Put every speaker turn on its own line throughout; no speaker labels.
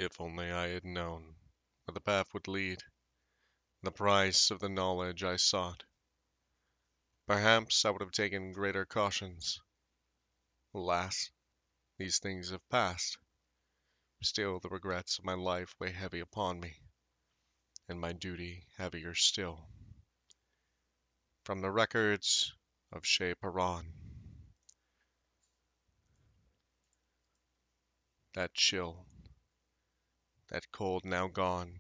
If only I had known where the path would lead, the price of the knowledge I sought. Perhaps I would have taken greater cautions. Alas, these things have passed. Still, the regrets of my life weigh heavy upon me, and my duty heavier still. From the records of Shea Paran, that chill, that cold now gone,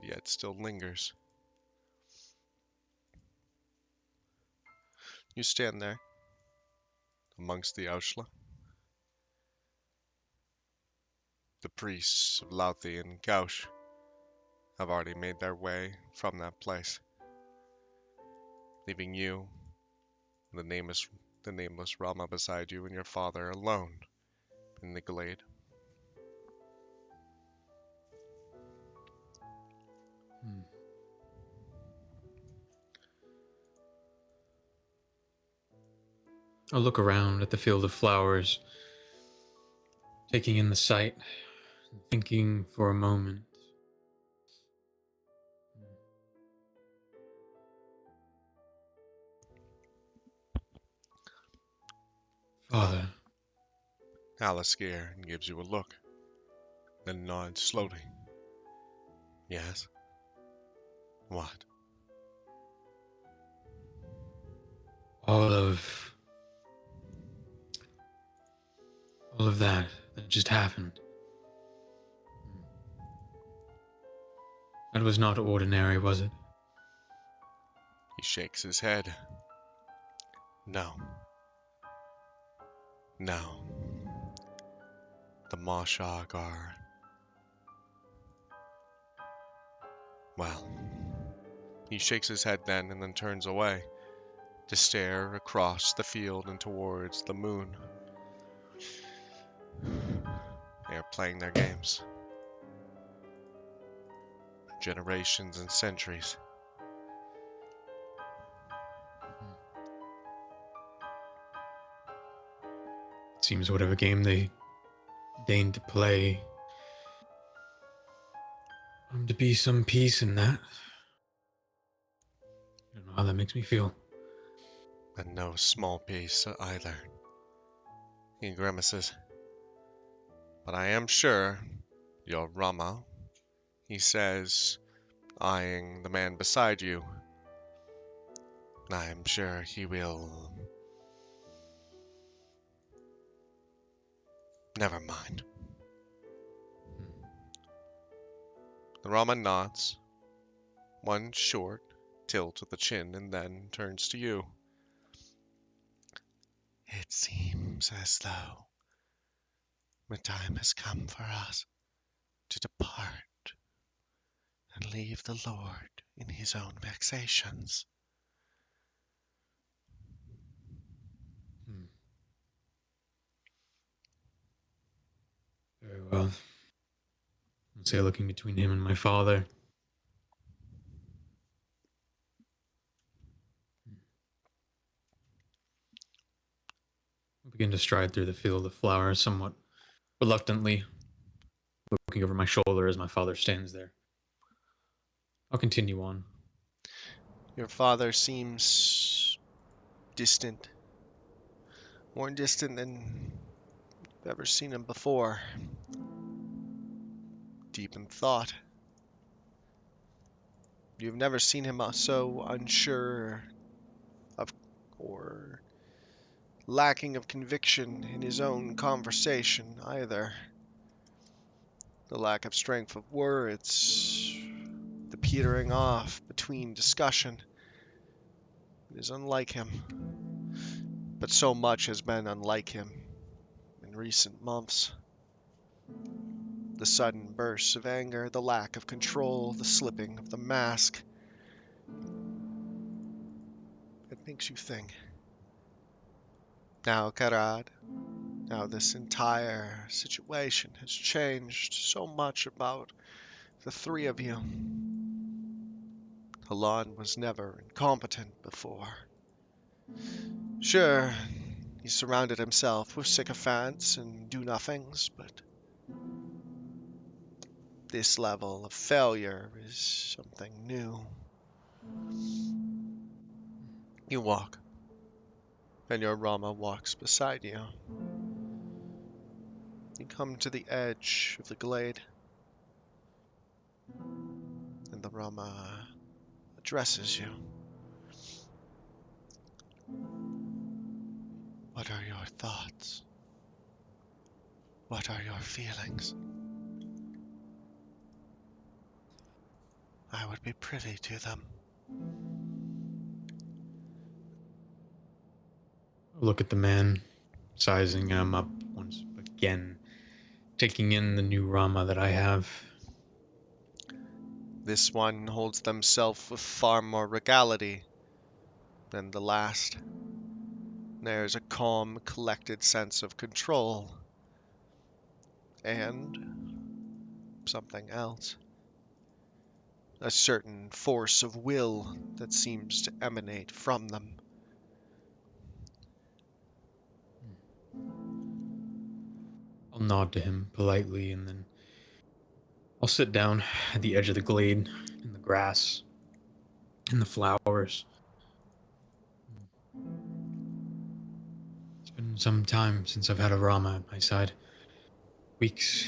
yet still lingers. You stand there, amongst the Aushla. The priests of Louthi and Gaush have already made their way from that place, leaving you, the nameless Rama beside you, and your father alone in the glade.
I'll look around at the field of flowers, taking in the sight, thinking for a moment. Father,
Alistair gives you a look, then nods slowly. Yes? What?
all of that just happened. That was not ordinary, was it?
He shakes his head. No. No. The Mashag are... Well... He shakes his head then and then turns away to stare across the field and towards the moon. They are playing their games. For generations and centuries.
It seems whatever game they deigned to play, to be some peace in that. I don't know how that makes me feel.
And no small piece either. He grimaces. But I am sure your Rama, he says, eyeing the man beside you, I am sure he will... Never mind. The Rama nods, one short tilt of the chin, and then turns to you. It seems as though the time has come for us to depart and leave the Lord in his own vexations.
Very well. I'll say, looking between him and my father. I begin to stride through the field of flowers somewhat reluctantly, looking over my shoulder as my father stands there. I'll continue on.
Your father seems distant, more distant than you've ever seen him before. Deep in thought. You've never seen him so unsure of or lacking of conviction in his own conversation either. The lack of strength of words, the petering off between discussion. It is unlike him. But so much has been unlike him in recent months. The sudden bursts of anger, the lack of control, the slipping of the mask. It makes you think. Now, Karad, now this entire situation has changed so much about the three of you. Halan was never incompetent before. Sure, He surrounded himself with sycophants and do-nothings, but this level of failure is something new. You walk, and your Rama walks beside you. You come to the edge of the glade, and the Rama addresses you. What are your thoughts? What are your feelings? I would be privy to them.
Look at the man, sizing him up once again, taking in the new Rama that I have.
This one holds themselves with far more regality than the last. There's a calm, collected sense of control. And something else. A certain force of will that seems to emanate from them.
I'll nod to him politely, and then I'll sit down at the edge of the glade, in the grass, in the flowers. It's been some time since I've had a Rama at my side. Weeks.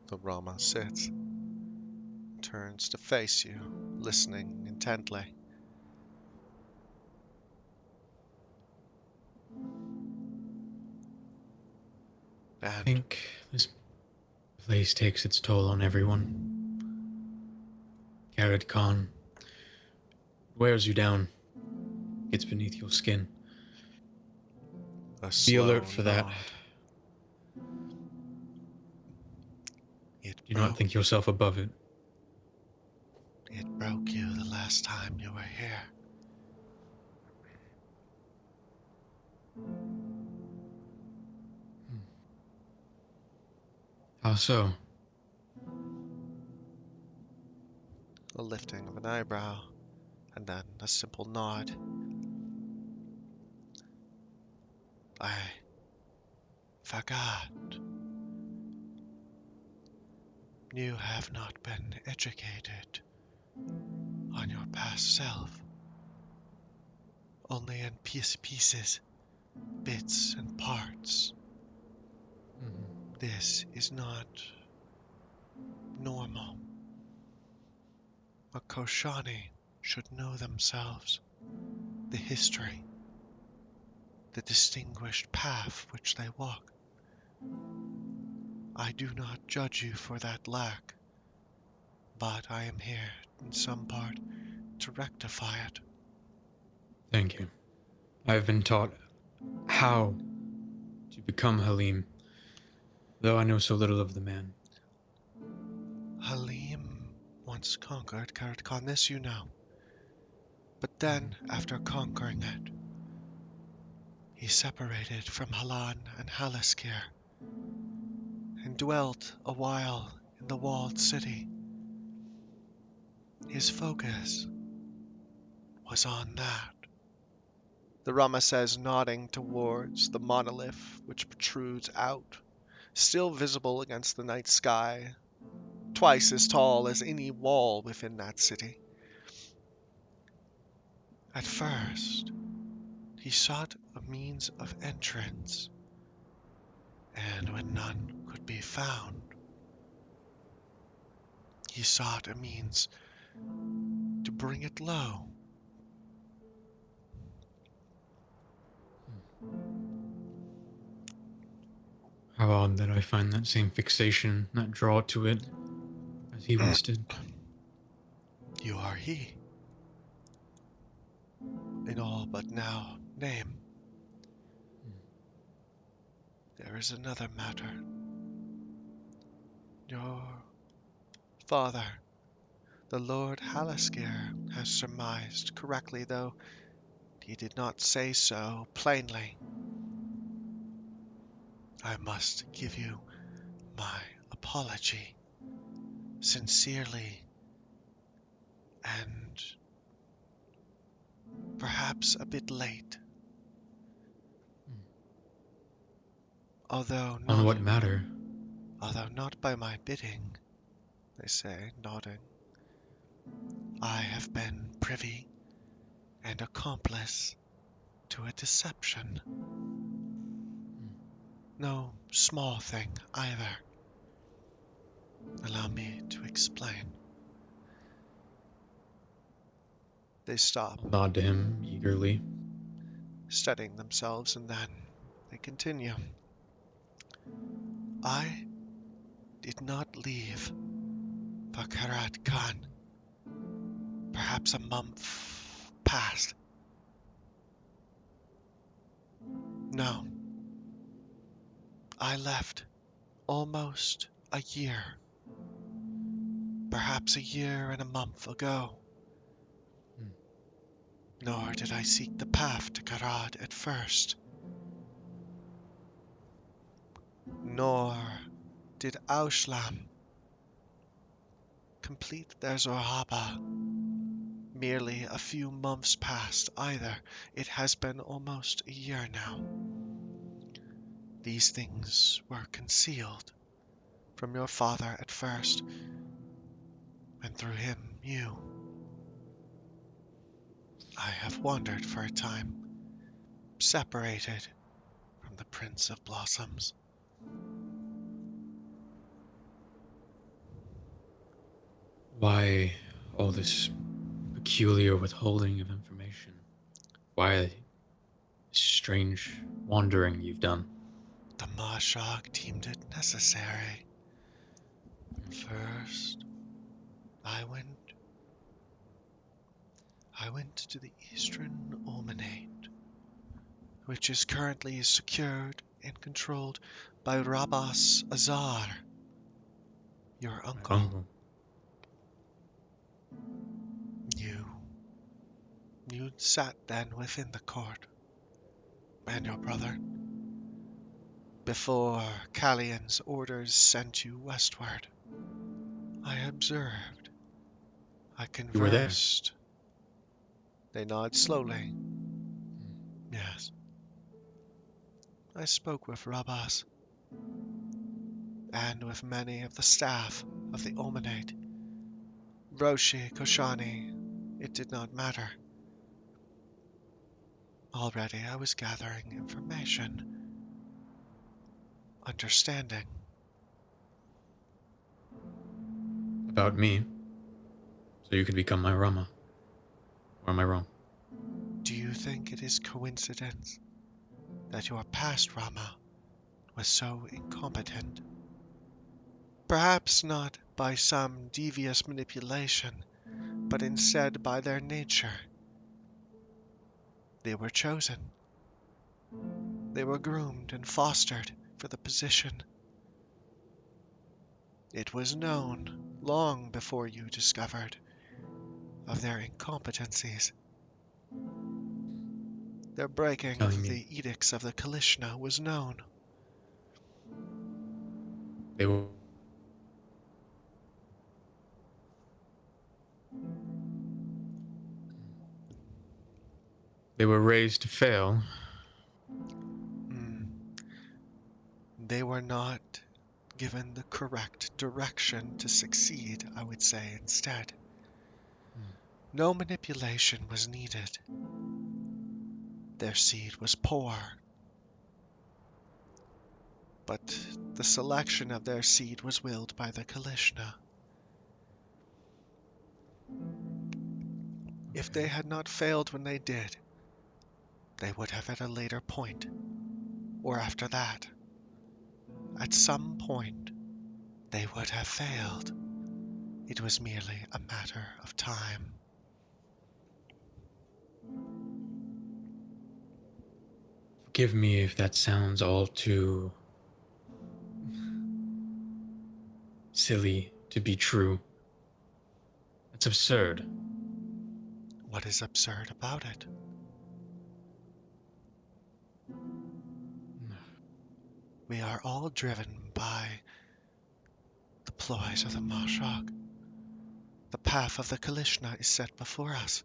The Rama sits, turns to face you, listening intently.
I
And
think this place takes its toll on everyone. Carrot Khan wears you down, gets beneath your skin.
a
Be alert
slow
for that.
nod. It
Do not think
broke.
yourself above it.
It broke you the last time you were here.
How so?
A lifting of an eyebrow, and then a simple nod. I forgot. You have not been educated on your past self. Only in pieces, bits and parts. This is not normal. A Koshani should know themselves, the history, the distinguished path which they walk. I do not judge you for that lack, but I am here in some part to rectify it.
Thank you. I've been taught how to become Halim, though I know so little of the man.
Halim once conquered Karat Khan, this you know. But then, after conquering it, he separated from Halan and Halaskir and dwelt a while in the walled city. His focus was on that. The Rama says, nodding towards the monolith which protrudes out, still visible against the night sky, twice as tall as any wall within that city. At first, he sought a means of entrance, and when none could be found, he sought a means to bring it low.
How odd that I find that same fixation, that draw to it, as he once did.
You are he, in all but now name. There is another matter. Your father, the Lord Halaskir, has surmised correctly, though he did not say so plainly. I must give you my apology, sincerely, and perhaps a bit late. Although
On
not,
what matter?
although not by my bidding, they say, nodding. I have been privy and accomplice to a deception. No small thing either. Allow me to explain. They stop,
I'll nod to him eagerly.
steadying themselves, and then they continue. I did not leave for Karat Khan. Perhaps a month passed. No, I left almost a year. Perhaps a year and a month ago. Nor did I seek the path to Karad at first. Nor did Auslam complete their Zorhaba merely a few months past either. It has been almost a year now. These things were concealed from your father at first, and through him, you. I have wandered for a time, separated from the Prince of Blossoms.
Why all this peculiar withholding of information? Why this strange wandering you've done?
The Mashag deemed it necessary. First, I went to the Eastern Almanate, which is currently secured and controlled by Rabas Azar, your
My
uncle.
uncle.
You sat then within the court, and your brother, before Callian's orders sent you westward. I observed. I
You were there.
conversed. They nod slowly. Yes. I spoke with Rabas, and with many of the staff of the Almanate. Roshi, Koshani, it did not matter. Already I was gathering information, understanding.
About me, so you could become my Rama. Or am I wrong?
Do you think it is coincidence that your past Rama was so incompetent? Perhaps not by some devious manipulation, but instead by their nature. They were chosen. They were groomed and fostered for the position. It was known long before you discovered of their incompetencies. Their
You're
breaking
telling
of
me
the edicts of the Kalishna was known.
they were raised to fail.
Hmm. They were not given the correct direction to succeed, I would say instead. No manipulation was needed. Their seed was poor, but the selection of their seed was willed by the Kalishna. If they
Okay.
had not failed when they did, they would have at a later point, or after that. At some point, they would have failed. It was merely a matter of time.
Forgive me if that sounds all too silly to be true. It's absurd.
What is absurd about it? We are all driven by the ploys of the Mashag. The path of the Kalishna is set before us.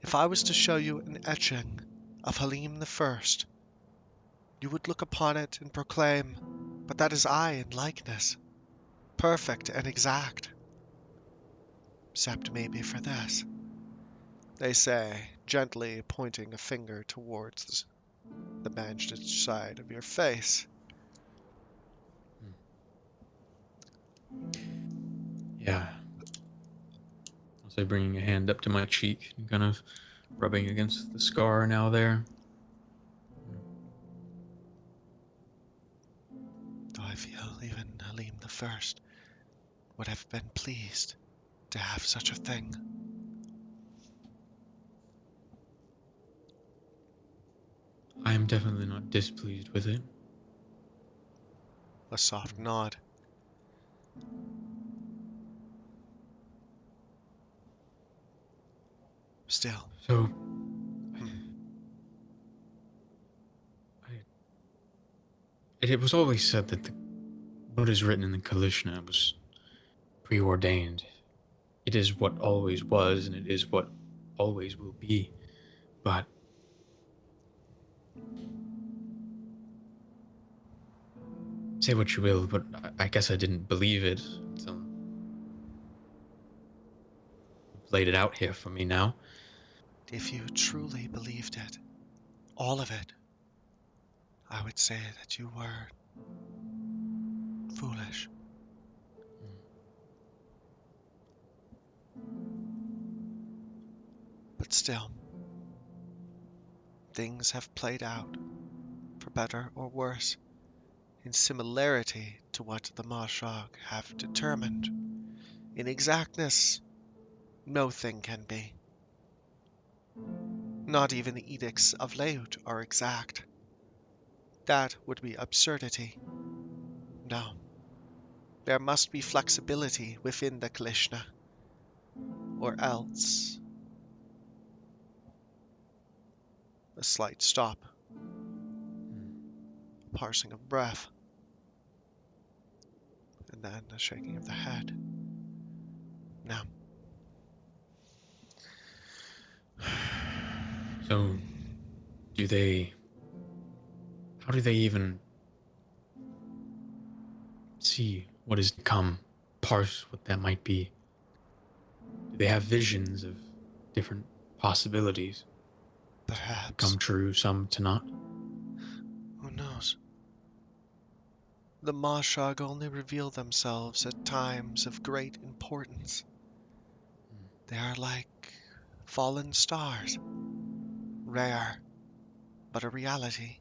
If I was to show you an etching of Halim the First, You would look upon it and proclaim, but that is I in likeness, perfect and exact. Except maybe for this, they say, gently pointing a finger towards the bandaged side of your face.
Yeah. I'll say, bringing a hand up to my cheek and kind of rubbing against the scar now there.
Though I feel even Halim the First would have been pleased to have such a thing.
I am definitely not displeased with it.
A soft nod. Still,
So,
hmm,
it was always said that what is written in the Kalishna was preordained. It is what always was, and it is what always will be. But say what you will, but I guess I didn't believe it until you've laid it out here for me now.
if you truly believed it, all of it, I would say that you were foolish. But still, things have played out, for better or worse, in similarity to what the Mashog have determined. In exactness, no thing can be. Not even the edicts of Laut are exact. That would be absurdity. No, there must be flexibility within the Kalishna, or else. A slight stop, a parsing of breath, and then a shaking of the head. Now,
So, do they. How do they even see what is to come? Parse what that might be? Do they have visions of different possibilities? Some to
perhaps,
come true, some to not?
who knows? The Mashog only reveal themselves at times of great importance. They are like fallen stars, rare, but a reality.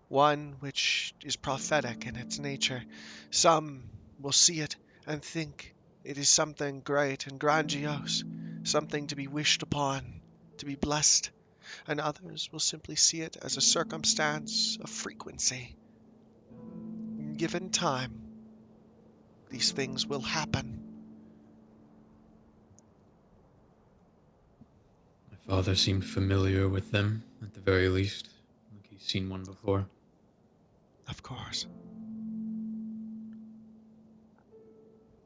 One which is prophetic in its nature. Some will see it and think it is something great and grandiose, something to be wished upon, to be blessed, and others will simply see it as a circumstance of frequency. Given time, these things will happen.
My father seemed familiar with them, at the very least. Like he's seen one before.
Of course,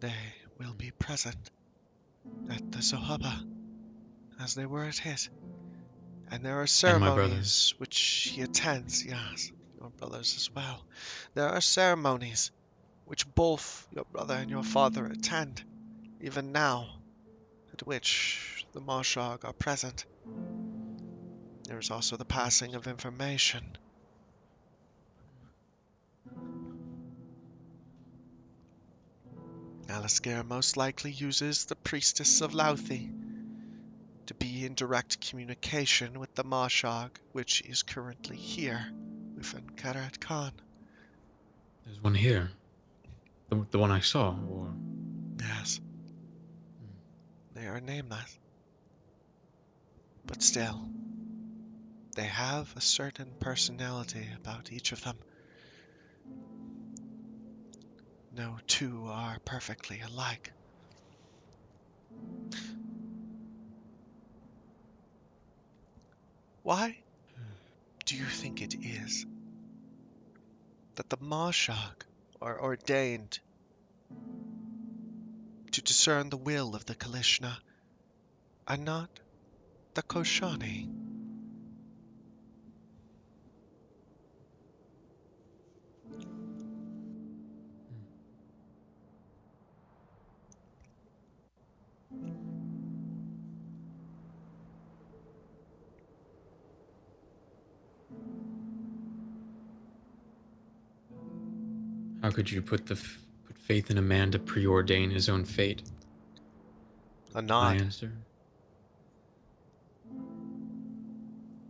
they will be present at the Zohaba, as they were at his. And there are
And my brothers.
ceremonies which he attends, yes, your brothers as well. There are ceremonies which both your brother and your father attend, even now, at which the Mashog are present. There is also the passing of information. Alistair most likely uses the priestess of Louthi to be in direct communication with the Mashog, which is currently here within Karat Khan.
There's one here. The one I saw, or.
Yes, they are nameless, but still, they have a certain personality about each of them. No two are perfectly alike. Why do you think it is that the Mashag are ordained to discern the will of the Kalishna and not the Koshani?
How could you put faith in a man to preordain his own fate?
A
My
nod.
answer?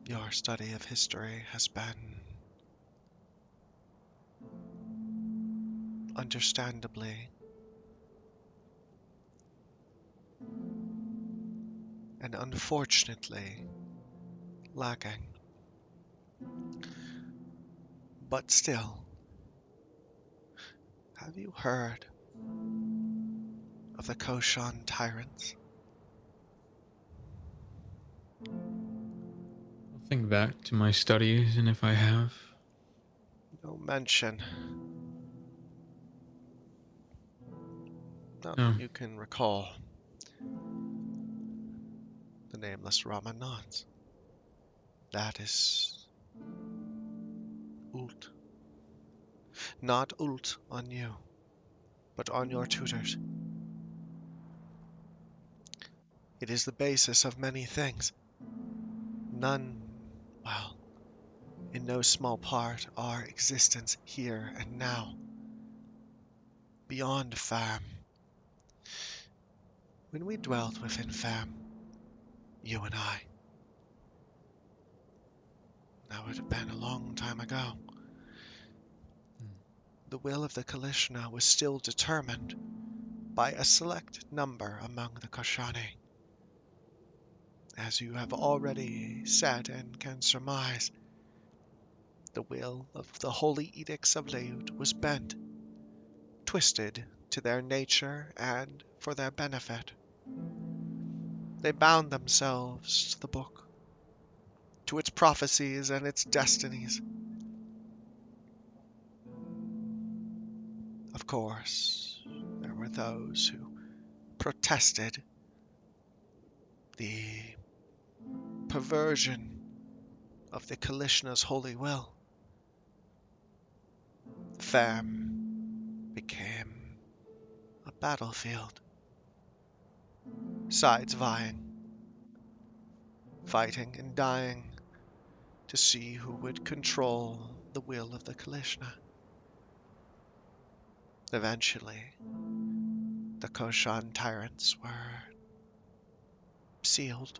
Your study of history has been, understandably, and unfortunately, lacking. But still, have you heard of the Koshan tyrants?
I'll think back to my studies, and if I have.
No mention. Not
No.
that you can recall. The nameless Ramanats. That is Ult. Not Ult on you, but on your tutors. It is the basis of many things. None, well, in no small part, our existence here and now. Beyond Fam. When we dwelt within Fam, you and I, that would have been a long time ago. The will of the Kalishna was still determined by a select number among the Koshani. As you have already said and can surmise, the will of the holy edicts of Leut was bent, twisted to their nature and for their benefit. They bound themselves to the book, to its prophecies and its destinies. Of course, there were those who protested the perversion of the Kalishna's holy will. Fam became a battlefield. Sides vying, fighting and dying to see who would control the will of the Kalishna. Eventually, the Koshan tyrants were sealed.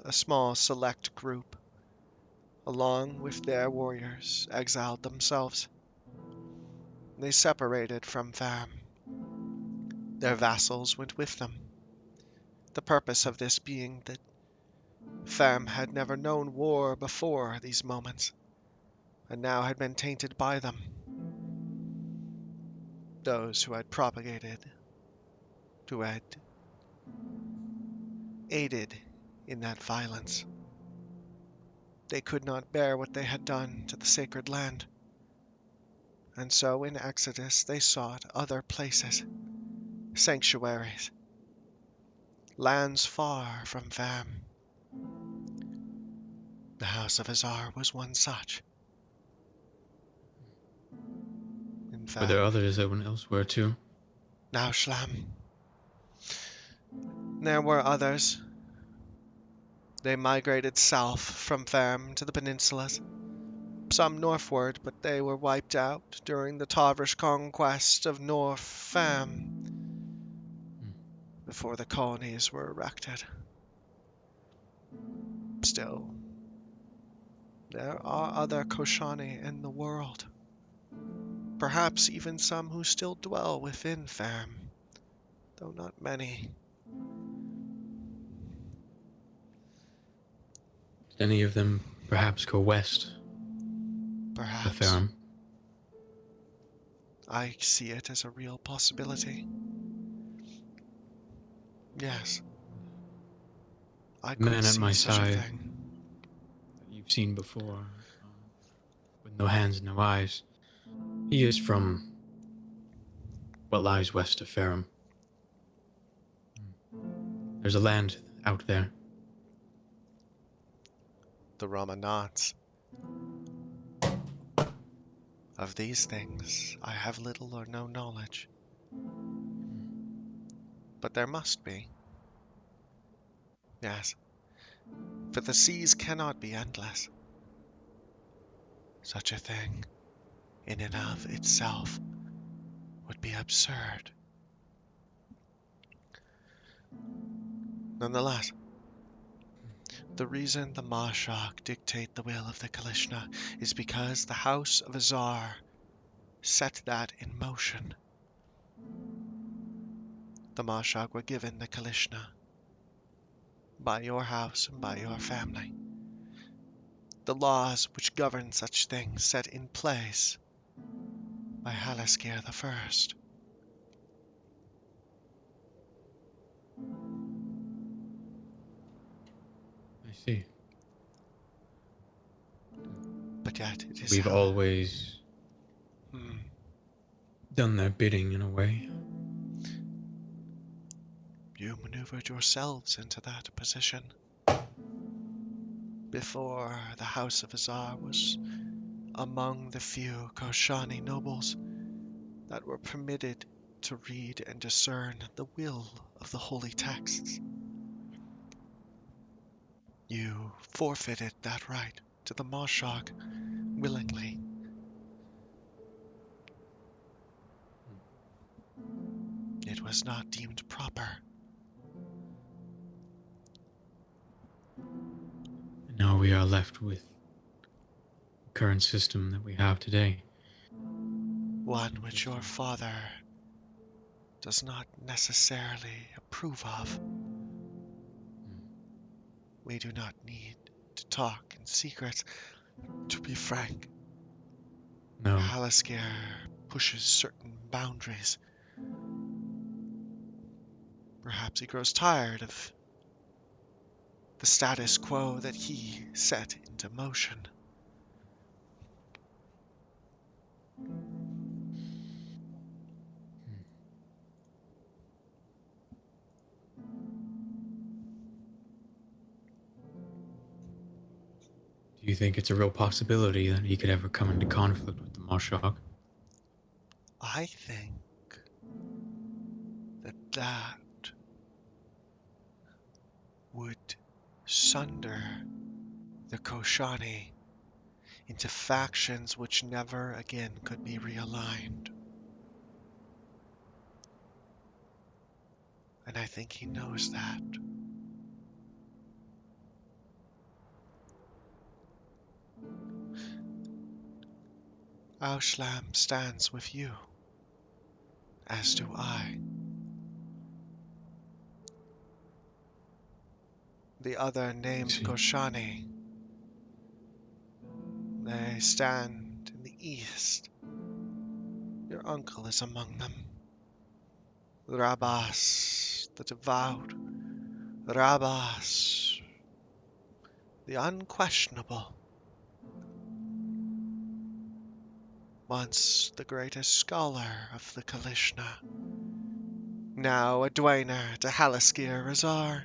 A small select group, along with their warriors, exiled themselves. They separated from Fam. Their vassals went with them. The purpose of this being that Fam had never known war before these moments, and now had been tainted by them. Those who had propagated, who had aided in that violence. They could not bear what they had done to the sacred land, and so in Exodus they sought other places, sanctuaries, lands far from Fam. The house of Azar was one such. In
Were there
fact,
others that went elsewhere too?
now Shlam. There were others. They migrated south from Fam to the peninsulas, some northward, but they were wiped out during the Tavrish conquest of North Fam before the colonies were erected. Still, there are other Koshani in the world. Perhaps even some who still dwell within Fam, though not many.
Did any of them perhaps go west? The
Perhaps.
Farum?
I see it as a real possibility. Yes, I
The
could
man at
see
my
such a
side
thing.
that you've seen before, with no hands and no eyes, he is from what lies west of Farum. There's a land out there.
The Ramanats. Of these things, I have little or no knowledge. But there must be. Yes, for the seas cannot be endless. Such a thing, in and of itself, would be absurd. Nonetheless, the reason the Mashak dictate the will of the Kalishna is because the House of Azar set that in motion. The Mashak were given the Kalishna by your house and by your family. The laws which govern such things set in place by Halaskir the First.
I see.
But yet it
So
is
we've always done their bidding in a way.
You maneuvered yourselves into that position. Before, the House of Azar was among the few Koshani nobles that were permitted to read and discern the will of the holy texts. You forfeited that right to the Mashak willingly. It was not deemed proper.
And now we are left with the current system that we have today.
One which your father does not necessarily approve of. We do not need to talk in secret. To be frank,
No.
Halaskir pushes certain boundaries. Perhaps he grows tired of the status quo that he set into motion.
Do you think it's a real possibility that he could ever come into conflict with the Mashak?
I think that would sunder the Koshani into factions which never again could be realigned. And I think he knows that. Auslam stands with you, as do I. The other named Koshani, they stand in the east. Your uncle is among them. Rabas, the devout. Rabas, the unquestionable. Once the greatest scholar of the Kalishna. Now a dueña to Halaskir Azar.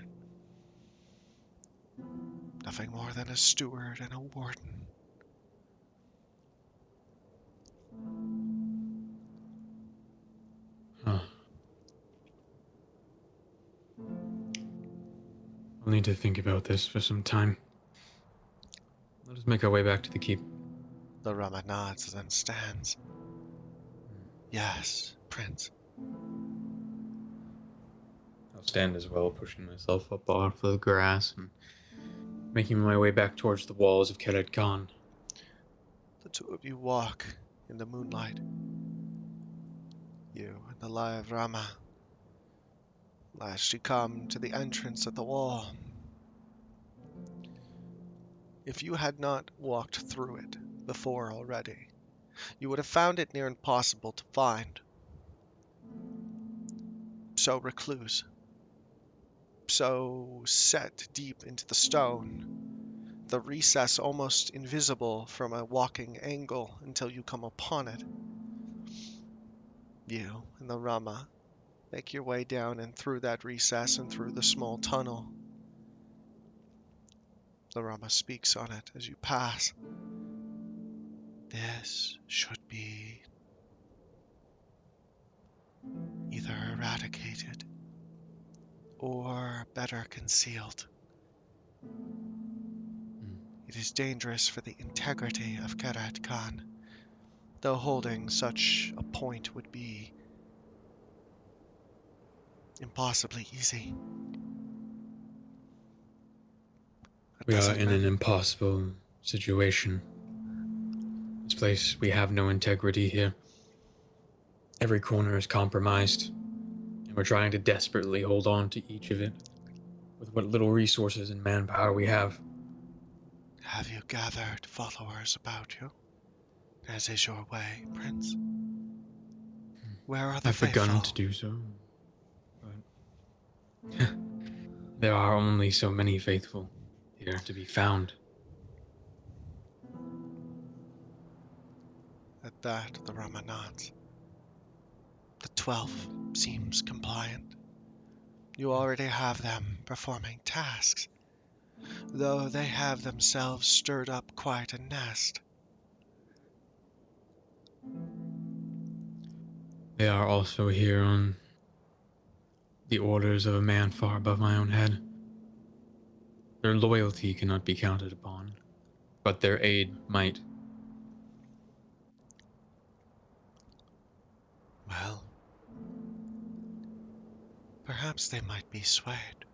Nothing more than a steward and a warden.
Huh. I'll need to think about this for some time. Let us make our way back to the keep.
The Rama nods and stands. Yes, Prince.
I'll stand as well, pushing myself up off the grass and making my way back towards the walls of Khaled Khan.
The two of you walk in the moonlight. You and the live Rama. Last you come to the entrance of the wall. If you had not walked through it before already, you would have found it near impossible to find. So recluse, so set deep into the stone, the recess almost invisible from a walking angle until you come upon it. You and the Rama make your way down and through that recess and through the small tunnel. The Rama speaks on it as you pass. This should be either eradicated or better concealed. It is dangerous for the integrity of Karat Khan, though holding such a point would be impossibly easy. That
We are
doesn't
in an
matter.
impossible situation. This place, we have no integrity here. Every corner is compromised, and we're trying to desperately hold on to each of it with what little resources and manpower we have.
Have you gathered followers about you, as is your way, Prince? Where are the
I've begun
faithful?
to do so, but there are only so many faithful here to be found.
At that, the Rama nods. The 12 seems compliant. You already have them performing tasks, though they have themselves stirred up quite a nest.
They are also here on the orders of a man far above my own head. Their loyalty cannot be counted upon, but their aid might.
Well, perhaps they might be swayed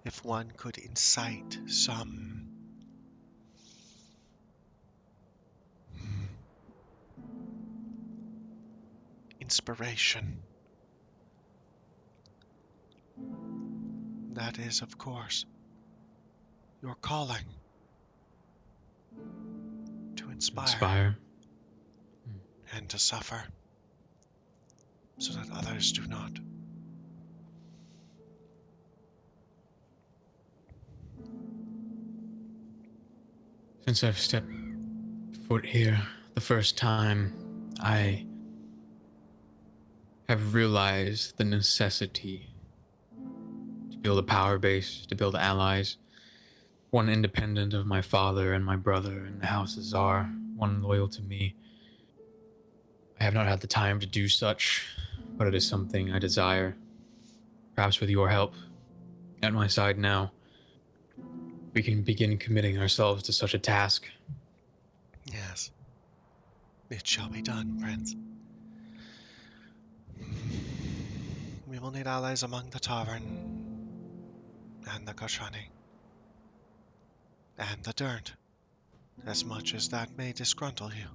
if one could incite some inspiration. That is, of course, your calling to
To
inspire
inspire.
and to suffer so that others do not.
Since I've stepped foot here the first time, I have realized the necessity to build a power base, to build allies, one independent of my father and my brother and the House of Czar, one loyal to me. I have not had the time to do such, but it is something I desire. Perhaps with your help at my side now, we can begin committing ourselves to such a task.
Yes, it shall be done, Prince. We will need allies among the Tavern and the Kashani and the Dirt, as much as that may disgruntle you.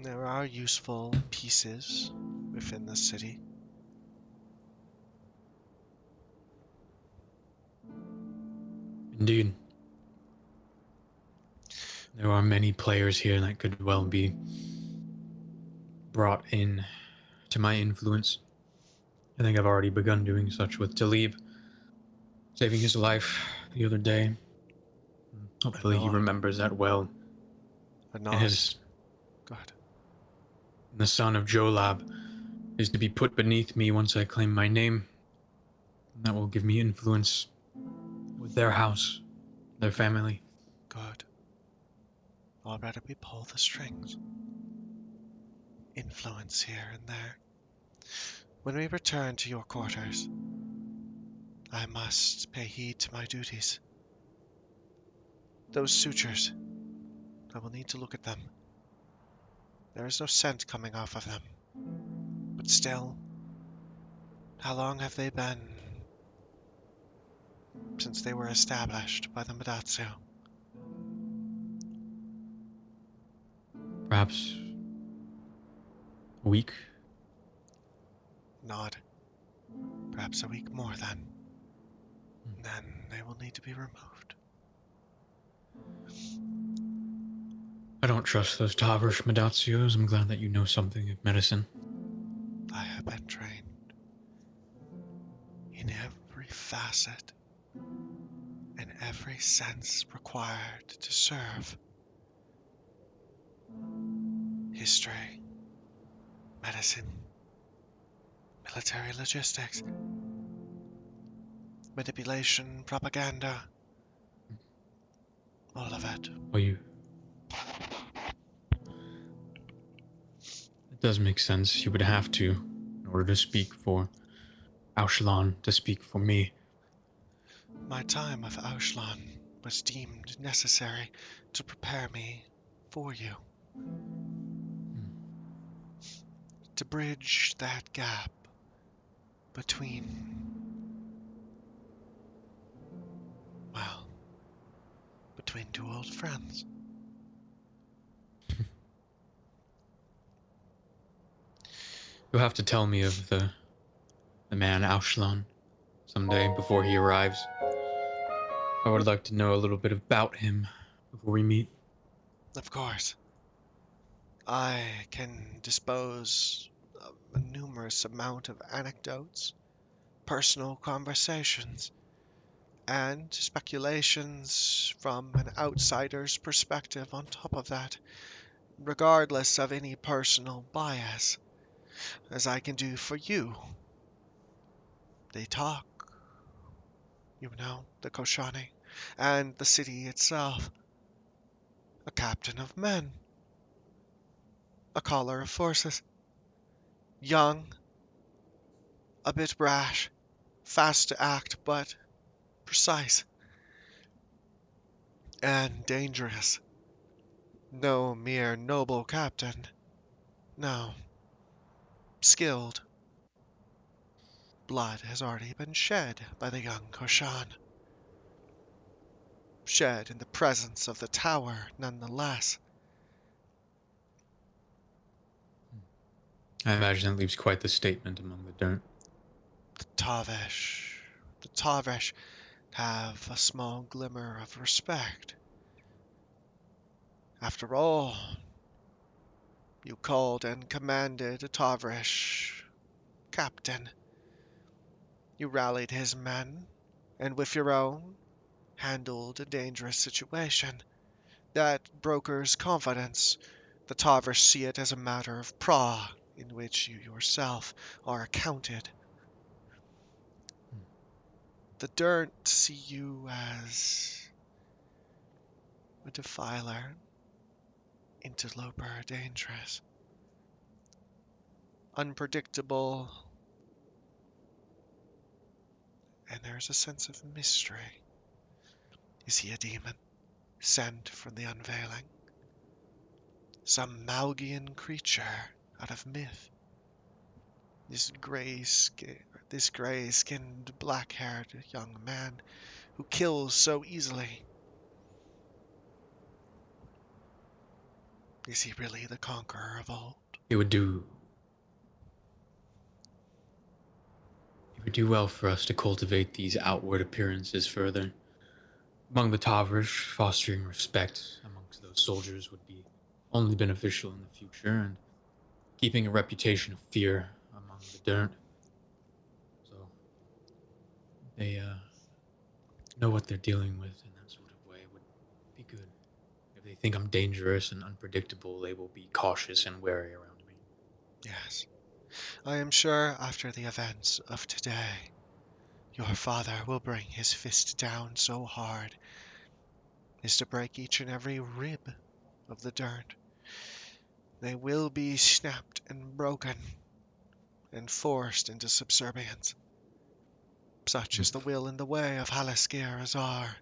There are useful pieces within the city.
Indeed. There are many players here that could well be brought in to my influence. I think I've already begun doing such with Talib, saving his life the other day.
A
Hopefully he
nod.
remembers that well.
A
And
nod.
his
Good.
the son of Jolab is to be put beneath me once I claim my name. That will give me influence with their house, their family.
Good. Already we pull the strings. Influence here and there. When we return to your quarters, I must pay heed to my duties. Those sutures, I will need to look at them. There is no scent coming off of them. But still, how long have they been since they were established by the Madatsu?
Perhaps a week.
Nod. Perhaps a week more then. Then they will need to be removed.
I don't trust those Tavish Madatsuos. I'm glad that you know something of medicine.
I have been trained in every facet and every sense required to serve. History, medicine, military logistics, manipulation, propaganda, all of it.
Well, it does make sense. You would have to, in order to speak for Auslan, to speak for me.
My time with Auslan was deemed necessary to prepare me for you, to bridge that gap between, well, between two old friends.
You'll have to tell me of the man Aushlan someday before he arrives. I would like to know a little bit about him before we meet.
Of course, I can dispose of a numerous amount of anecdotes, personal conversations, and speculations from an outsider's perspective on top of that, regardless of any personal bias, as I can do for you. They talk, the Koshani, and the city itself. A captain of men, a caller of forces, young, a bit brash, fast to act, but precise, and dangerous. No mere noble captain, no, skilled. Blood has already been shed by the young Koshan. Shed in the presence of the tower, nonetheless.
I imagine it leaves quite the statement among the dirt.
The Tavesh have a small glimmer of respect. After all, you called and commanded a Tavesh captain. You rallied his men, and with your own, handled a dangerous situation. That brokers confidence. The Tavesh see it as a matter of pra, in which you yourself are accounted. The dirt see you as a defiler, interloper, dangerous, unpredictable, and there's a sense of mystery. Is he a demon, sent from the unveiling? Some Malgian creature out of myth? This gray-skinned, black-haired young man who kills so easily. Is he really the conqueror of old?
It would do well for us to cultivate these outward appearances further. Among the Tavrish, fostering respect amongst those soldiers would be only beneficial in the future, and keeping a reputation of fear among the dirt. So they know what they're dealing with in that sort of way would be good. If they think I'm dangerous and unpredictable, they will be cautious and wary around me.
Yes. I am sure after the events of today, your father will bring his fist down so hard as to break each and every rib of the dirt. They will be snapped and broken and forced into subservience. Such is the will and the way of Halaskir Azar.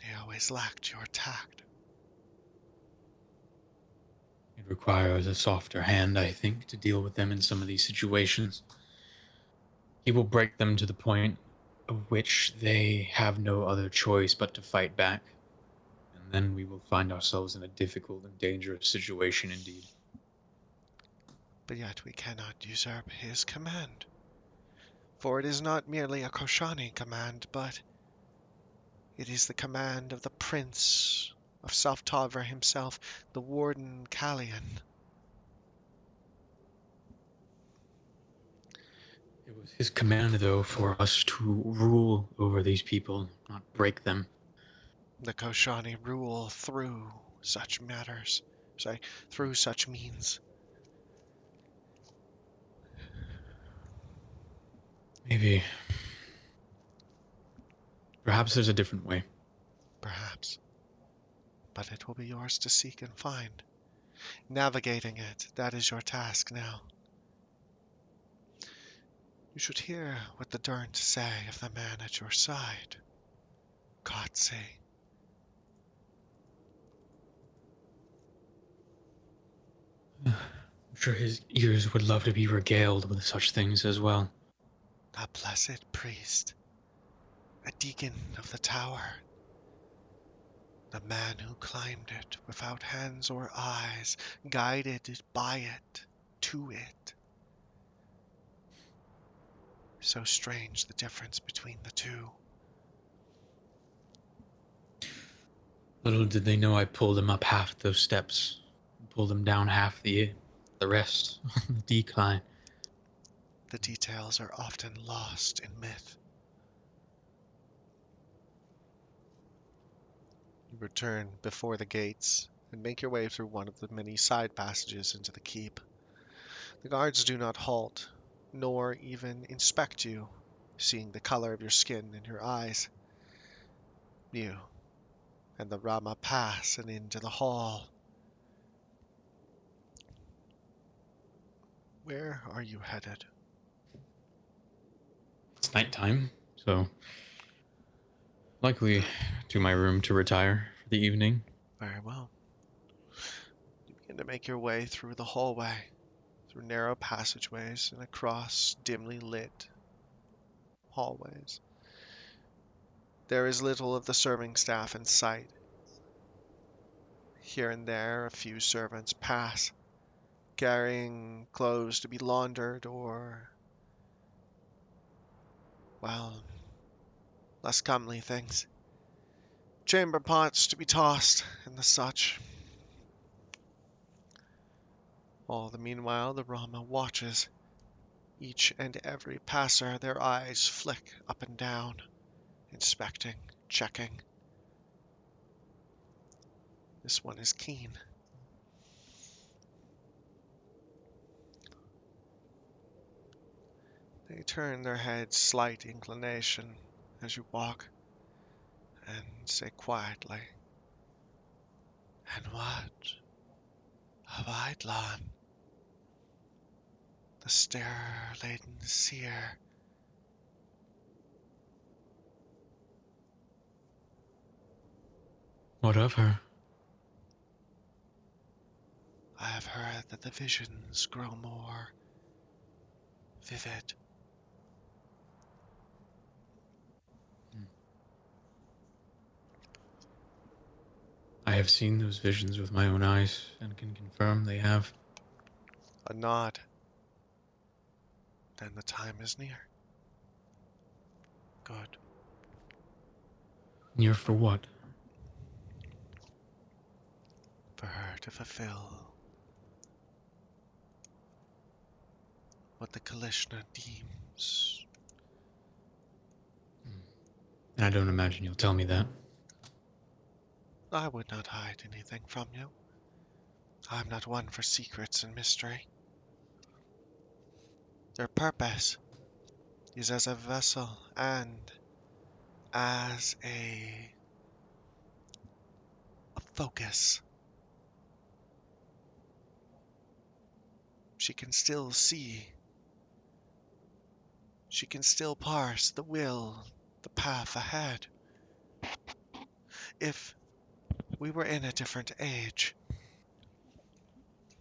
He always lacked your tact.
It requires a softer hand, I think, to deal with them in some of these situations. He will break them to the point of which they have no other choice but to fight back, and then we will find ourselves in a difficult and dangerous situation indeed.
But yet we cannot usurp his command. For it is not merely a Koshani command, but it is the command of the Prince of Salvatavra himself, the Warden Kallian.
It was his command, though, for us to rule over these people, not break them.
The Koshani rule through such matters. Through such means.
Maybe. Perhaps there's a different way.
Perhaps. But it will be yours to seek and find. Navigating it, that is your task now. You should hear what the Durnt say of the man at your side, Kotze.
I'm sure his ears would love to be regaled with such things as well.
A blessed priest, a deacon of the tower, the man who climbed it without hands or eyes, guided by it, to it. So strange the difference between the two.
Little did they know I pulled him up half those steps, and pulled him down half the rest on the decline.
The details are often lost in myth. You return before the gates and make your way through one of the many side passages into the keep. The guards do not halt, nor even inspect you, seeing the color of your skin and your eyes. You and the Rama pass and into the hall. Where are you headed?
It's nighttime, so likely to my room to retire for the evening.
Very well. You begin to make your way through the hallway, through narrow passageways and across dimly lit hallways. There is little of the serving staff in sight. Here and there, a few servants pass, carrying clothes to be laundered or, well, less comely things. Chamber pots to be tossed and the such. All the meanwhile, the Rama watches. Each and every passer, their eyes flick up and down, inspecting, checking. This one is keen. They turn their heads slight inclination as you walk, and say quietly, "And what of Eidlan, the stare-laden seer?"
What of her?
I have heard that the visions grow more vivid.
I have seen those visions with my own eyes and can confirm they have.
A nod. Then the time is near. Good.
Near for what?
For her to fulfill what the Kalishna deems.
And I don't imagine you'll tell me that.
I would not hide anything from you. I'm not one for secrets and mystery. Their purpose is as a vessel and as a focus. She can still see. She can still parse the will, the path ahead. If we were in a different age,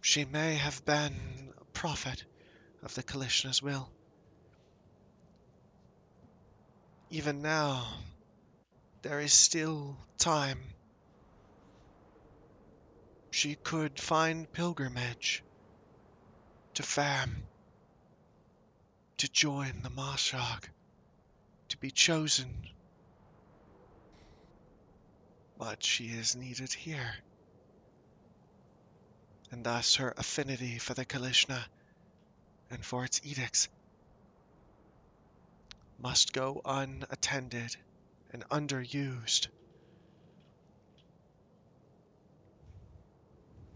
she may have been a prophet of the Kalishna's will. Even now, there is still time. She could find pilgrimage to Fam, to join the Mashag, to be chosen. But she is needed here, and thus her affinity for the Kalishna and for its edicts must go unattended and underused.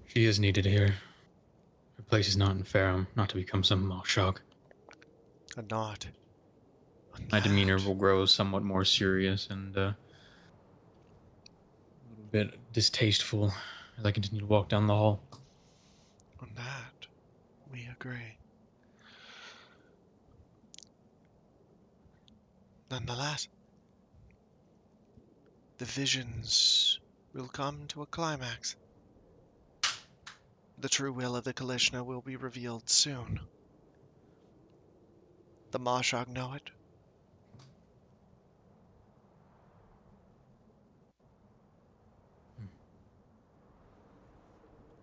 She is needed here. Her place is not in Farum, not to become some Moshog.
A nod.
My demeanor
On
will grow somewhat more serious and a little bit distasteful as I continue to walk down the hall.
that, we agree. Nonetheless, the visions will come to a climax. The true will of the Kalishna will be revealed soon. The Mashog know it.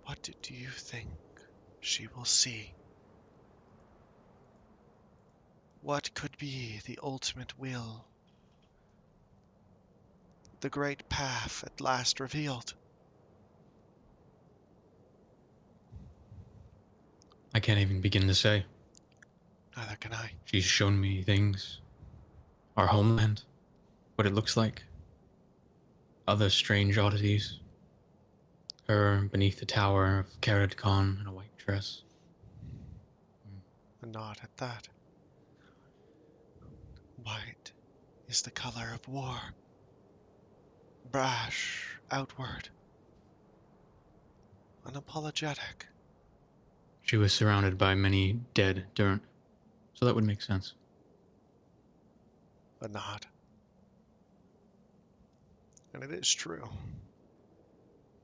What do you think she will see? What could be the ultimate will? The great path at last revealed.
I can't even begin to say.
Neither can I.
She's shown me things. Our homeland. What it looks like. Other strange oddities. Her beneath the tower of Karad Khan in a white dress.
A nod at that. White is the color of war. Brash, outward, unapologetic.
She was surrounded by many dead Durnt, so that would make sense.
A nod. And it is true.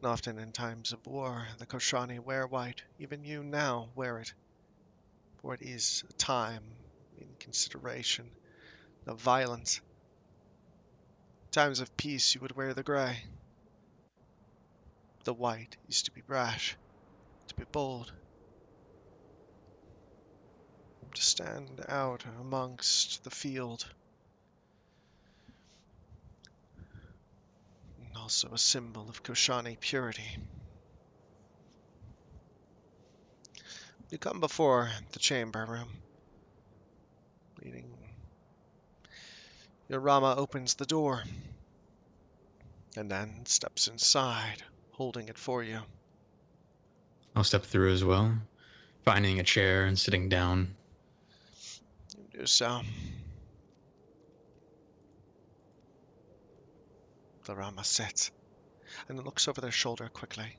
Often in times of war, the Koshani wear white. Even you now wear it. For it is a time in consideration of violence. Times of peace you would wear the grey. The white is to be brash, to be bold, to stand out amongst the field. And also a symbol of Koshani purity. You come before the chamber room. Leading. Your Rama opens the door and then steps inside, holding it for you.
I'll step through as well, finding a chair and sitting down.
You do so. The Rama sits and looks over their shoulder quickly,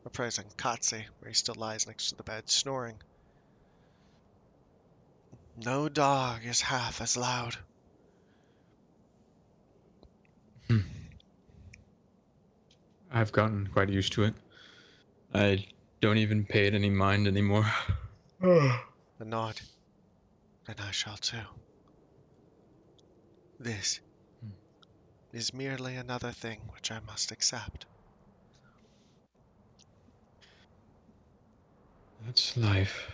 appraising Katsi, where he still lies next to the bed, snoring. No dog is half as loud.
I've gotten quite used to it. I don't even pay it any mind anymore.
A nod. And I shall too. This is merely another thing which I must accept.
That's life.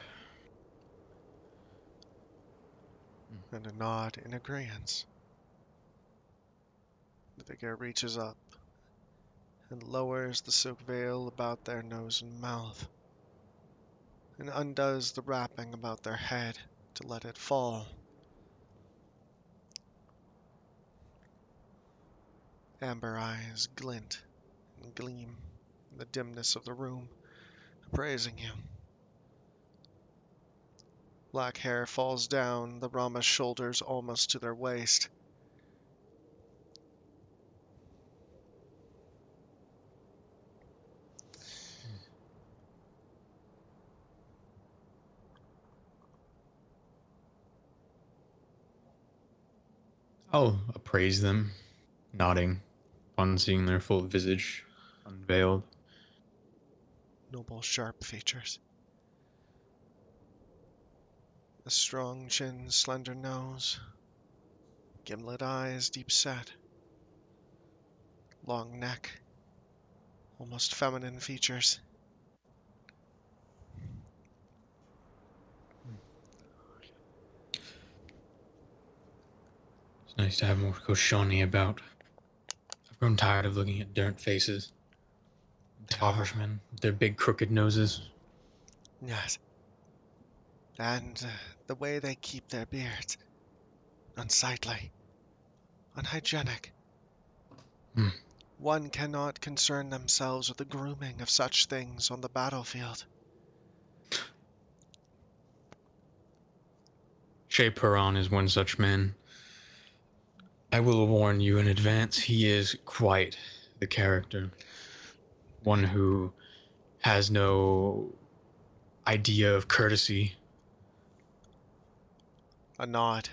And a nod in agreeance. The figure reaches up and lowers the silk veil about their nose and mouth, and undoes the wrapping about their head to let it fall. Amber eyes glint and gleam in the dimness of the room, appraising you. Black hair falls down the Rama's shoulders almost to their waist.
I'll appraise them, nodding upon seeing their full visage unveiled.
Noble, sharp features. A strong chin, slender nose. Gimlet eyes, deep set. Long neck. Almost feminine features.
It's nice to have more Koshani about. I've grown tired of looking at Durnt faces. Taversmen with their big crooked noses.
Yes. And the way they keep their beards. Unsightly. Unhygienic.
Hmm.
One cannot concern themselves with the grooming of such things on the battlefield.
Shea Perron is one such man. I will warn you in advance, he is quite the character. One who has no idea of courtesy.
A nod.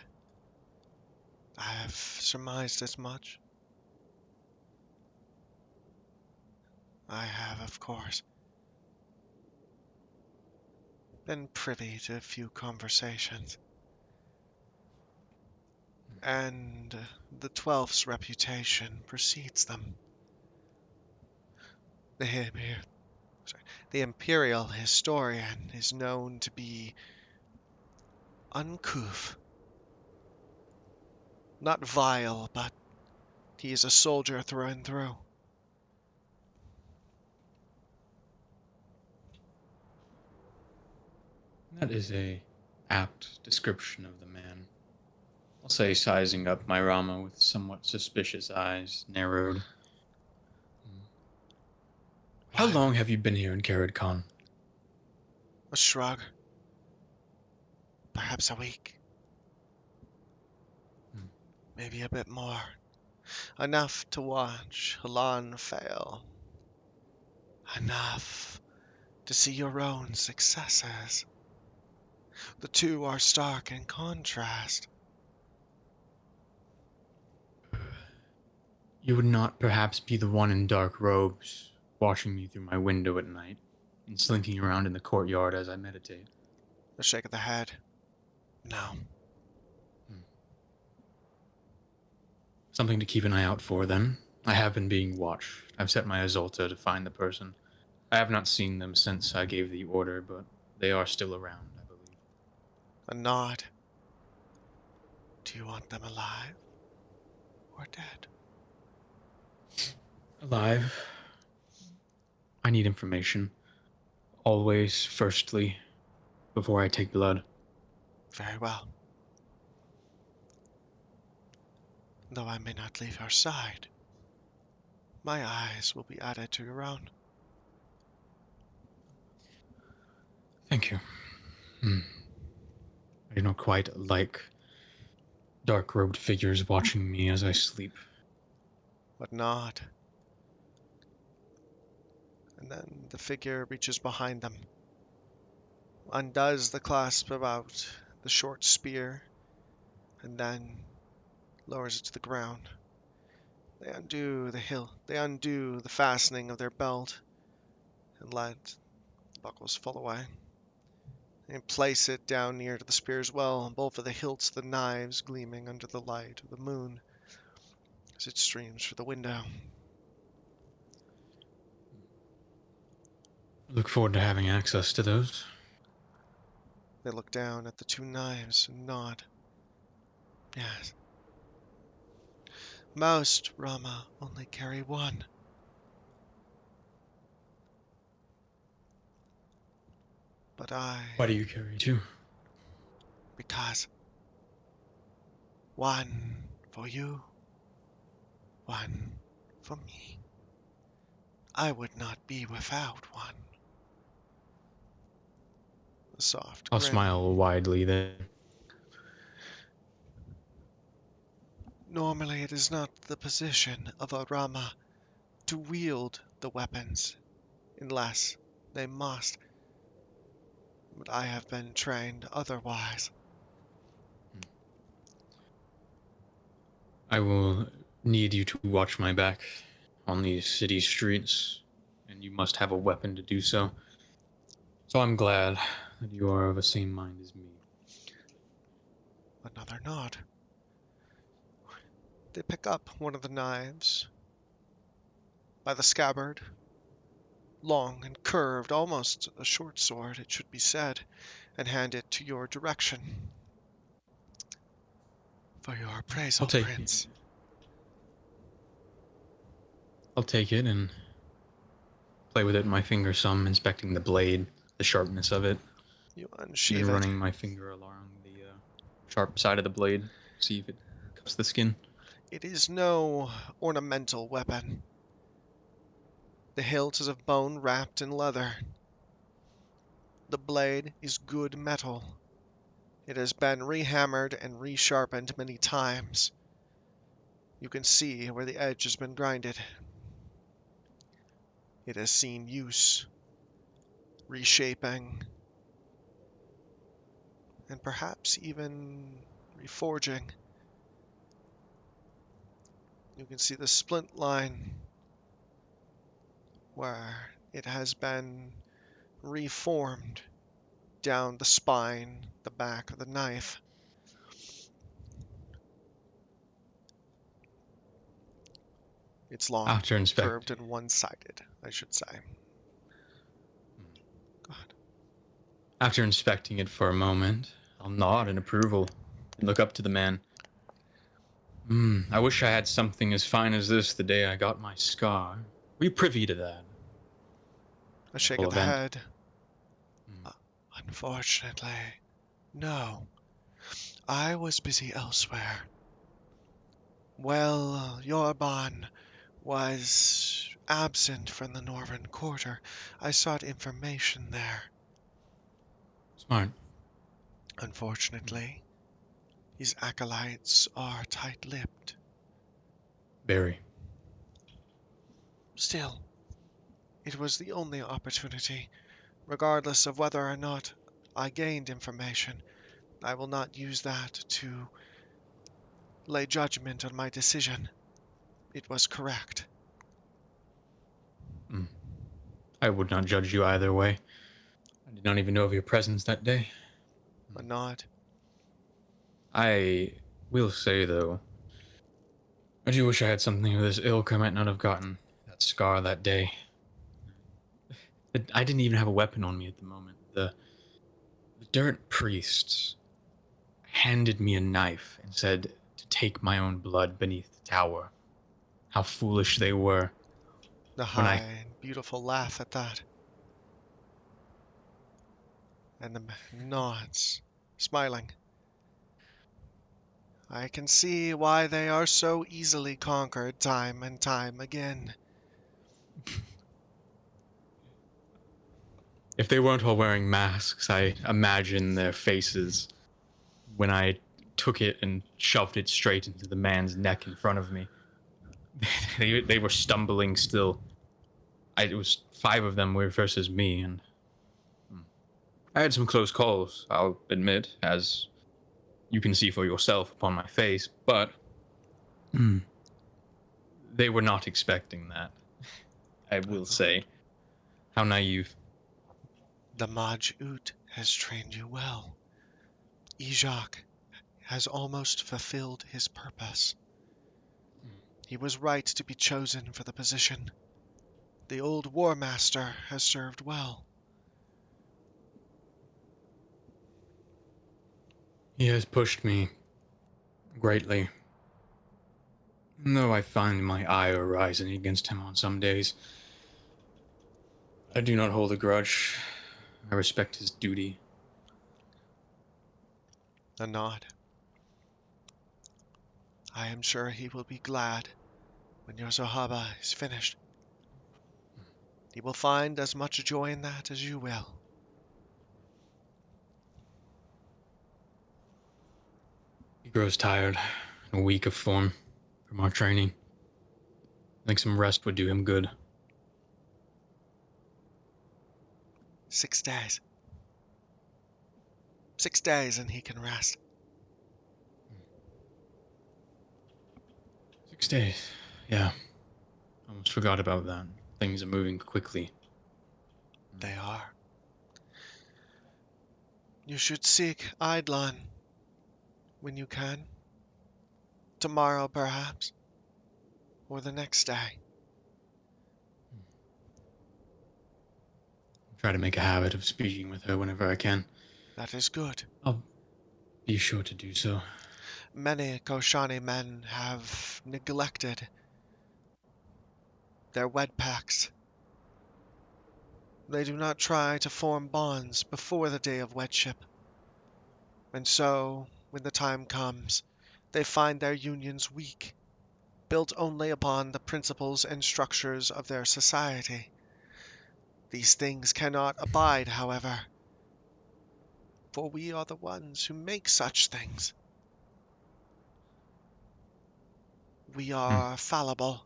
I have surmised as much. I have, of course, been privy to a few conversations. And the Twelfth's reputation precedes them. The, the Imperial historian is known to be uncouth. Not vile, but he is a soldier through and through.
That is a apt description of the man. I'll say, sizing up my Rama with somewhat suspicious eyes narrowed. How
Why,
long have you been here in Carrot Khan?
a shrug. Perhaps a week.
Hmm.
Maybe a bit more. Enough to watch Halan fail. Enough to see your own successes. The two are stark in contrast.
You would not perhaps be the one in dark robes, watching me through my window at night, and slinking around in the courtyard as I meditate.
A shake of the head. No.
Hmm. Something to keep an eye out for, then. I have been being watched. I've set my Azulta to find the person. I have not seen them since I gave the order, but they are still around, I believe.
A nod. Do you want them alive or dead?
Alive. I need information. Always, firstly, before I take blood.
Very well. Though I may not leave your side, my eyes will be added to your own.
Thank you. Hmm. I do not quite like dark robed figures watching me as I sleep.
But nod. And then the figure reaches behind them, undoes the clasp about the short spear, and then lowers it to the ground. They undo the fastening of their belt, and let the buckles fall away. And place it down near to the spear as well, both of the hilts of the knives gleaming under the light of the moon as it streams through the window.
I look forward to having access to those.
They look down at the two knives and nod. Yes. Most, Rama, only carry one. But I,
Why do you carry two?
because one for you, one for me. I would not be without one. A soft
I'll
grin.
smile widely then.
Normally, it is not the position of a Rama to wield the weapons unless they must, but I have been trained otherwise.
I will need you to watch my back on these city streets, and you must have a weapon to do so. So I'm glad that you are of the same mind as me.
Another nod. They pick up one of the knives by the scabbard, long and curved, almost a short sword, it should be said, and hand it to your direction. For your
I'll
appraisal,
take it.
Prince.
I'll take it and play with it in my finger some, inspecting the blade, the sharpness of it,
You
even
unsheathe it.
running my finger along the sharp side of the blade, see if it cuts the skin.
It is no ornamental weapon. The hilt is of bone wrapped in leather. The blade is good metal. It has been rehammered and resharpened many times. You can see where the edge has been grinded. It has seen use, reshaping, and perhaps even reforging. You can see the splint line where it has been reformed down the spine, the back of the knife. It's long,
After
curved,
inspecting.
and one-sided, I should say. God.
After inspecting it for a moment, I'll nod in approval and look up to the man. I wish I had something as fine as this the day I got my scar. Were you privy to
A
that
shake
whole
of the
event?
head. Unfortunately, no. I was busy elsewhere. Well, Yorban was absent from the northern quarter. I sought information there.
Smart.
Unfortunately, these acolytes are tight-lipped.
Very.
Still, it was the only opportunity. Regardless of whether or not I gained information, I will not use that to lay judgment on my decision. It was correct.
I would not judge you either way. I did not even know of your presence that day.
A nod.
I will say, though, I do wish I had something of this ilk. I might not have gotten that scar that day. I didn't even have a weapon on me at the moment. The dirt priests handed me a knife and said to take my own blood beneath the tower. How foolish they were.
The
When
high
I
and beautiful laugh at that, and the nods, smiling. I can see why they are so easily conquered time and time again.
If they weren't all wearing masks, I imagine their faces when I took it and shoved it straight into the man's neck in front of me. They were stumbling still. It was five of them versus me, and I had some close calls, I'll admit, as you can see for yourself upon my face, but they were not expecting that, I
A
will
nod.
say. How naive.
The Maj Ut has trained you well. Ejak has almost fulfilled his purpose. He was right to be chosen for the position. The old War Master has served well.
He has pushed me greatly. Though I find my ire rising against him on some days, I do not hold a grudge. I respect his duty.
A nod. I am sure he will be glad when your Zohaba is finished. He will find as much joy in that as you will.
He grows tired and weak of form from our training. I think some rest would do him good.
6 days. 6 days and he can rest.
6 days. Yeah. Almost forgot about that. Things are moving quickly.
They are. You should seek Eidlan when you can. Tomorrow, perhaps, or the next day.
Try to make a habit of speaking with her whenever I can.
That is good.
I'll be sure to do so.
Many Koshani men have neglected their wed pacts. They do not try to form bonds before the day of wedship. And so, when the time comes, they find their unions weak, built only upon the principles and structures of their society. These things cannot abide, however, for we are the ones who make such things. We are fallible,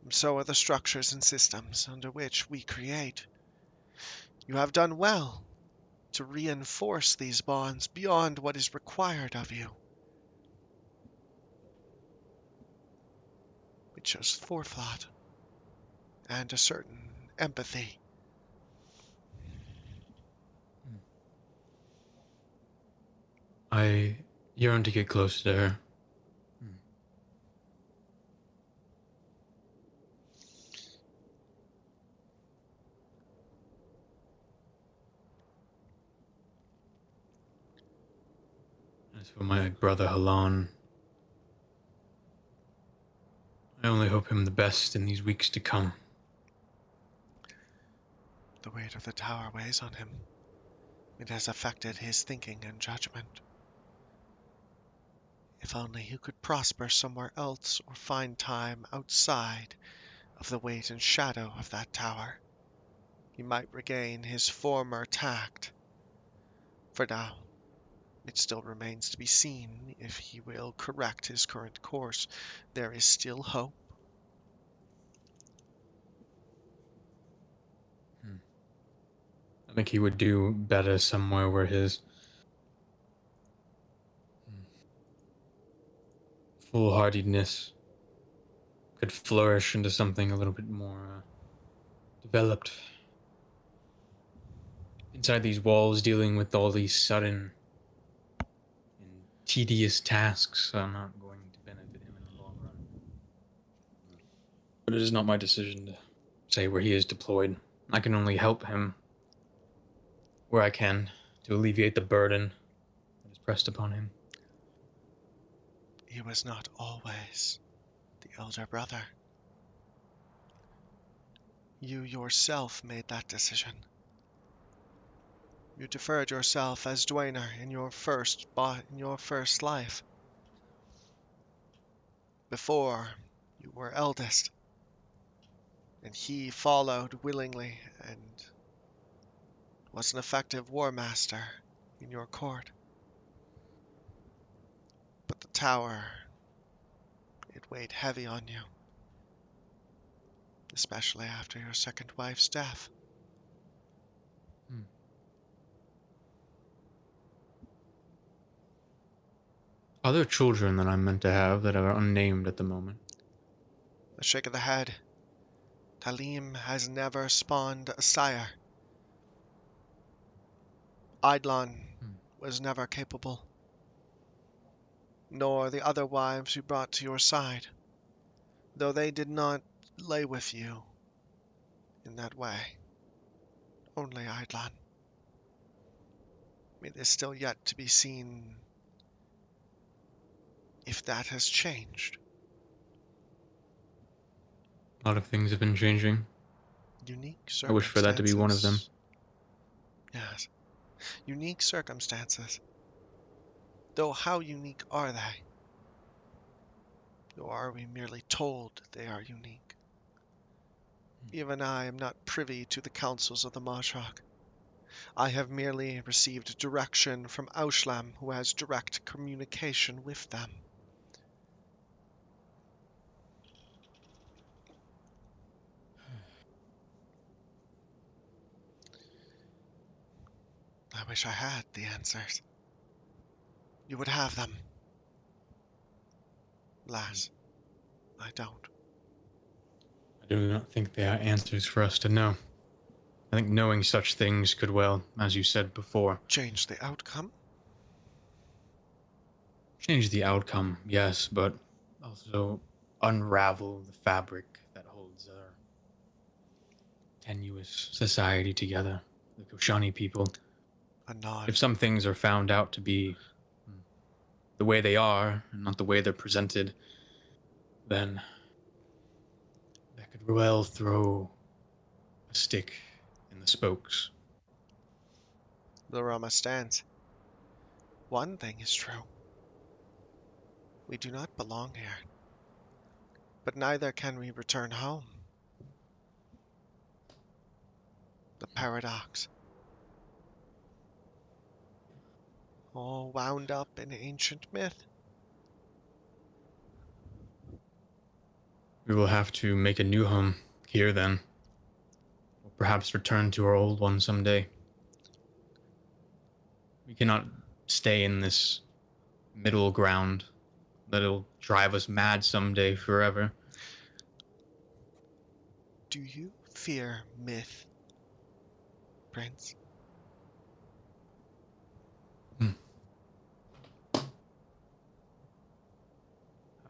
and so are the structures and systems under which we create. You have done well to reinforce these bonds beyond what is required of you. It shows forethought and a certain empathy.
I yearn to get close to her. As for my brother Halan, I only hope him the best in these weeks to come.
The weight of the tower weighs on him. It has affected his thinking and judgment. If only he could prosper somewhere else or find time outside of the weight and shadow of that tower, he might regain his former tact. For now, it still remains to be seen if he will correct his current course. There is still hope.
I think he would do better somewhere where his foolhardiness could flourish into something a little bit more developed. Inside these walls, dealing with all these sudden and tedious tasks are not going to benefit him in the long run. But it is not my decision to say where he is deployed. I can only help him where I can to alleviate the burden that is pressed upon him.
He was not always the elder brother. You yourself made that decision. You deferred yourself as Dwayner in your first life. Before you were eldest, and he followed willingly and was an effective war master in your court. But the tower, it weighed heavy on you, especially after your second wife's death.
Other children that I'm meant to have that are unnamed at the moment.
A shake of the head. Talim has never spawned a sire. Eidlon was never capable, nor the other wives you brought to your side, though they did not lay with you in that way. Only Eidlon. It is still yet to be seen if that has changed.
A lot of things have been changing.
Unique
I wish for that to be one of them.
circumstances. Yes, unique circumstances. Though how unique are they? Or are we merely told they are unique? Even I am not privy to the counsels of the Mashak. I have merely received direction from Aushlam, who has direct communication with them. I wish I had the answers. You would have them. Alas, I don't.
I do not think they are answers for us to know. I think knowing such things could, well, as you said before,
Change the outcome?
change the outcome, yes, but also unravel the fabric that holds our tenuous society together, the Koshani people.
A nod.
If some things are found out to be the way they are, and not the way they're presented, then that could well throw a stick in the spokes.
The Rama stands. One thing is true. We do not belong here. But neither can we return home. The paradox. All wound up in ancient myth.
We will have to make a new home here then. Or perhaps return to our old one someday. We cannot stay in this middle ground that'll drive us mad someday forever.
Do you fear myth, Prince?
Hmm.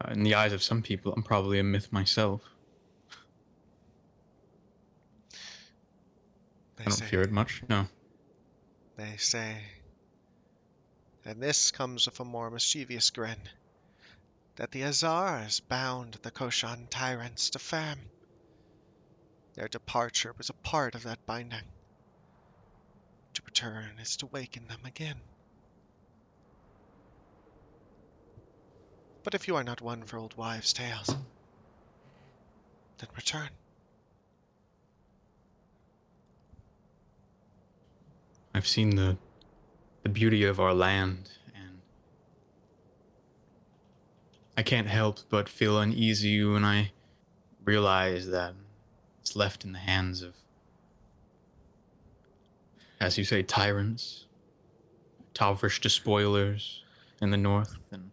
In the eyes of some people, I'm probably a myth myself.
They
I don't
say,
fear it much, no.
they say, and this comes with a more mischievous grin, that the Azars bound the Koshan tyrants to Fam. Their departure was a part of that binding. To return is to waken them again. But if you are not one for old wives' tales, then return.
I've seen the beauty of our land, and I can't help but feel uneasy when I realize that it's left in the hands of, as you say, tyrants, Talvrish despoilers in the north, and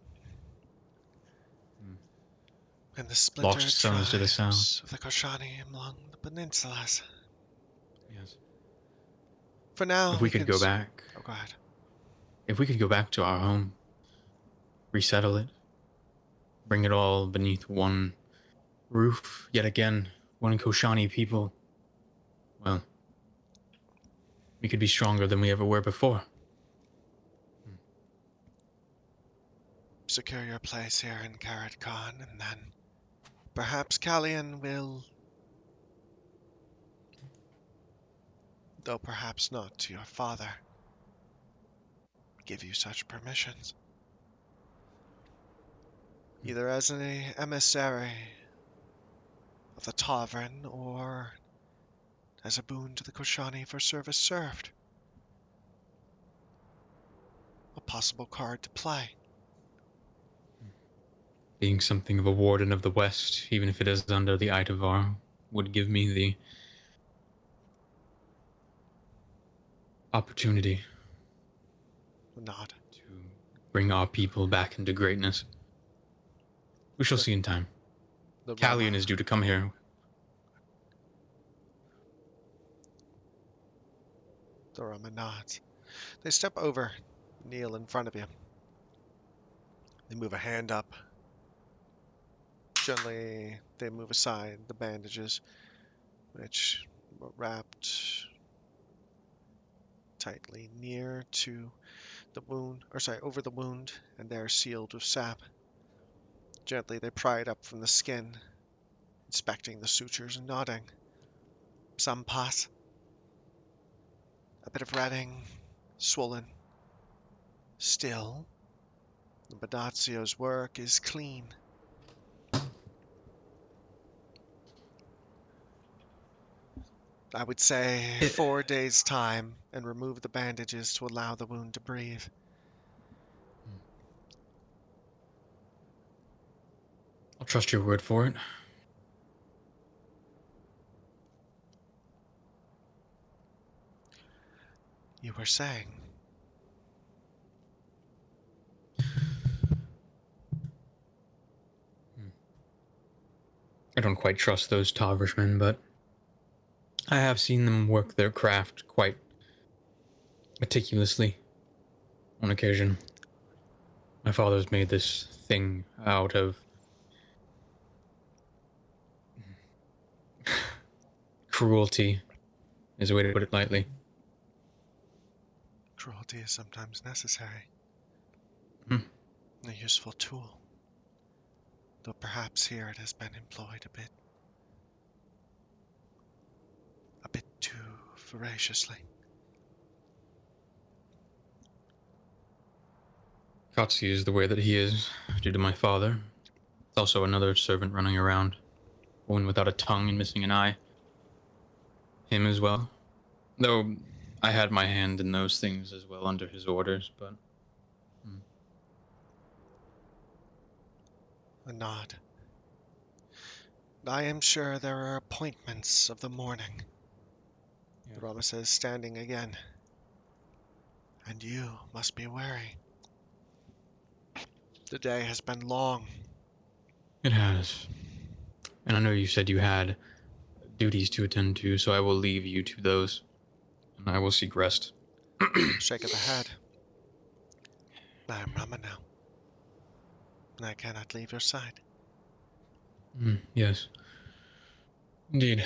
And the
lost
splintered
sons to the south.
tribes of the Koshani along the peninsulas.
Yes.
For now,
If we
we
could
can.
go back,
Oh, go ahead.
if we could go back to our home, resettle it, bring it all beneath one roof, yet again, one Koshani people, well, we could be stronger than we ever were before.
Secure your place here in Karat Khan, and then perhaps Kallian will, though perhaps not to your father, give you such permissions. Either as an emissary of the Tavern or as a boon to the Koshani for service served. A possible card to play.
Being something of a warden of the West, even if it is under the Itavar, would give me the opportunity
Nod.
to bring our people back into greatness. We shall
The,
see in time.
the
Callian
Roma.
is due to come here.
The Roma nods. They step over, kneel in front of you. They move a hand up. Gently, they move aside the bandages, which were wrapped tightly near to the wound, over the wound, and they are sealed with sap. Gently, they pry it up from the skin, inspecting the sutures and nodding. Some pus, a bit of redding, swollen. Still, the Badazzio's work is clean. I would say 4 days' time, and remove the bandages to allow the wound to breathe.
I'll trust your word for it.
You were saying.
I don't quite trust those Tavrishmen, but I have seen them work their craft quite meticulously on occasion. My father's made this thing out of cruelty, is a way to put it lightly.
Cruelty is sometimes necessary.
Hmm.
A useful tool. Though perhaps here it has been employed a bit too voraciously.
Katsi is the way that he is, due to my father. There's also another servant running around, one without a tongue and missing an eye. Him as well. Though I had my hand in those things as well under his orders, but
A nod. I am sure there are appointments of the morning. The Rama says, standing again. And you must be wary. The day has been long.
it has. And I know you said you had duties to attend to, so I will leave you to those, and I will seek rest.
Shake of the head. I am Rama now, and I cannot leave your side.
Yes. Indeed.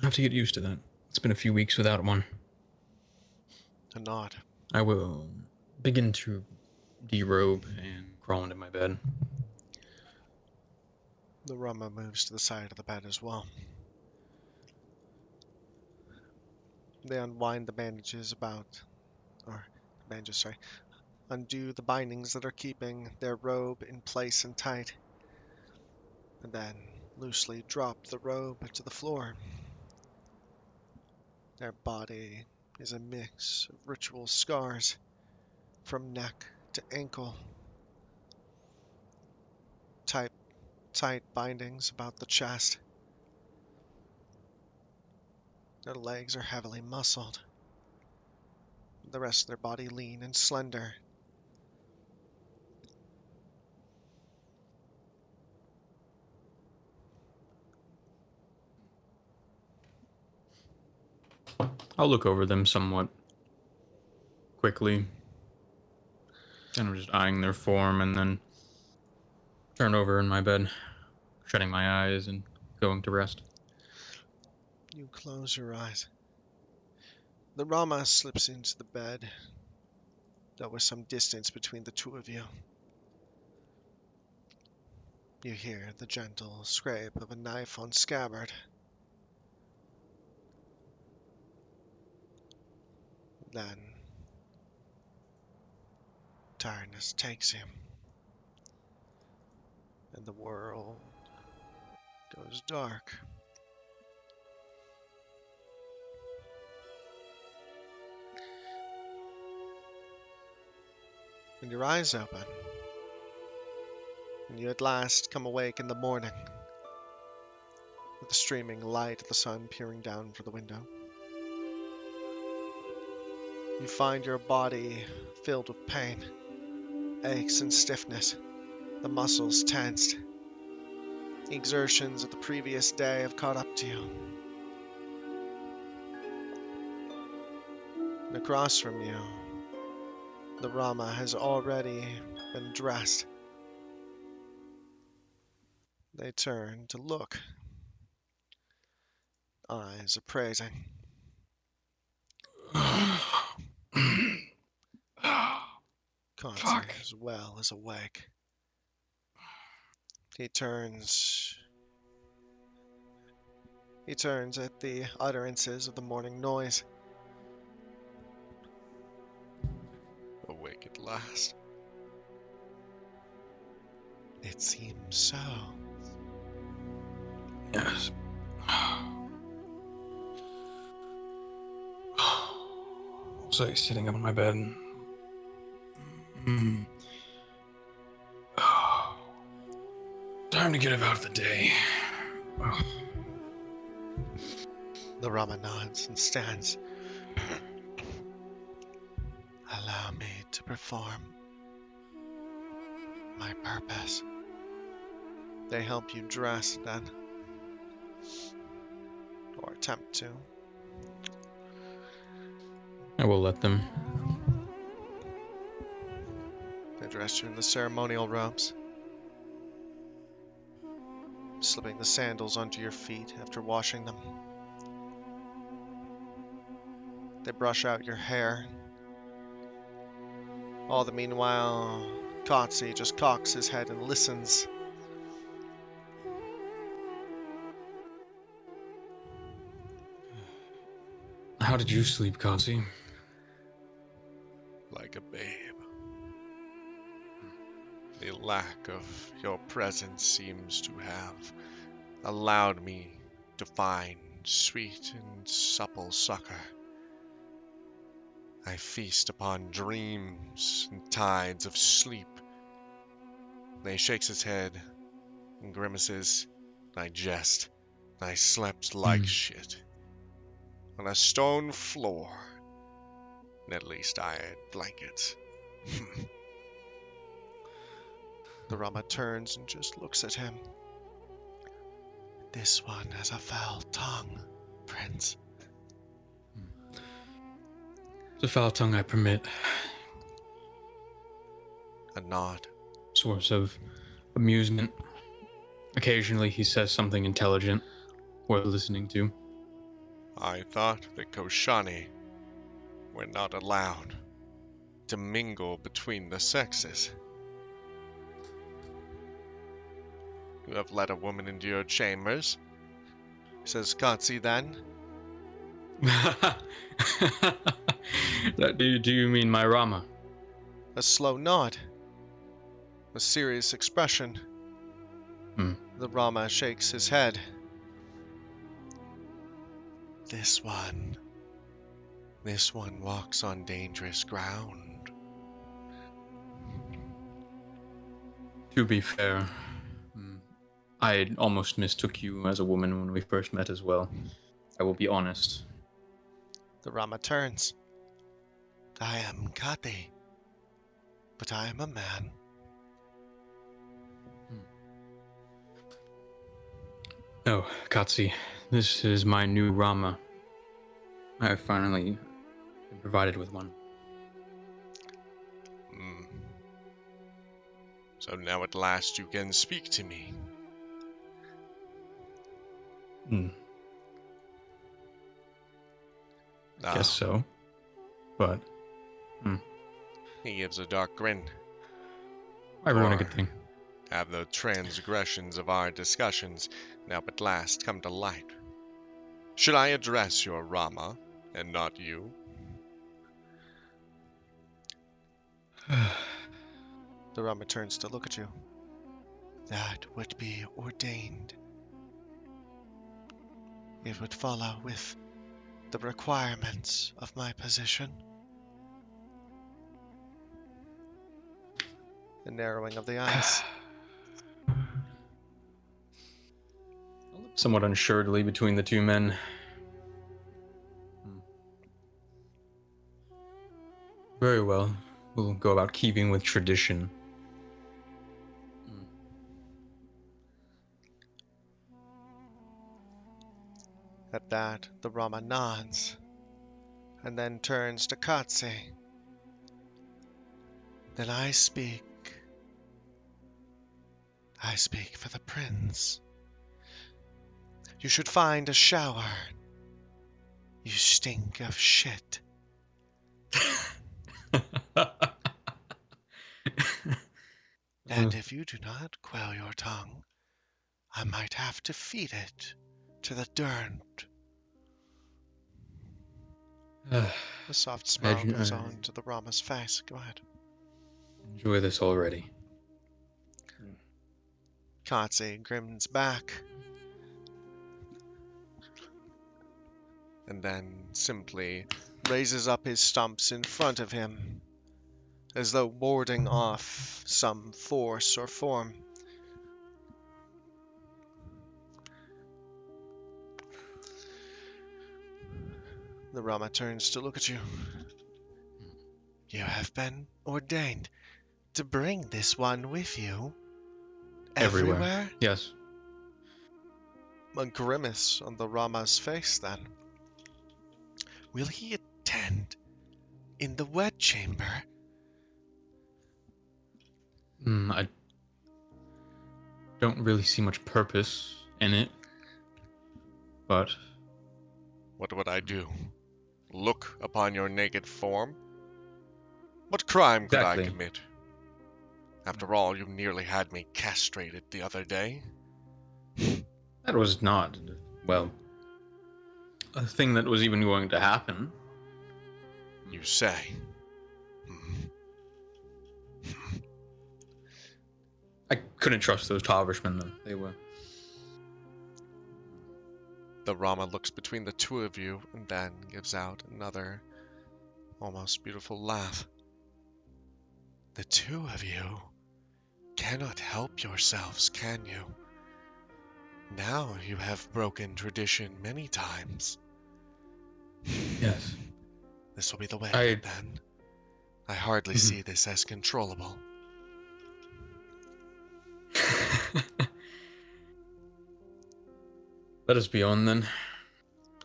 I have to get used to that. It's been a few weeks without one.
A nod.
I will begin to derobe and crawl into my bed.
The Rama moves to the side of the bed as well. They unwind the bandages undo the bindings that are keeping their robe in place and tight, and then loosely drop the robe to the floor. Their body is a mix of ritual scars from neck to ankle, tight bindings about the chest. Their legs are heavily muscled, the rest of their body lean and slender.
I'll look over them somewhat quickly, kind of just eyeing their form, and then turn over in my bed, shutting my eyes and going to rest.
You close your eyes. The Rama slips into the bed, though with some distance between the two of you. You hear the gentle scrape of a knife on scabbard. Then tiredness takes you, and the world goes dark. And your eyes open, and you at last come awake in the morning, with the streaming light of the sun peering down through the window. You find your body filled with pain, aches and stiffness, the muscles tensed. The exertions of the previous day have caught up to you. And across from you, the Rama has already been dressed. They turn to look, eyes appraising. Kanzi
Fuck.
as well is awake. He turns at the utterances of the morning noise. Awake at last. It seems so.
Yes. So he's sitting up on my bed. Time to get about the day.
The Rama nods and stands. Allow me to perform my purpose. They help you dress then, or attempt to.
I will let them.
They dress you in the ceremonial robes, slipping the sandals onto your feet after washing them. They brush out your hair. All the meanwhile, Kotzi just cocks his head and listens.
How did you sleep, Kanzi?
Like a babe. The lack of your presence seems to have allowed me to find sweet and supple succor. I feast upon dreams and tides of sleep. He shakes his head and grimaces. I jest. I slept like shit. On a stone floor. At least I had blankets. The Rama turns and just looks at him. This one has a foul tongue, Prince.
It's a foul tongue I permit.
A nod.
Source of amusement. Occasionally he says something intelligent worth listening to.
I thought the Koshani were not allowed to mingle between the sexes. You have let a woman into your chambers, says Katsi then.
Do you mean my Rama?
A slow nod. A serious expression. The Rama shakes his head. This one walks on dangerous ground.
To be fair, I almost mistook you as a woman when we first met as well. I will be honest.
The Rama turns. I am Kati, but I am a man.
Oh, Katsi, this is my new Rama. I have finally been provided with one.
So now at last you can speak to me.
I guess so. But,
He gives a dark grin.
I ruin a good thing.
Have the transgressions of our discussions now at last come to light? Should I address your Rama and not you? The Rama turns to look at you. That would be ordained. It would follow with the requirements of my position. The narrowing of the eyes.
Somewhat unsuredly between the two men. Very well. We'll go about keeping with tradition.
At that, the Rama nods, and then turns to Katse. Then I speak. I speak for the prince. You should find a shower. You stink of shit. And if you do not quell your tongue, I might have to feed it to the dirt. A soft smile goes on to the Rama's face. Go ahead.
Enjoy this already.
Katse grins back. And then simply raises up his stumps in front of him, as though warding off some force or form. The Rama turns to look at you. You have been ordained to bring this one with you? Everywhere?
Yes.
A grimace on the Rama's face then. Will he attend in the wed chamber?
I don't really see much purpose in it, but...
What would I do? Look upon your naked form? What crime could I commit? After all, you nearly had me castrated the other day.
That was not, well, a thing that was even going to happen.
You say.
I couldn't trust those Tavishmen, though. They were...
The Rama looks between the two of you and then gives out another almost beautiful laugh. The two of you cannot help yourselves, can you? Now you have broken tradition many times.
Yes.
This will be the way, then. I hardly
Mm-hmm.
see this as controllable.
Let us be on then.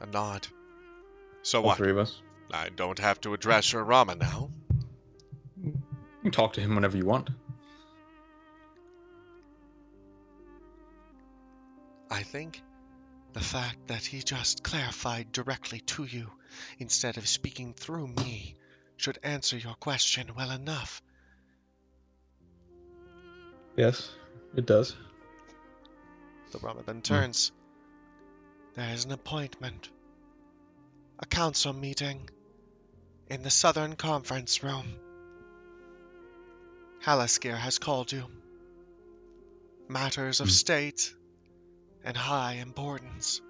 A nod. So
All
what?
three of us.
I don't have to address your Rama now.
You can talk to him whenever you want.
I think the fact that he just clarified directly to you instead of speaking through me should answer your question well enough.
Yes, it does.
The Rama then turns. There is an appointment. A council meeting in the Southern Conference Room. Halaskir has called you. Matters of state and high importance.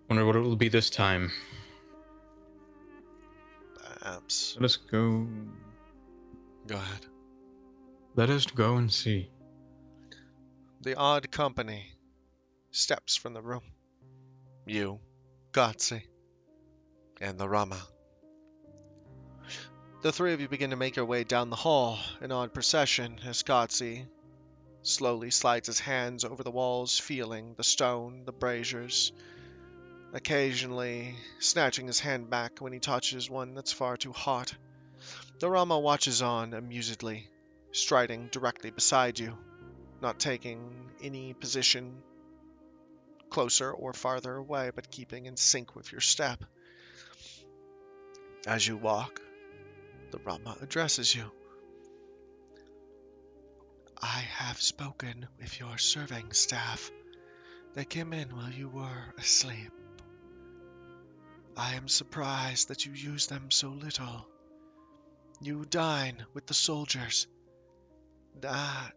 Wonder what it will be this time.
Perhaps.
Let us go.
Go ahead.
Let us go and see.
The odd company steps from the room. You, Gotsi, and the Rama. The three of you begin to make your way down the hall, an odd procession, as Gotsi slowly slides his hands over the walls, feeling the stone, the braziers, occasionally snatching his hand back when he touches one that's far too hot. The Rama watches on amusedly, striding directly beside you, not taking any position closer or farther away, but keeping in sync with your step. As you walk, the Rama addresses you. I have spoken with your serving staff. They came in while you were asleep. I am surprised that you use them so little. You dine with the soldiers. That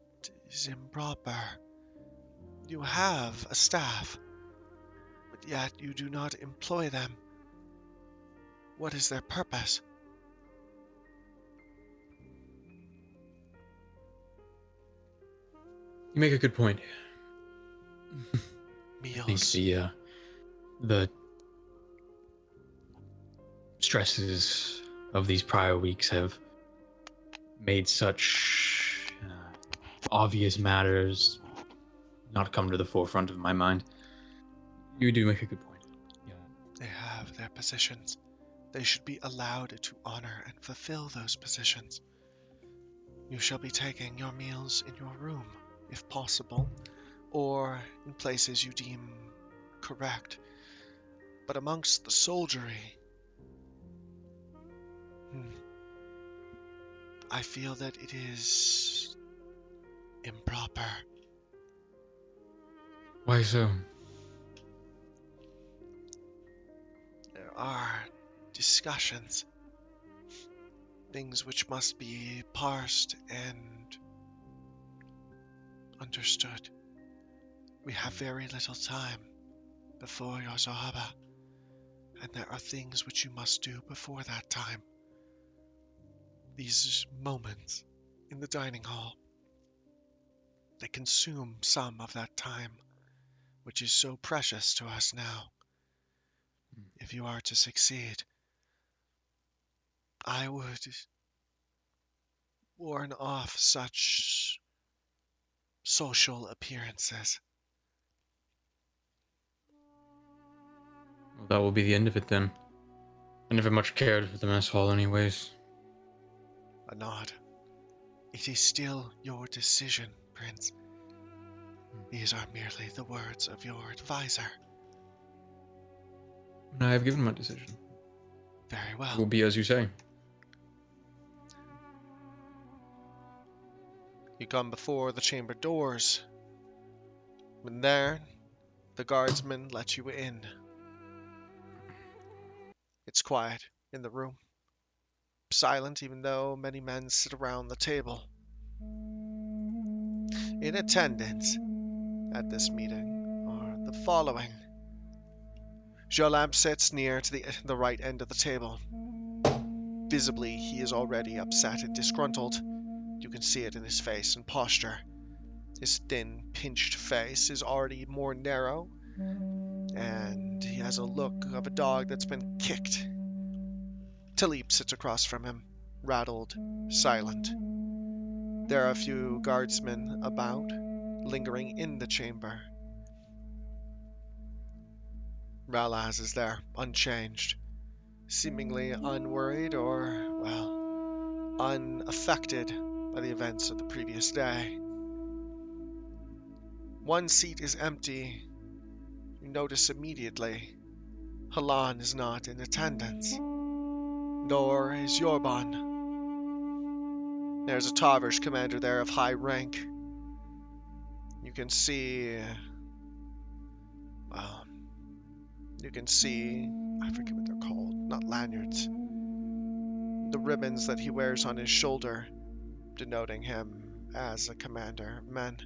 is improper. You have a staff, but yet you do not employ them. What is their purpose?
You make a good point. I think
Meals.
the stresses of these prior weeks have made such obvious matters not come to the forefront of my mind. You do make a good point. Yeah.
They have their positions. They should be allowed to honor and fulfill those positions. You shall be taking your meals in your room, if possible, or in places you deem correct. But amongst the soldiery, I feel that it is improper.
Why so?
There are discussions, things which must be parsed and understood. We have very little time before your Zohaba, and there are things which you must do before that time. These moments in the dining hall, they consume some of that time, which is so precious to us now. If you are to succeed, I would warn off such social appearances.
Well, that will be the end of it then. I never much cared for the mess hall anyways.
A nod. It is still your decision, Prince. These are merely the words of your advisor.
I have given my decision.
Very
It
well.
will be as you say.
You come before the chamber doors. When there, the guardsman lets you in. It's quiet in the room. Silent, even though many men sit around the table. In attendance at this meeting are the following. Jolam sits near to the right end of the table. Visibly, he is already upset and disgruntled. You can see it in his face and posture. His thin, pinched face is already more narrow, and he has a look of a dog that's been kicked. Talib sits across from him, rattled, silent. There are a few guardsmen about, lingering in the chamber. Ralaz is there, unchanged, seemingly unworried or, well, unaffected by the events of the previous day. One seat is empty. You notice immediately Halan is not in attendance, nor is Yorban. There's a Tavish commander there of high rank. You can see, well, I forget what they're called, not lanyards. The ribbons that he wears on his shoulder, denoting him as a commander of men.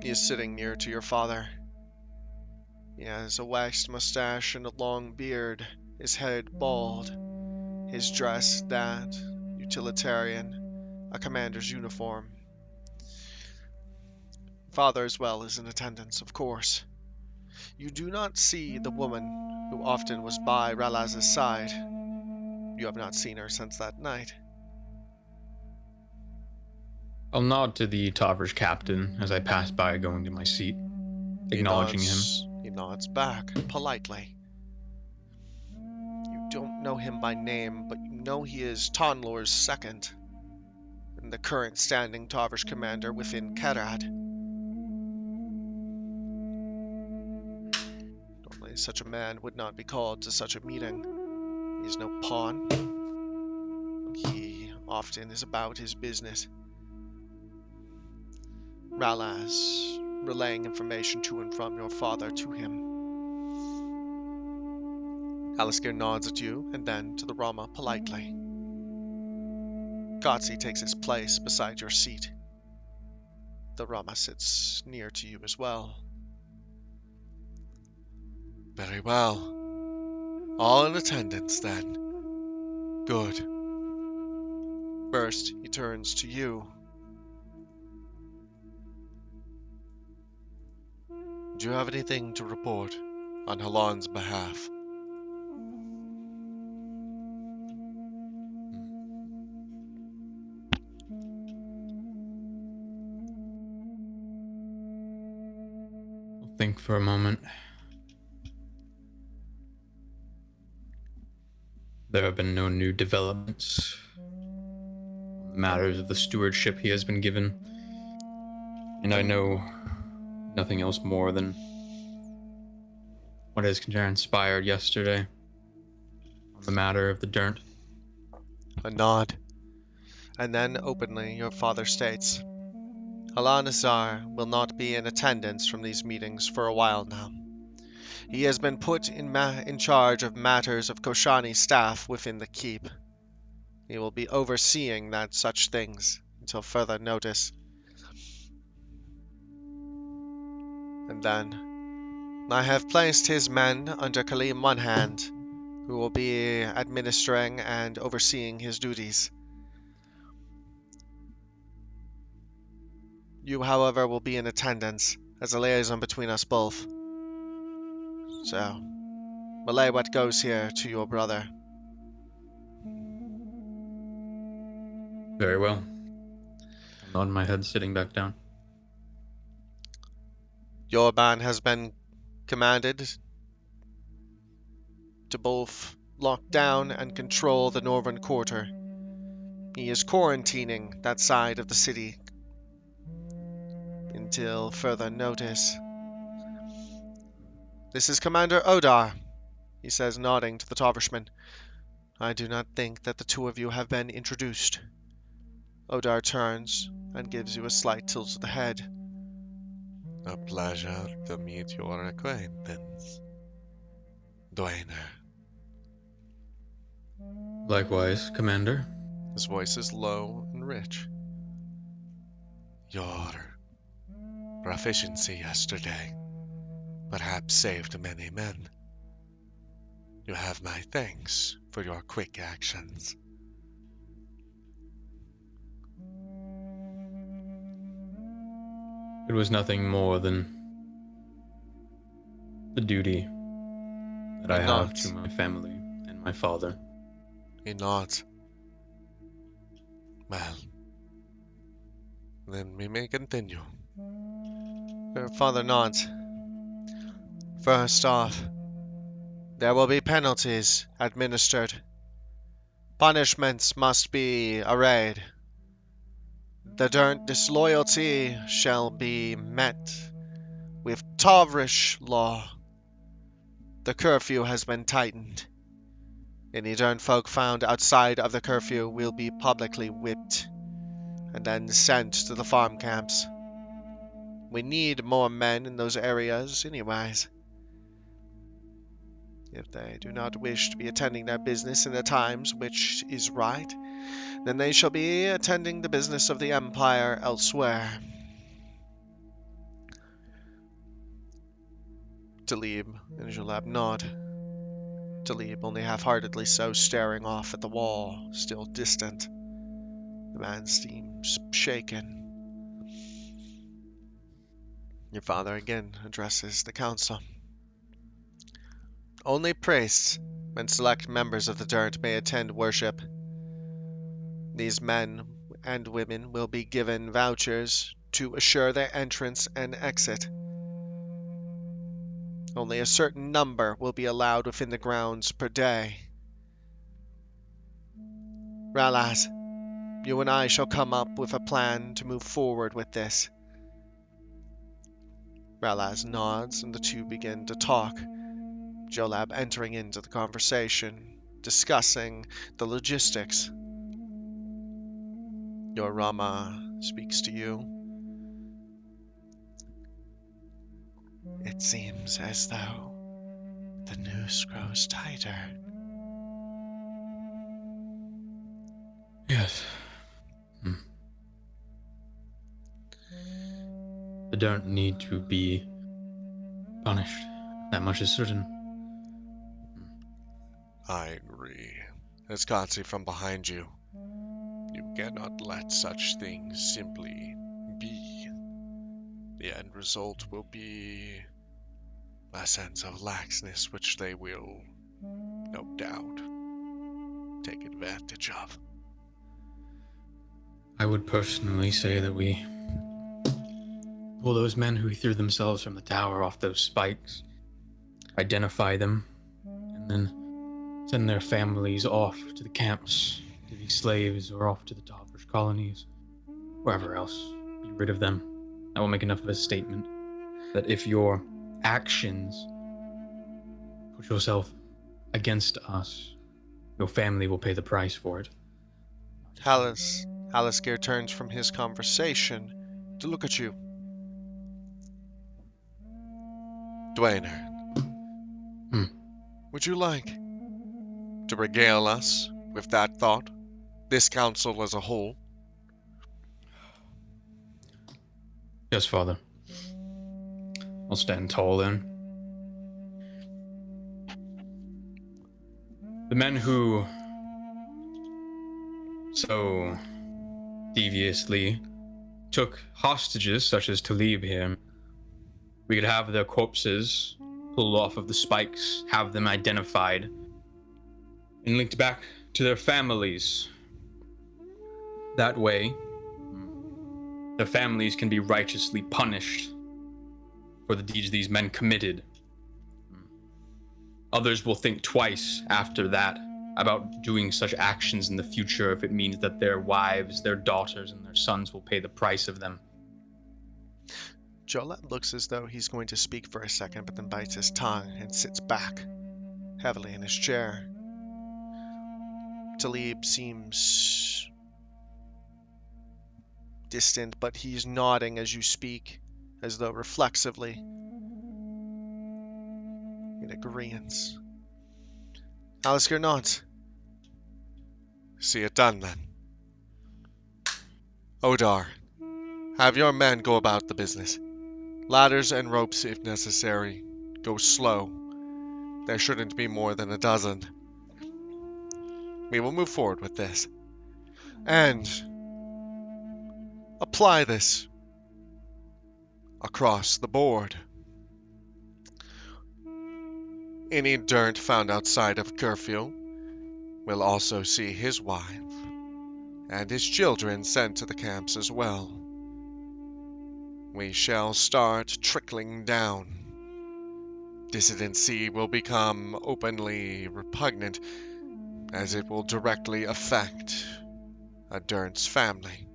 He is sitting near to your father. He has a waxed mustache and a long beard, his head bald, his dress that utilitarian, a commander's uniform. Father as well is in attendance, of course. You do not see the woman who often was by Ralaz's side. You have not seen her since that night.
I'll nod to the Tavish captain as I pass by, going to my seat, acknowledging him.
He nods back, politely. You don't know him by name, but you know he is Tonlor's second, and the current standing Tavish commander within Kerad. Normally, such a man would not be called to such a meeting. He is no pawn. He often is about his business. Ralaz, relaying information to and from your father to him. Alistair nods at you, and then to the Rama politely. Gotzi takes his place beside your seat. The Rama sits near to you as well. Very well. All in attendance, then. Good. First, he turns to you. Do you have anything to report on Halan's behalf?
I'll think for a moment. There have been no new developments on the matters of the stewardship he has been given, and I know nothing else more than what has transpired yesterday on the matter of the dirt.
A nod. And then openly your father states, Halan Azar will not be in attendance from these meetings for a while now. He has been put in charge of matters of Koshani staff within the keep. He will be overseeing such things until further notice. And then, I have placed his men under Kaleem One Hand, who will be administering and overseeing his duties. You, however, will be in attendance as a liaison between us both. So, relay what goes here to your brother.
Very well. I'll nod my head, sitting back down.
Yorban has been commanded to both lock down and control the northern quarter. He is quarantining that side of the city until further notice. This is Commander Odar, he says, nodding to the Tavishman. I do not think that the two of you have been introduced. Odar turns and gives you a slight tilt of the head.
A pleasure to meet your acquaintance, Dwayne.
Likewise, Commander.
His voice is low and rich.
Your proficiency yesterday perhaps saved many men. You have my thanks for your quick actions.
It was nothing more than the duty that I have to my family and my father.
He nods. Well, then we may continue.
Her father nods. First off, there will be penalties administered. Punishments must be arrayed. The Durnt disloyalty shall be met with Tavrish law. The curfew has been tightened. Any Durnt folk found outside of the curfew will be publicly whipped and then sent to the farm camps. We need more men in those areas anyways. If they do not wish to be attending their business in the times which is right, then they shall be attending the business of the Empire elsewhere. Talib and Julab nod. Talib only half-heartedly so, staring off at the wall, still distant. The man seems shaken. Your father again addresses the council. Only priests and select members of the Durnt may attend worship. These men and women will be given vouchers to assure their entrance and exit. Only a certain number will be allowed within the grounds per day. Ralaz, you and I shall come up with a plan to move forward with this. Ralaz nods and the two begin to talk, Jolab entering into the conversation, discussing the logistics. Your Rama speaks to you. It seems as though the noose grows tighter.
Yes. They don't need to be punished. That much is certain.
I agree. Escazzi from behind you. You cannot let such things simply be. The end result will be a sense of laxness which they will, no doubt, take advantage of.
I would personally say that we pull those men who threw themselves from the tower off those spikes, identify them, and then send their families off to the camps to be slaves or off to the Tavrish colonies, wherever else. Be rid of them. I will make enough of a statement that if your actions put yourself against us, your family will pay the price for it.
Halaskir turns from his conversation to look at you.
Dwayner, would you like to regale us with that thought? This council as a whole?
Yes, Father. I'll stand tall then. The men who so deviously took hostages, such as Talib here, we could have their corpses pulled off of the spikes, have them identified, and linked back to their families. That way, their families can be righteously punished for the deeds these men committed. Others will think twice after that about doing such actions in the future if it means that their wives, their daughters, and their sons will pay the price of them.
Jolab looks as though he's going to speak for a second, but then bites his tongue and sits back heavily in his chair. Talib seems distant, but he's nodding as you speak, as though reflexively, in agreeance. Alistair nods.
See it done, then. Odar, have your men go about the business. Ladders and ropes if necessary. Go slow. There shouldn't be more than a dozen. We will move forward with this. And apply this across the board. Any Durnt found outside of curfew will also see his wife and his children sent to the camps as well. we shall start trickling down. Dissidency will become openly repugnant, as it will directly affect Adern's family,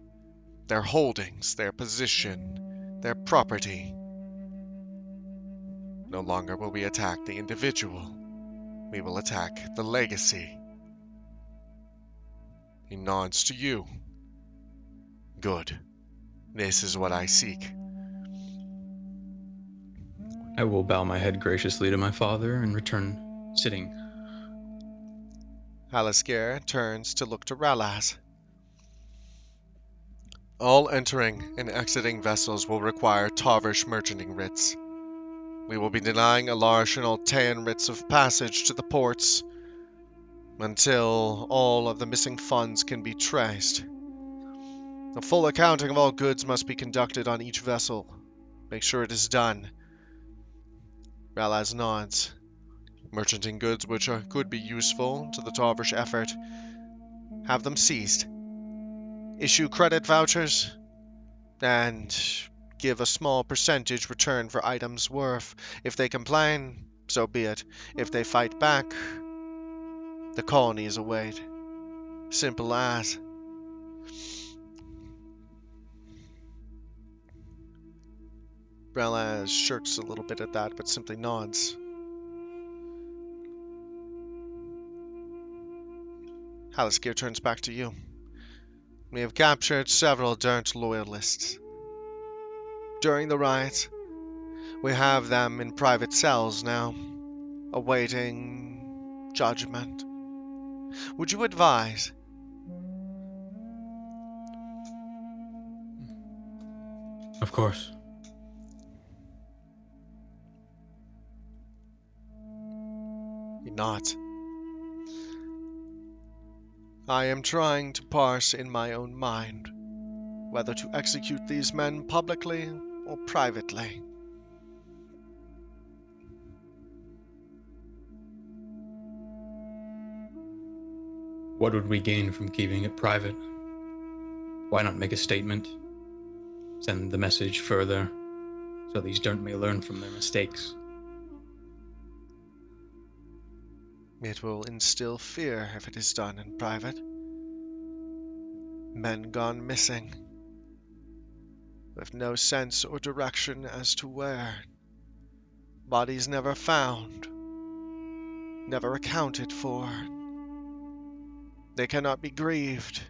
their holdings, their position, their property. No longer will we attack the individual. We will attack the legacy. He nods to you. Good. This is what I seek.
I will bow my head graciously to my father and return sitting.
Halaskir turns to look to Ralaz.
All entering and exiting vessels will require Tarvish merchanting writs. We will be denying Alarsh and Altean writs of passage to the ports until all of the missing funds can be traced. A full accounting of all goods must be conducted on each vessel. Make sure it is done. Ralaz nods. Merchanting goods which could be useful to the Tarvish effort, have them seized. Issue credit vouchers, and give a small percentage return for items worth. If they complain, so be it. If they fight back, the colonies await. Simple as. Ralaz shirks a little bit at that, but simply nods. Halaskir turns back to you. We have captured several Dirt loyalists. During the riot, we have them in private cells now, awaiting judgment. Would you advise?
Of course.
He nods. I am trying to parse in my own mind whether to execute these men publicly or privately.
What would we gain from keeping it private? Why not make a statement? Send the message further, so these Dirt may learn from their mistakes.
It will instill fear if it is done in private. Men gone missing, with no sense or direction as to where. Bodies never found, never accounted for. They cannot be grieved.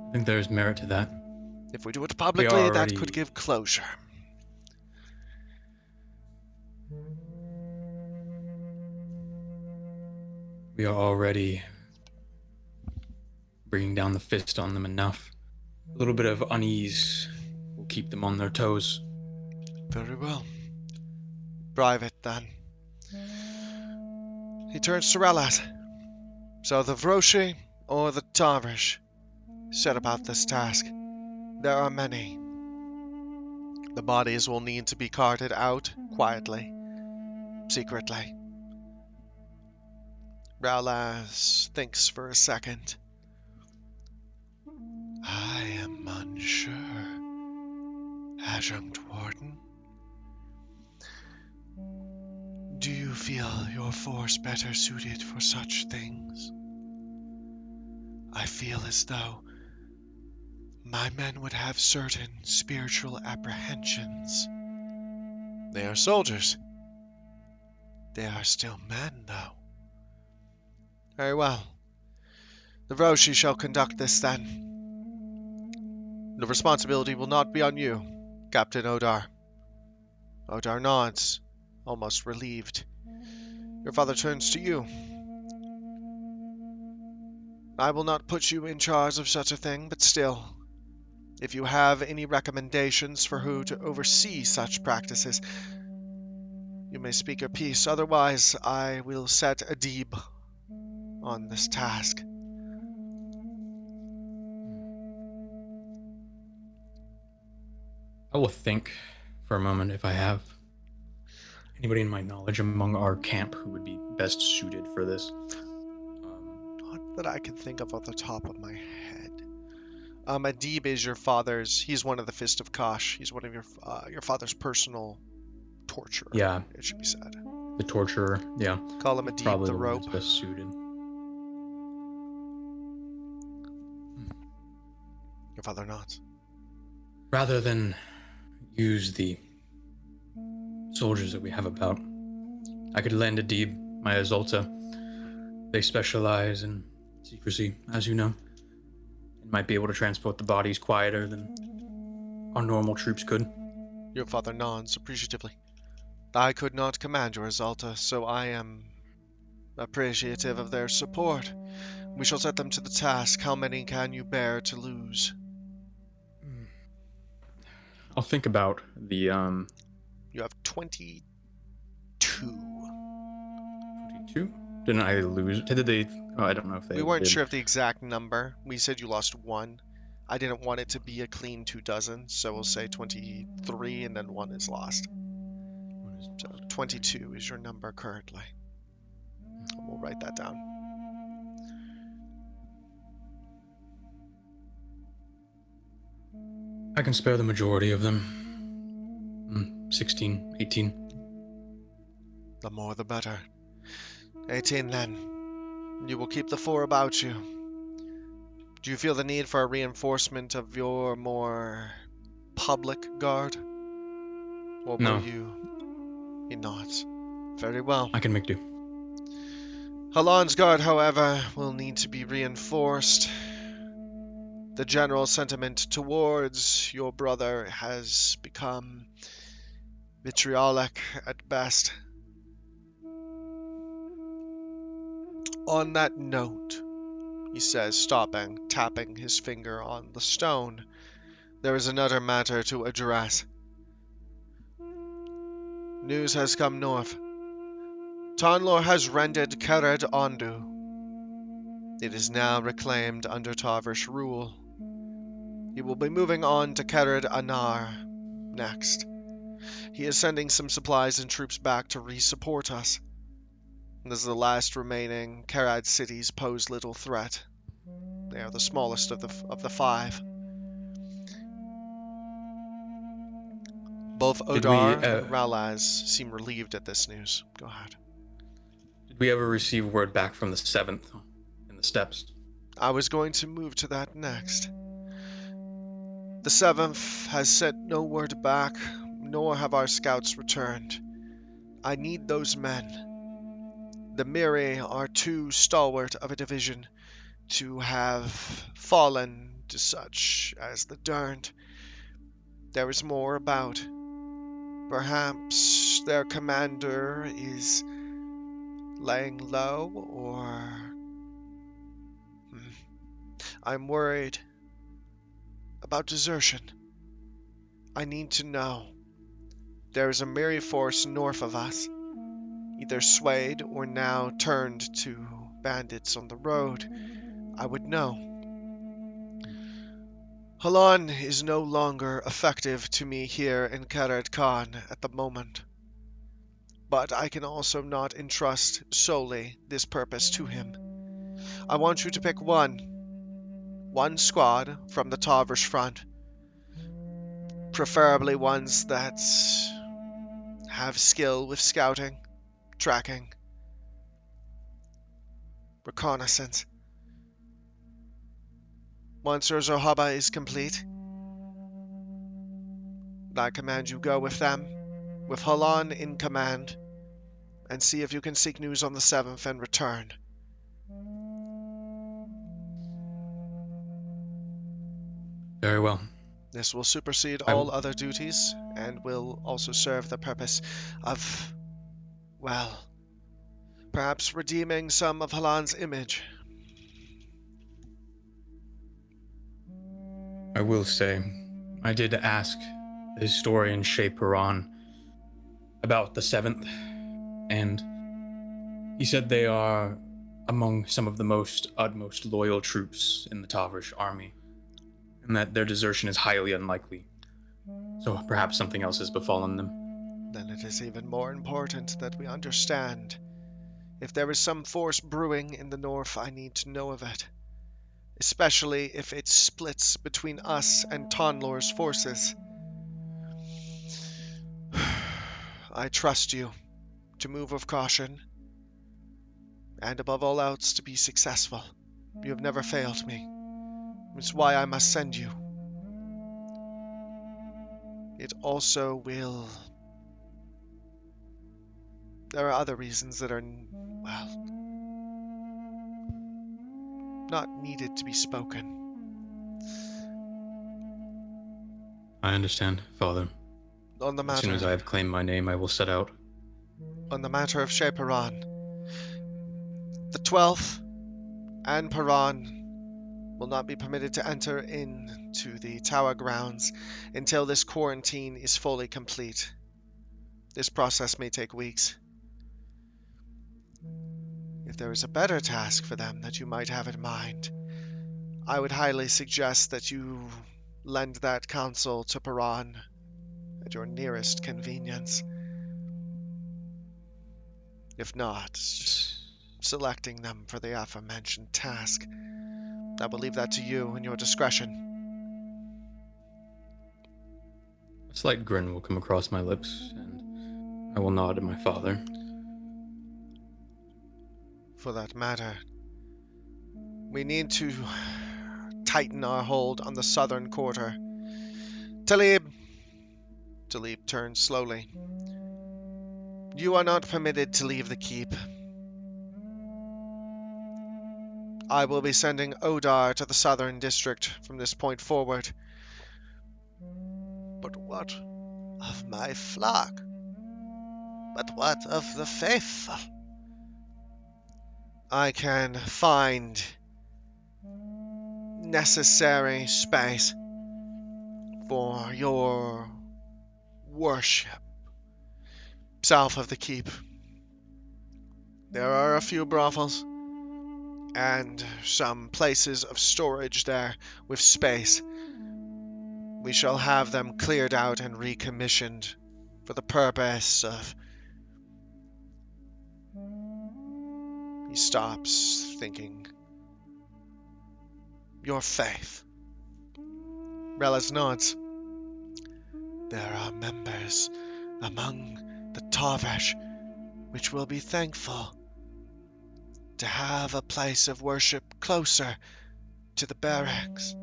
I think there's merit to that.
If we do it publicly, that
already-
could give closure.
We are already bringing down the fist on them enough. A little bit of unease will keep them on their toes.
Very well. Private, then. He turns to Relat. So the Vroshi or the Tarvish set about this task. There are many. The bodies will need to be carted out quietly, secretly. Raulas thinks for a second. I am unsure, Adjunct Warden. Do you feel your force better suited for such things? I feel as though my men would have certain spiritual apprehensions. They are soldiers. They are still men, though. Very well. The Roshi shall conduct this then. The responsibility will not be on you, Captain Odar. Odar nods, almost relieved. Your father turns to you. I will not put you in charge of such a thing, but still, if you have any recommendations for who to oversee such practices, you may speak your piece. Otherwise, I will set Adib on this task.
I will think for a moment if I have anybody in my knowledge among our camp who would be best suited for this.
Not that I can think of off the top of my head. Adib is your father's. He's one of the Fist of Kosh. He's one of your father's personal torturer.
Yeah,
It should be said.
the torturer. Yeah,
Call him Adib
probably
the
the one
rope.
that's best suited.
Your father nods.
Rather than use the soldiers that we have about, I could lend Adib my Azulta. They specialize in secrecy, as you know, and might be able to transport the bodies quieter than our normal troops could.
Your father nods appreciatively. I could not command your Azalta, so I am appreciative of their support. We shall set them to the task. How many can you bear to lose?
I'll think about the
You have 22.
22. Didn't I lose? Did they? Oh, I don't know if they.
We weren't
did.
sure of the exact number. We said you lost 1. I didn't want it to be a clean 24, so we'll say 23 and then 1 is lost. So 22 is your number currently. We'll write that down.
I can spare the majority of them. 16, 18.
The more the better. 18 then. You will keep the 4 about you. Do you feel the need for a reinforcement of your more public guard? Or will
No.
you? He nods. Very well.
I can make do.
Halan's guard, however, will need to be reinforced. The general sentiment towards your brother has become vitriolic at best. On that note, he says, stopping, tapping his finger on the stone, there is another matter to address. News has come north. Tanlor has rendered Kered Ondu. It is now reclaimed under Tarvish rule. He will be moving on to Kered Anar next. He is sending some supplies and troops back to re-support us. As the last remaining Kerad cities pose little threat. They are the smallest of the 5. Both Odar and Ralaz seem relieved at this news. Go ahead.
Did we ever receive word back from the 7th in the steppes?
I was going to move to that next. The 7th has sent no word back, nor have our scouts returned. I need those men. The Miri are too stalwart of a division to have fallen to such as the Durned. There is more about. Perhaps their commander is laying low, or... I'm worried about desertion. I need to know. There is a Miri force north of us, either swayed or now turned to bandits on the road. I would know. Halan is no longer effective to me here in Kared Khan at the moment. But I can also not entrust solely this purpose to him. I want you to pick one squad from the Tarvish front. Preferably ones that have skill with scouting, tracking, reconnaissance. Once your Zohaba is complete, I command you go with them, with Halan in command, and see if you can seek news on the 7th and return.
Very well.
This will supersede all other duties, and will also serve the purpose of, well, perhaps redeeming some of Halan's image.
I will say, I did ask the historian Shea Piran about the 7th, and he said they are among some of the utmost loyal troops in the Tavrish army, and that their desertion is highly unlikely. So perhaps something else has befallen them.
Then it is even more important that we understand If there is some force brewing in the north, I need to know of it, especially if it splits between us and Tonlor's forces. I trust you to move with caution, and above all else to be successful. You have never failed me. It's why I must send you. It also will... There are other reasons that are, well, not needed to be spoken.
I understand, Father.
On the
As soon as I
matter,
have claimed my name, I will set out.
on the matter of Shaperon, the 12th and Paran will not be permitted to enter into the tower grounds until this quarantine is fully complete. This process may take weeks. If there is a better task for them that you might have in mind, I would highly suggest that you lend that counsel to Paran at your nearest convenience. If not, selecting them for the aforementioned task, I will leave that to you and your discretion.
A slight grin will come across my lips, and I will nod to my father.
For that matter, we need to tighten our hold on the southern quarter. Talib turns slowly. You are not permitted to leave the keep. I will be sending Odar to the southern district from this point forward. But what of my flock? But what of the faithful? I can find necessary space for your worship south of the keep. There are a few brothels and some places of storage there with space. We shall have them cleared out and recommissioned for the purpose of... He stops, thinking. Your faith. Relis nods. There are members among the Tarvesh which will be thankful to have a place of worship closer to the barracks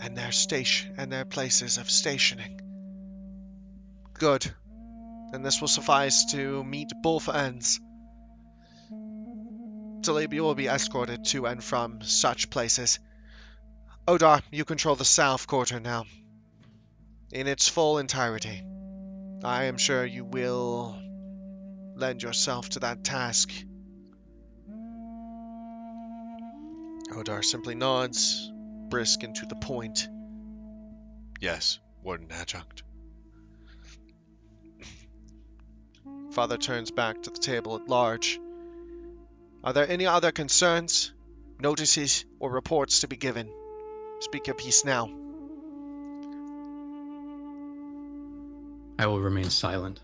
and their places of stationing. Good. Then this will suffice to meet both ends. Talib, you will be escorted to and from such places. Odar, you control the south quarter now, in its full entirety. I am sure you will lend yourself to that task. Odar simply nods, brisk and to the point.
Yes, Warden Adjunct.
Father turns back to the table at large. Are there any other concerns, notices, or reports to be given? Speak your piece now.
I will remain silent.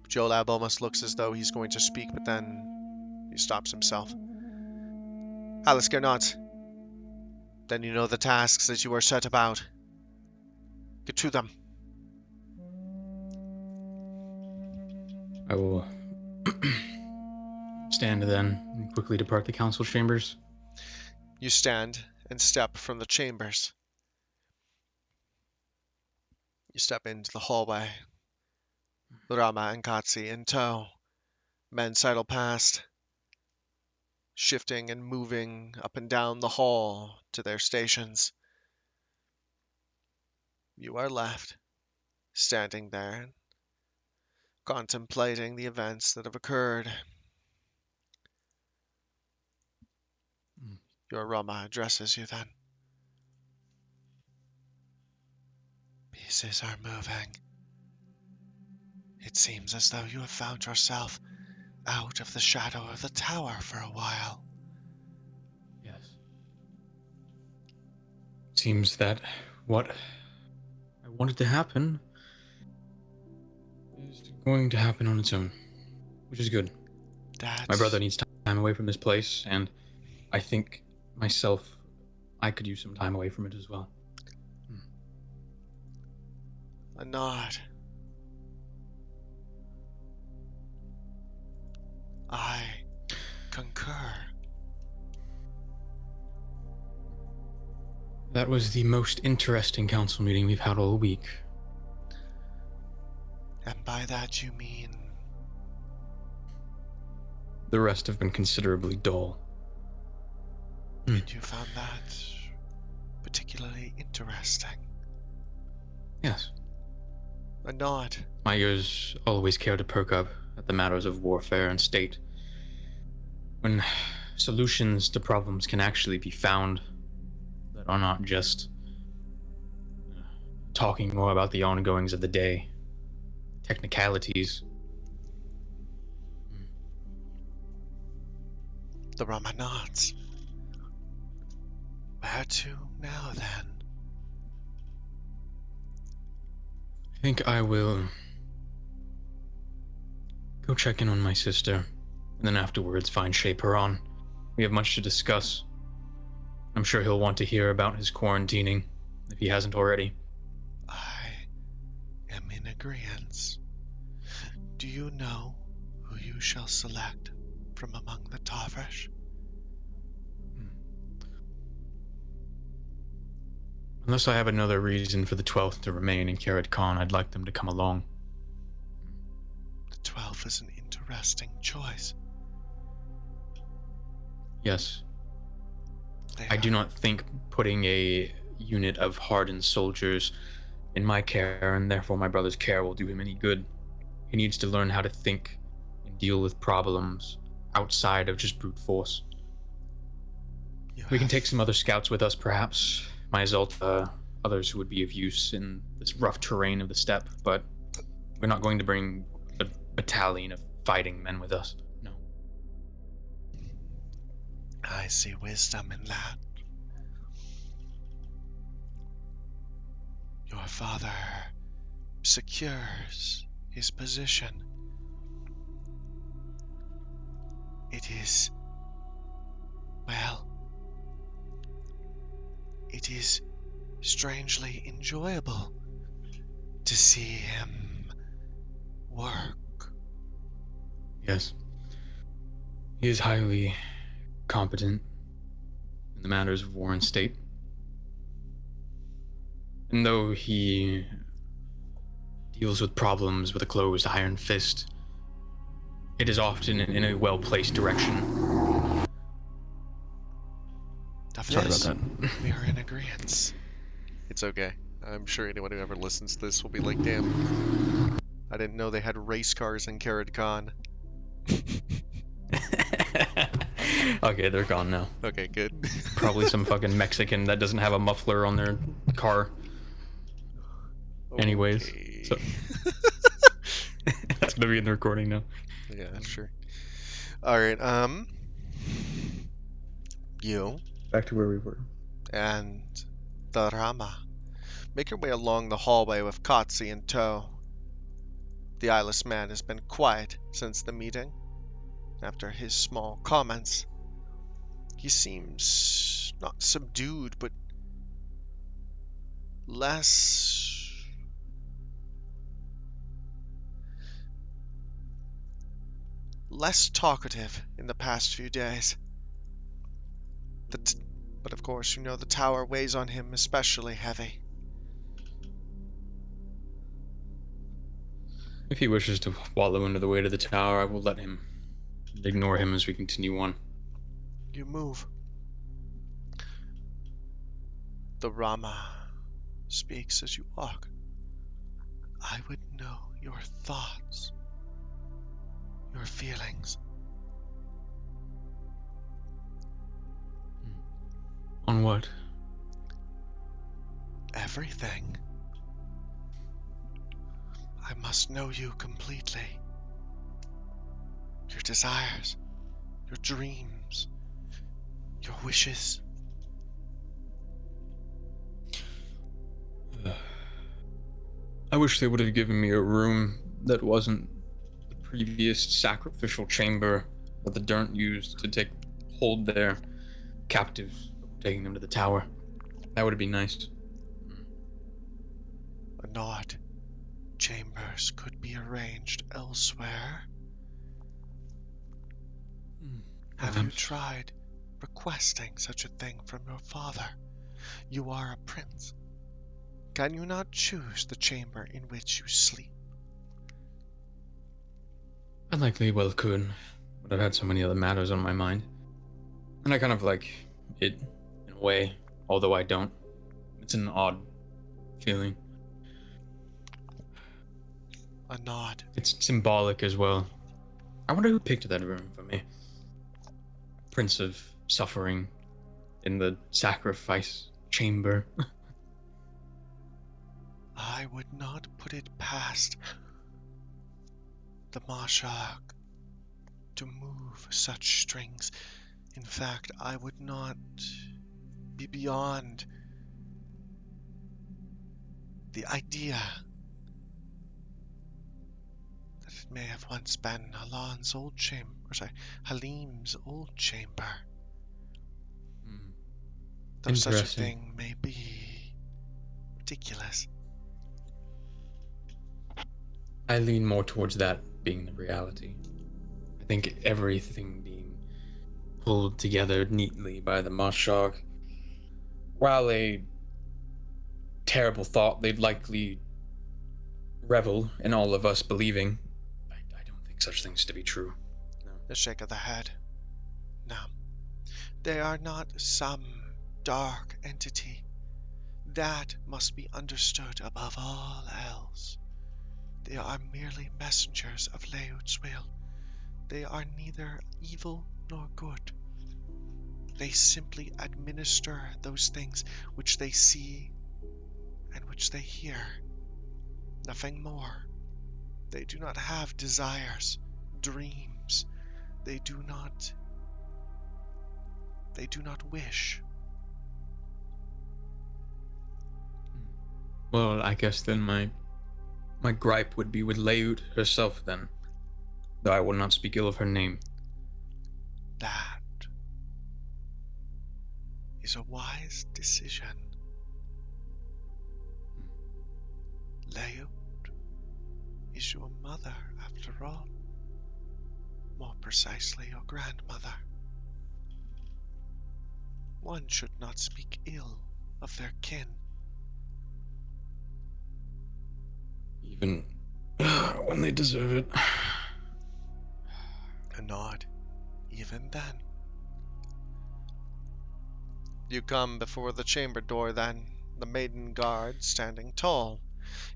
Jolab almost looks as though he's going to speak, but then he stops himself. Alistair nods. Then you know the tasks that you are set about. Get to them.
I will stand then and quickly depart the council chambers.
You stand and step from the chambers. You step into the hallway. Rama and Katsi in tow. Men sidle past, shifting and moving up and down the hall to their stations. You are left, standing there, contemplating the events that have occurred. Your Rama addresses you then. Pieces are moving. It seems as though you have found yourself out of the shadow of the tower for a while.
Yes. Seems that what I wanted to happen is going to happen on its own. which is good.
That...
My brother needs time away from this place, and I think myself, I could use some time away from it as well.
A nod. I concur.
That was the most interesting council meeting we've had all week.
And by that you mean...
The rest have been considerably dull.
And you found that particularly interesting?
Yes.
A nod.
My ears always care to perk up at the matters of warfare and state. When solutions to problems can actually be found that are not just talking more about the ongoings of the day, technicalities.
The Rama nods. Where to now, then?
I think I will go check in on my sister, and then afterwards find Shaper-on. We have much to discuss. I'm sure he'll want to hear about his quarantining, if he hasn't already.
I am in agreement. Do you know who you shall select from among the Tavresh?
Unless I have another reason for the 12th to remain in Karat Khan, I'd like them to come along.
The 12th is an interesting choice.
Yes. I do not think putting a unit of hardened soldiers in my care, and therefore my brother's care, will do him any good. He needs to learn how to think and deal with problems outside of just brute force. We can take some other scouts with us, perhaps. My Zolta, others who would be of use in this rough terrain of the steppe, but we're not going to bring a battalion of fighting men with us. No.
I see wisdom in that. Your father secures his position. It is, well, it is strangely enjoyable to see him work.
Yes. He is highly competent in the matters of war and state. And though he deals with problems with a closed iron fist, it is often in a well-placed direction. Sorry about that.
We are in agreement. It's okay. I'm sure anyone who ever listens to this will be like, damn, I didn't know they had race cars in Karat Khan.
Okay, they're gone now.
Okay, good.
Probably some fucking Mexican that doesn't have a muffler on their car. Anyways,
Okay.
so that's gonna be in the recording now.
Yeah, sure. Alright, you
Back to where we were.
and the Rama make your way along the hallway with Katsi in tow. The eyeless man has been quiet since the meeting. After his small comments, he seems not subdued, but less talkative in the past few days. But of course, you know the tower weighs on him especially heavy.
If he wishes to wallow under the weight of the tower, I will let him. Ignore him as we continue on.
You move. The Rama speaks as you walk. I would know your thoughts, your feelings.
On what?
Everything. I must know you completely. Your desires, your dreams, your wishes.
I wish they would have given me a room that wasn't the previous sacrificial chamber that the Durnt used to hold their captives, taking them to the tower. That would be nice.
Anod, chambers could be arranged elsewhere. Have you
Perhaps.
tried requesting such a thing from your father? You are a prince. Can you not choose the chamber in which you sleep?
I likely well could, but I've had so many other matters on my mind. And I kind of like it, in a way, although I don't. It's an odd feeling.
Anod,
It's symbolic as well. I wonder who picked that room for me. Prince of Suffering in the sacrifice chamber.
I would not put it past the Mashak to move such strings. In fact, I would not be beyond the idea that it may have once been Halim's old chamber. Though such a
Interesting.
thing may be ridiculous.
I lean more towards that being the reality. I think everything being pulled together neatly by the Mashog, while a terrible thought they'd likely revel in all of us believing, I don't think such things to be true. No.
A shake of the head. No, they are not some dark entity. That must be understood above all else. They are merely messengers of Leut's will. They are neither evil nor good. They simply administer those things which they see and which they hear. Nothing more. They do not have desires, dreams. They do not wish.
Well, I guess then my gripe would be with Leut herself then, though I will not speak ill of her name.
That is a wise decision. Leut is your mother, after all. More precisely, your grandmother. One should not speak ill of their kin.
Even when they deserve it.
A nod, even then. You come before the chamber door then, the maiden guard standing tall.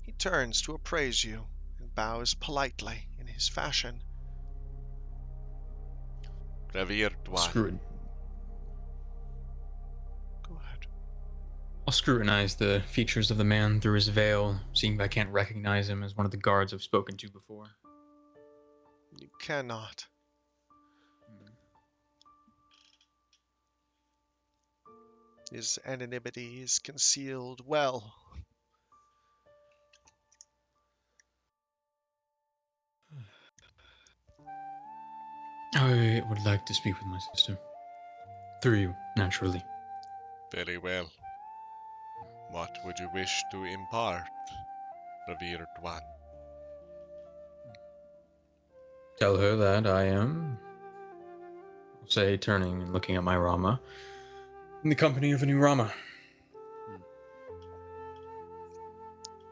He turns to appraise you and bows politely in his fashion.
Revered
Screw
one,
it.
Go ahead.
I'll scrutinize the features of the man through his veil, seeing if I can't recognize him as one of the guards I've spoken to before.
You cannot. His anonymity is concealed well.
I would like to speak with my sister. Through you, naturally.
very well. What would you wish to impart, revered one?
Tell her that I am, say, turning and looking at my Rama, in the company of a new Rama.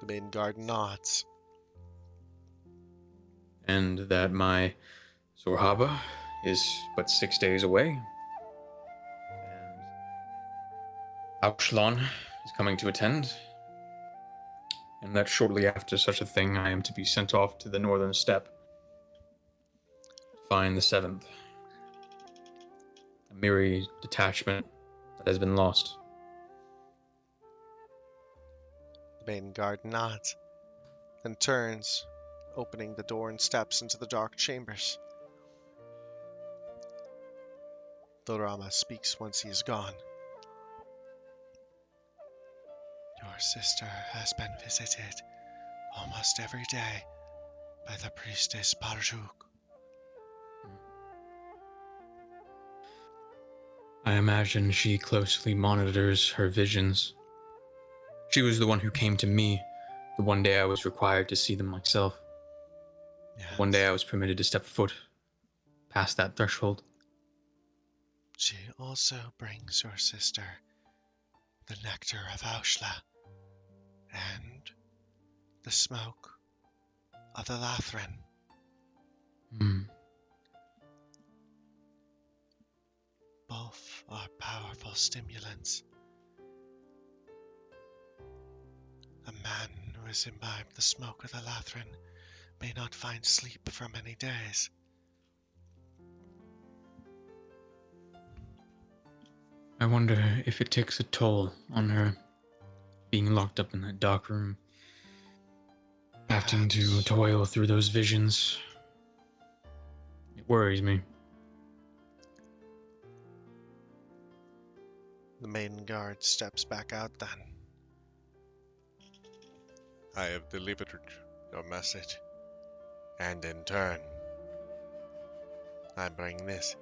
The maiden guard nods.
And that my Zorhaba is but 6 days away. And Auxlan is coming to attend. And that shortly after such a thing, I am to be sent off to the northern steppe to find the seventh. A Miri detachment that has been lost.
The maiden guard nods, then turns, opening the door and steps into the dark chambers. The Rama speaks once he is gone. Your sister has been visited almost every day by the priestess Parjuk.
I imagine she closely monitors her visions. She was the one who came to me the one day I was required to see them myself.
Yes.
The one day I was permitted to step foot past that threshold.
She also brings your sister the nectar of Aushla and the smoke of the Lathrin. Both are powerful stimulants. A man who has imbibed the smoke of the Lathrin may not find sleep for many days.
I wonder if it takes a toll on her being locked up in that dark room, having to
Perhaps.
toil through those visions. It worries me.
The maiden guard steps back out then.
I have delivered your message, and in turn, I bring this.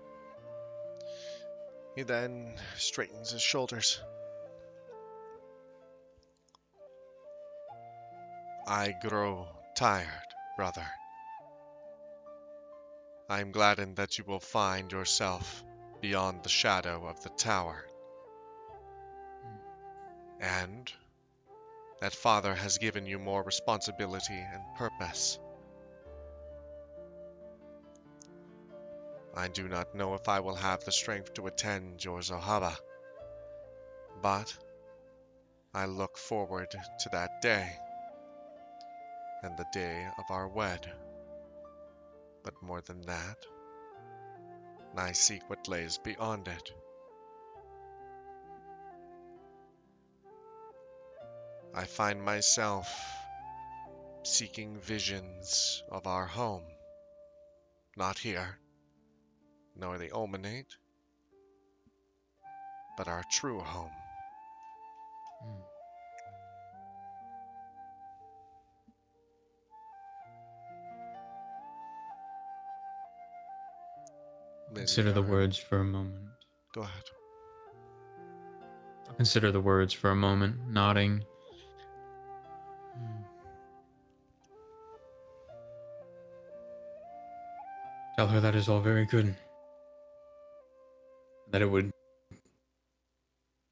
He then straightens his shoulders.
I grow tired, brother. I am gladdened that you will find yourself beyond the shadow of the tower, and that Father has given you more responsibility and purpose. I do not know if I will have the strength to attend your Zohaba, but I look forward to that day, and the day of our wed. But more than that, I seek what lays beyond it. I find myself seeking visions of our home, not here, nor the Omenate, but our true home.
Consider the words for a moment.
Go ahead.
Consider the words for a moment, nodding. Tell her that is all very good. That it would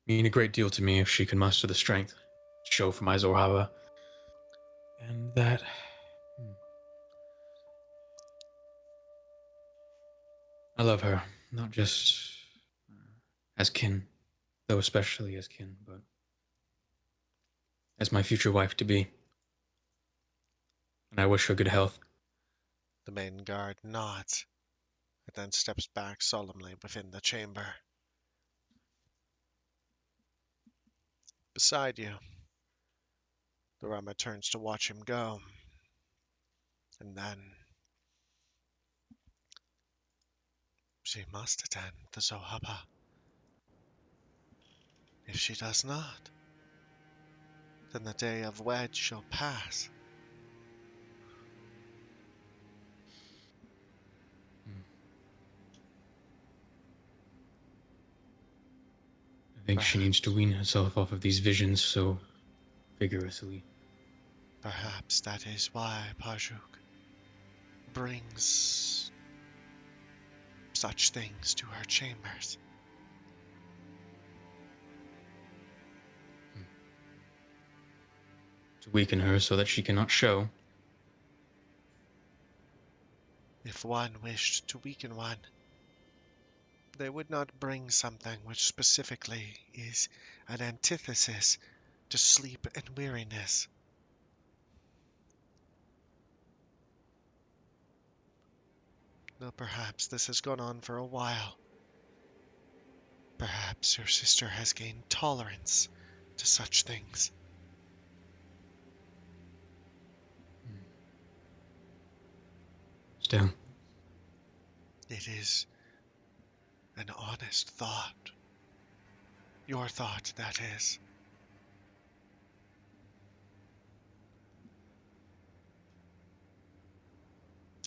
mean a great deal to me if she could muster the strength to show for my Zorhava. And that I love her, not just as kin, though especially as kin, but as my future wife to be. And I wish her good health.
The main guard nods and then steps back solemnly within the chamber. Beside you, the Rama turns to watch him go, and then she must attend the Zohaba. If she does not, then the day of wed shall pass.
I think she needs to wean herself off of these visions so vigorously.
Perhaps that is why Parjuk brings such things to her chambers.
To weaken her so that she cannot show.
If one wished to weaken one, they would not bring something which specifically is an antithesis to sleep and weariness. Though perhaps this has gone on for a while. Perhaps your sister has gained tolerance to such things.
Still,
It is an honest thought. Your thought, that is.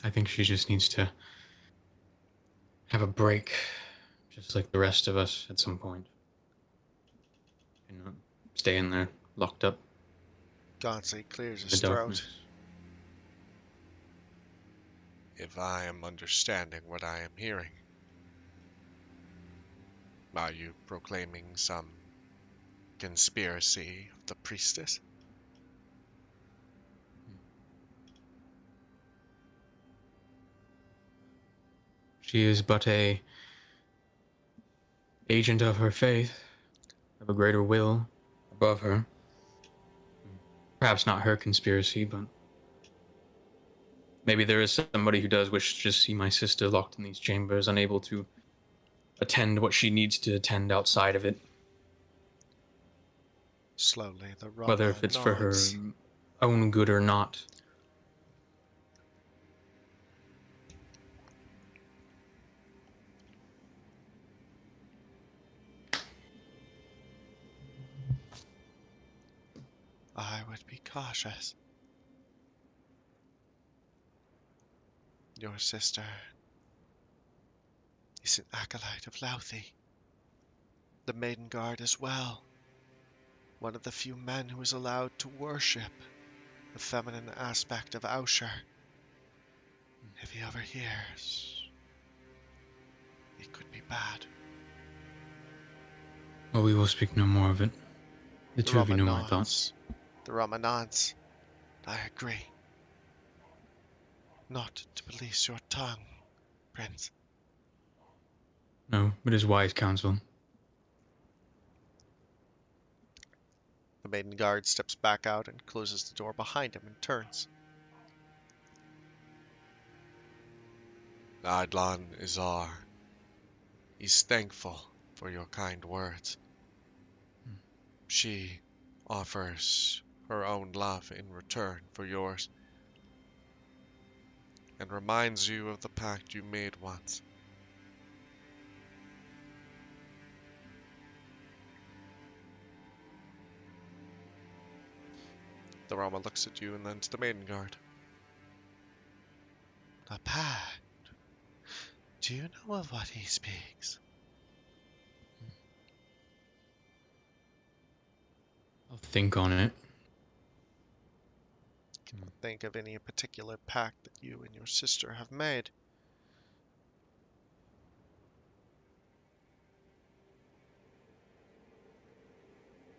I think she just needs to have a break, just like the rest of us at some point. And not stay in there, locked up
Gauntley clears
in the
his throat.
darkness.
If I am understanding what I am hearing, are you proclaiming some conspiracy of the priestess?
She is but a agent of her faith, of a greater will above her. Perhaps not her conspiracy, but maybe there is somebody who does wish to just see my sister locked in these chambers, unable to attend what she needs to attend outside of it.
Slowly, the
Whether
Rama
if it's for her
nods.
own good or not.
I would be cautious. Your sister is an acolyte of Louthi, the Maiden Guard as well. One of the few men who is allowed to worship the feminine aspect of Ausher. If he ever hears, it could be bad.
Well, we will speak no more of it. The
The
two of you
Rama
know my thoughts.
nods. The Rama nods. I agree. Not to police your tongue, Prince.
No, it is wise counsel.
The Maiden Guard steps back out and closes the door behind him and turns.
Adlan Izar is thankful for your kind words. She offers her own love in return for yours, and reminds you of the pact you made once. The Rama looks at you and then to the Maiden Guard.
A pact. Do you know of what he speaks?
I'll think on it.
Cannot think of any particular pact that you and your sister have made.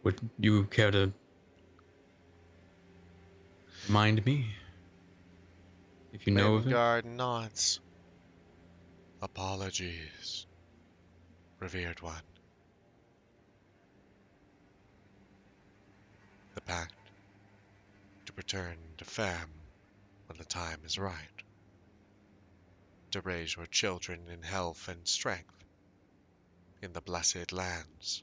Would you care to remind me? If you know
Maiden
of it?
Guard nods.
Apologies, revered one. The pact to return to Fam when the time is right. To raise your children in health and strength in the blessed lands.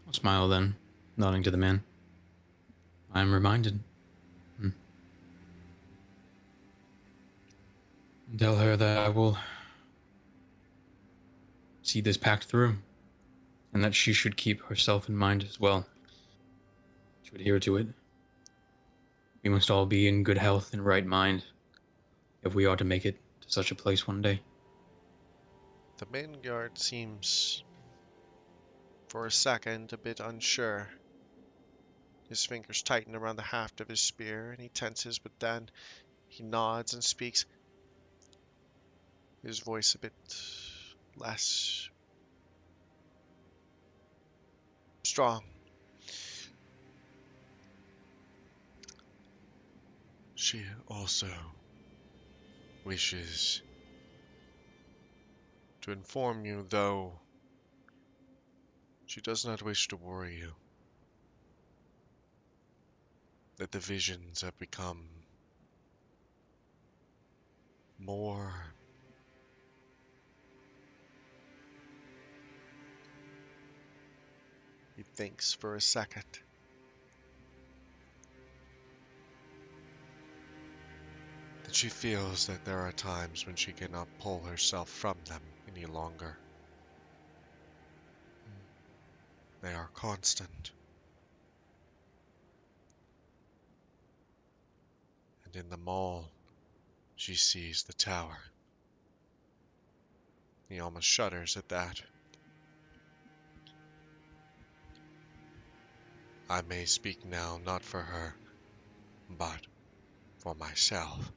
I'll smile then, nodding to the man. I am reminded. Tell her that I will see this pact through, and that she should keep herself in mind as well, to adhere to it. We must all be in good health and right mind, if we are to make it to such a place one day.
The Maiden Guard seems, for a second, a bit unsure. His fingers tighten around the haft of his spear, and he tenses, but then he nods and speaks. His voice a bit less strong.
She also wishes to inform you, though she does not wish to worry you, that the visions have become more
He thinks for a second.
that she feels that there are times when she cannot pull herself from them any longer. They are constant. And in them all, she sees the tower. He almost shudders at that. I may speak now not for her, but for myself.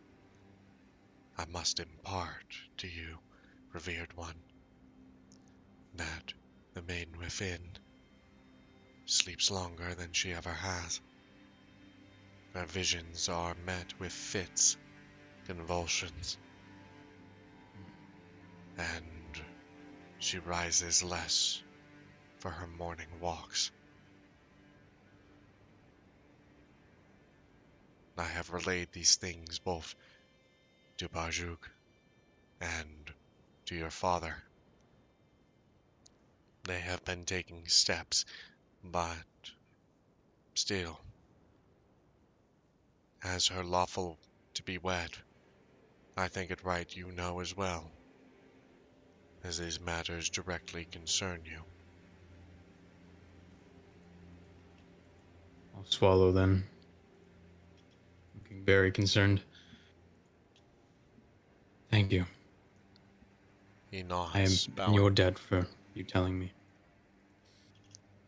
I must impart to you, revered one, that the maiden within sleeps longer than she ever has. Her visions are met with fits, convulsions, and she rises less for her morning walks. I have relayed these things both to Bajuk and to your father. They have been taking steps, but still, as her lawful to be wed, I think it right you know as well, as these matters directly concern you.
I'll swallow then. Looking very concerned. Thank you.
He
I am
nods,
in your
bowing.
debt for you telling me.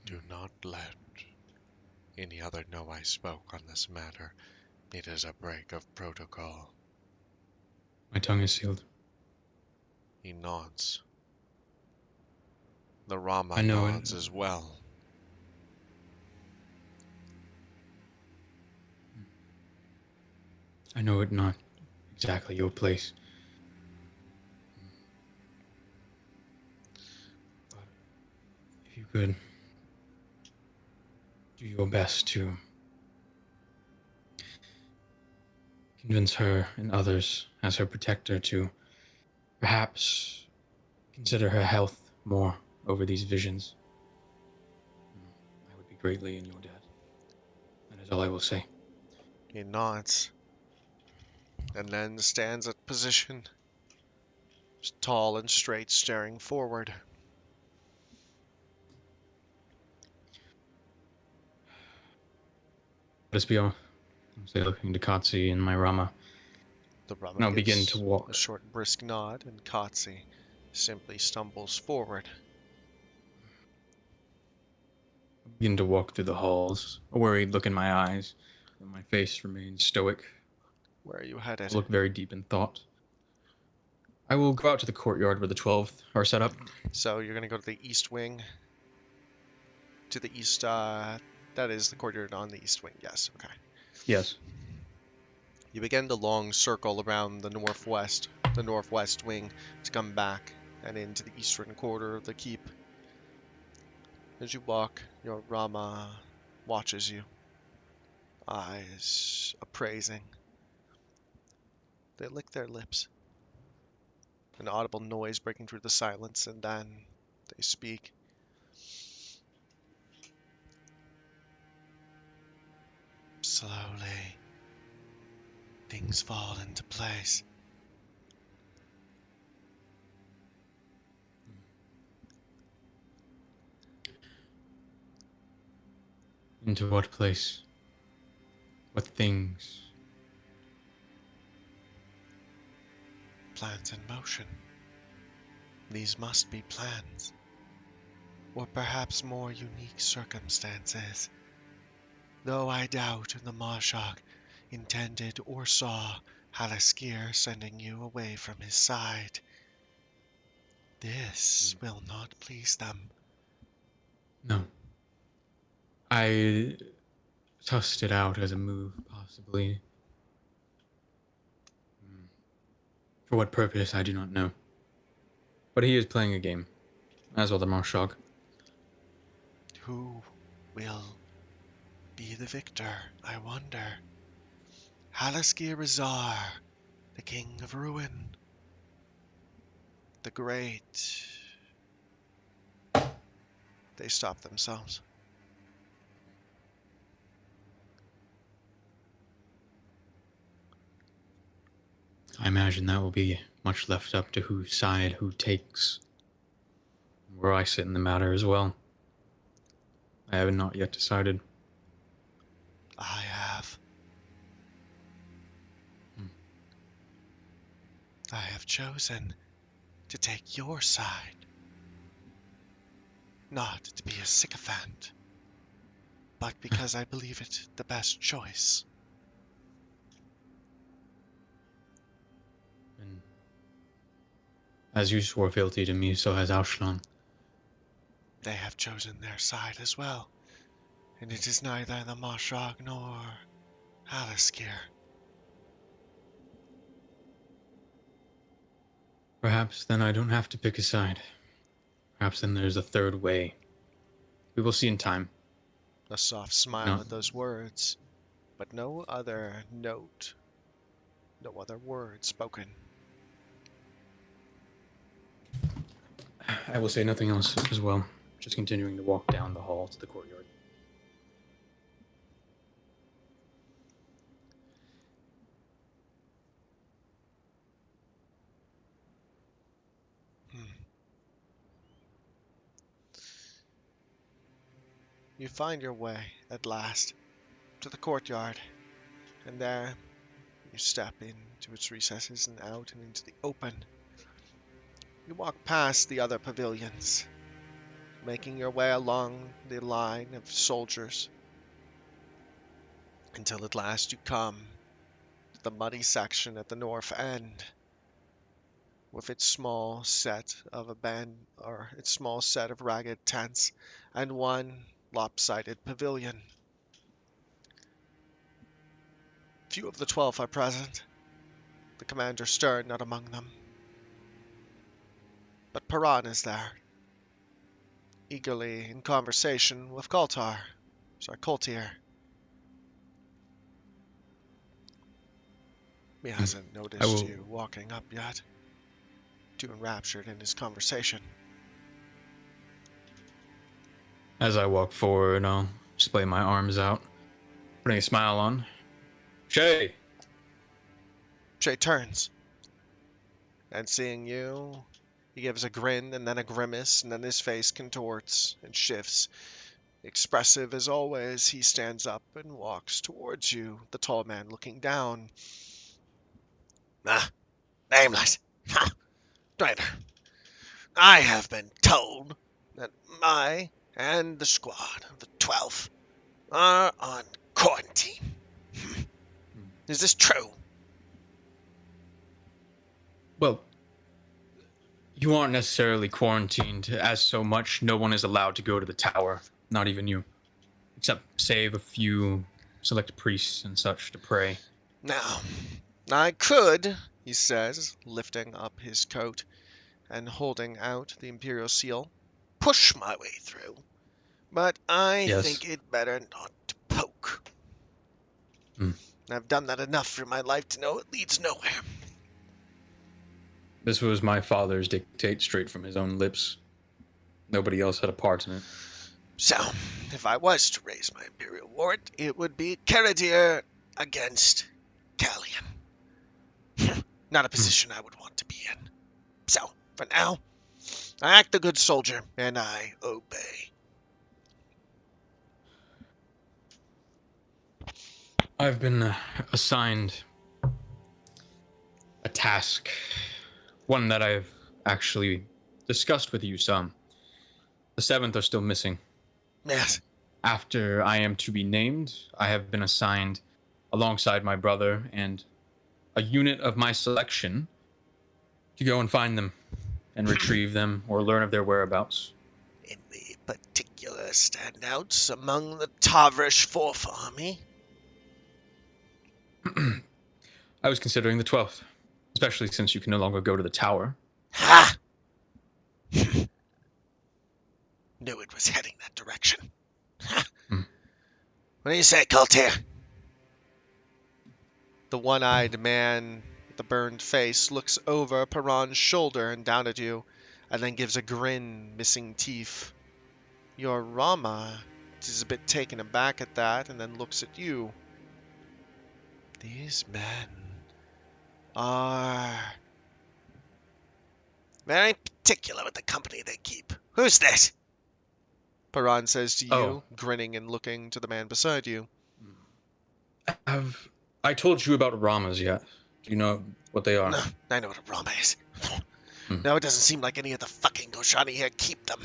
Do not let any other know I spoke on this matter. It is a break of protocol.
My tongue is sealed.
He nods. The
I
Rama
know it.
nods as well.
I know it not exactly your place. But if you could do your best to convince her and others as her protector to perhaps consider her health more over these visions, I would be greatly in your debt. That is all I will say.
He nods, and then stands at position, tall and straight, staring forward.
Let us be all. Say, looking to Katsi and my Rama.
The Rama
Now begin to
gives a
walk.
short, brisk nod, and Katsi simply stumbles forward.
Begin to walk through the halls. A worried look in my eyes, but my face remains stoic.
Where are you
I
headed?
look very deep in thought. I will go out to the courtyard where the 12th are set up.
So you're going to go to the east wing? To the east, that is the courtyard on the east wing, yes, okay.
Yes.
You begin the long circle around the northwest wing, to come back and into the eastern quarter of the keep. As you walk, your Rama watches you, eyes appraising. They lick their lips. An audible noise breaking through the silence, and then they speak. Slowly, things fall into place.
Into what place? What things?
Plans in motion. These must be plans. Or perhaps more unique circumstances. Though I doubt the Marshak intended or saw Halaskir sending you away from his side. This will not please them.
No. I sussed it out as a move, possibly. For what purpose, I do not know. But he is playing a game, as well the Marshak.
Who will be the victor, I wonder? Halaskir Azar, the King of Ruin, the Great. They stop themselves.
I imagine that will be much left up to whose side who takes. Where I sit in the matter as well. I have not yet decided.
I have. I have chosen to take your side. Not to be a sycophant, but because I believe it the best choice.
And as you swore fealty to me, so has Auslan.
They have chosen their side as well, and it is neither the Mashog nor Aliskir.
Perhaps then I don't have to pick a side. Perhaps then there's a third way. We will see in time.
A soft smile
No.
at those words, but no other note, no other word spoken.
I will say nothing else as well. Just continuing to walk down the hall to the courtyard.
You find your way, at last, to the courtyard, and there you step into its recesses and out and into the open. You walk past the other pavilions, making your way along the line of soldiers, until at last you come to the muddy section at the north end, with its small set of ragged tents and one lopsided pavilion. Few of the 12 are present, the commander Stern not among them. But Paran is there, eagerly in conversation with Koltir. He hasn't noticed you walking up yet, too enraptured in his conversation.
As I walk forward, I'll display my arms out, putting a smile on. Shay!
Shay turns, and seeing you, he gives a grin and then a grimace, and then his face contorts and shifts. Expressive as always, he stands up and walks towards you, the tall man looking down. Nameless. Ha! Driver. I have been told that I and the squad of the 12th are on quarantine. Is this true?
Well, you aren't necessarily quarantined, as so much no one is allowed to go to the tower, not even you. Except save a few select priests and such to pray.
Now, I could, he says, lifting up his coat and holding out the Imperial seal, push my way through, but I think it better not to poke. I've done that enough for my life to know it leads nowhere.
This was my father's dictate straight from his own lips. Nobody else had a part in it.
So, if I was to raise my Imperial warrant, it would be Karadir against Callian. Not a position I would want to be in. So, for now, I act the good soldier, and I obey.
I've been assigned a task, one that I've actually discussed with you some. The 7th are still missing.
Yes.
After I am to be named, I have been assigned, alongside my brother and a unit of my selection, to go and find them and retrieve them or learn of their whereabouts.
Any particular standouts among the Tavrish Fourth Army?
I was considering the 12th, especially since you can no longer go to the tower.
Ha! Knew it was heading that direction. What do you say, Koltir? The one-eyed man with the burned face looks over Paran's shoulder and down at you, and then gives a grin, missing teeth. Your Rama is a bit taken aback at that, and then looks at you. These men are very particular with the company they keep. Who's this? Paran says to
Oh.
you, grinning and looking to the man beside you.
Have I told you about Ramas yet? Do you know what they are?
No, I know what a Rama is.
Hmm.
No, it doesn't seem like any of the fucking Goshani here keep them.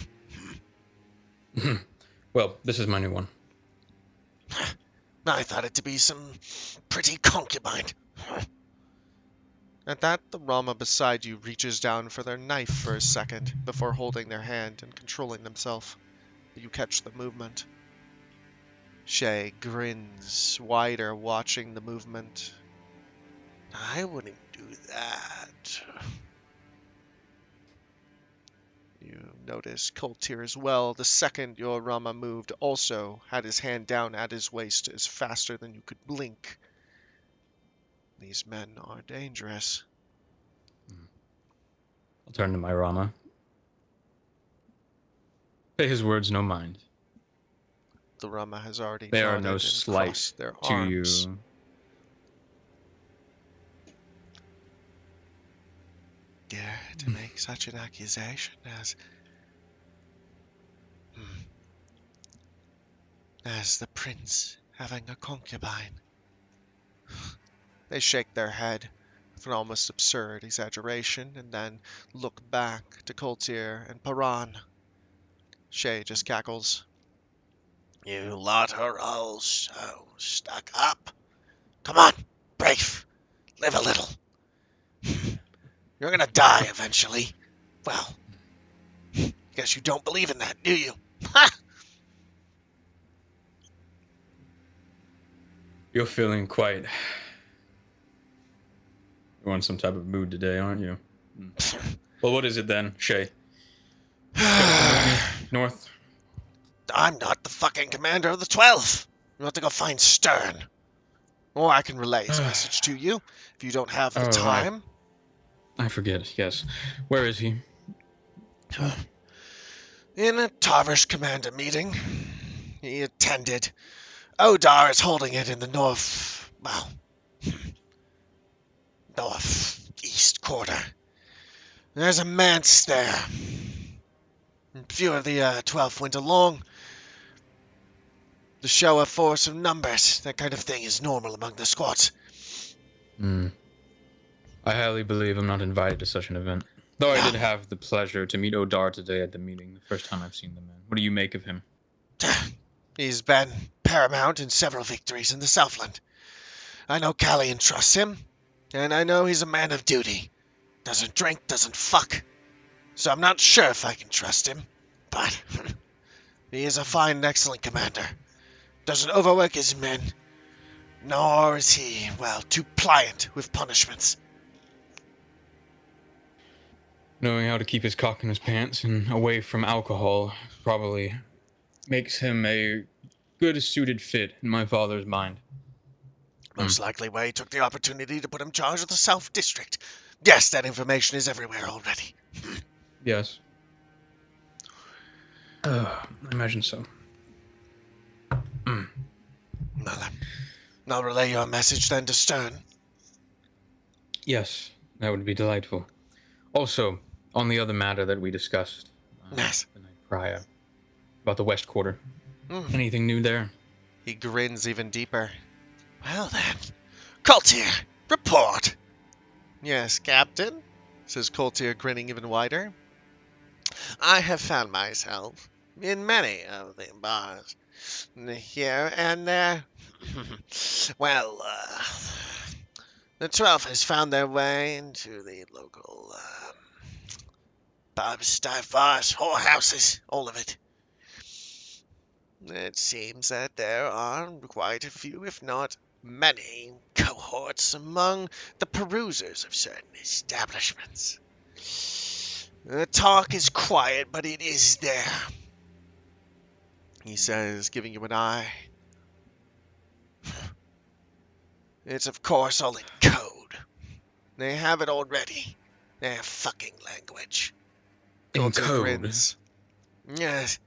Well, this is my new one.
I thought it to be some pretty concubine.
At that, the Rama beside you reaches down for their knife for a second before holding their hand and controlling themselves. You catch the movement. Shay grins wider, watching the movement.
I wouldn't do that.
You notice Koltir as well. The second your Rama moved, also had his hand down at his waist as faster than you could blink. These men are dangerous.
I'll turn to my Rama. Pay his words no mind.
The Rama has already
They are
nodded
no
and
slight
crossed their
to
arms.
you.
Dare to make such an accusation as the prince having a concubine. They shake their head with an almost absurd exaggeration and then look back to Koltir and Paran. Shay just cackles.
You lot are all so stuck up. Come on, brave. Live a little. You're gonna die eventually. Well, guess you don't believe in that, do you? Ha!
You're feeling quite. You're in some type of mood today, aren't you? Well, what is it then, Shay? Gonna come with me north?
I'm not the fucking commander of the 12. You have to go find Stern.
Or I can relay his message to you if you don't have the
Oh,
time.
I forget, yes. Where is he?
In a Tarvish commander meeting he attended. Odar is holding it in the northeast quarter. There's a manse there. A few of the 12 went along. To show a force of numbers, that kind of thing is normal among the squads.
I highly believe I'm not invited to such an event. Though I did have the pleasure to meet Odar today at the meeting, the first time I've seen the man. What do you make of him?
He's been paramount in several victories in the Southland. I know Callian trusts him, and I know he's a man of duty. Doesn't drink, doesn't fuck. So I'm not sure if I can trust him, but he is a fine and excellent commander. Doesn't overwork his men, nor is he, well, too pliant with punishments.
Knowing how to keep his cock in his pants and away from alcohol probably makes him a good suited fit in my father's mind.
Most likely where he took the opportunity to put him in charge of the South District. Yes, that information is everywhere already.
Yes. I imagine so.
Well, I'll relay your message then to Stern.
Yes, that would be delightful. Also, on the other matter that we discussed
Yes.
the night prior, about the West Quarter.
Anything
new there?
He grins even deeper.
Well then, Koltir, report.
Yes, Captain, says Koltir, grinning even wider. I have found myself in many of the bars here and there. Well, the 12 has found their way into the local pubs, dive bars, whorehouses, all of it. It seems that there are quite a few, if not many, cohorts among the perusers of certain establishments. The talk is quiet, but it is there, he says, giving you an eye. It's of course all in code. They have it already. Their fucking language.
In
Koltir
code?
grins.
Yes.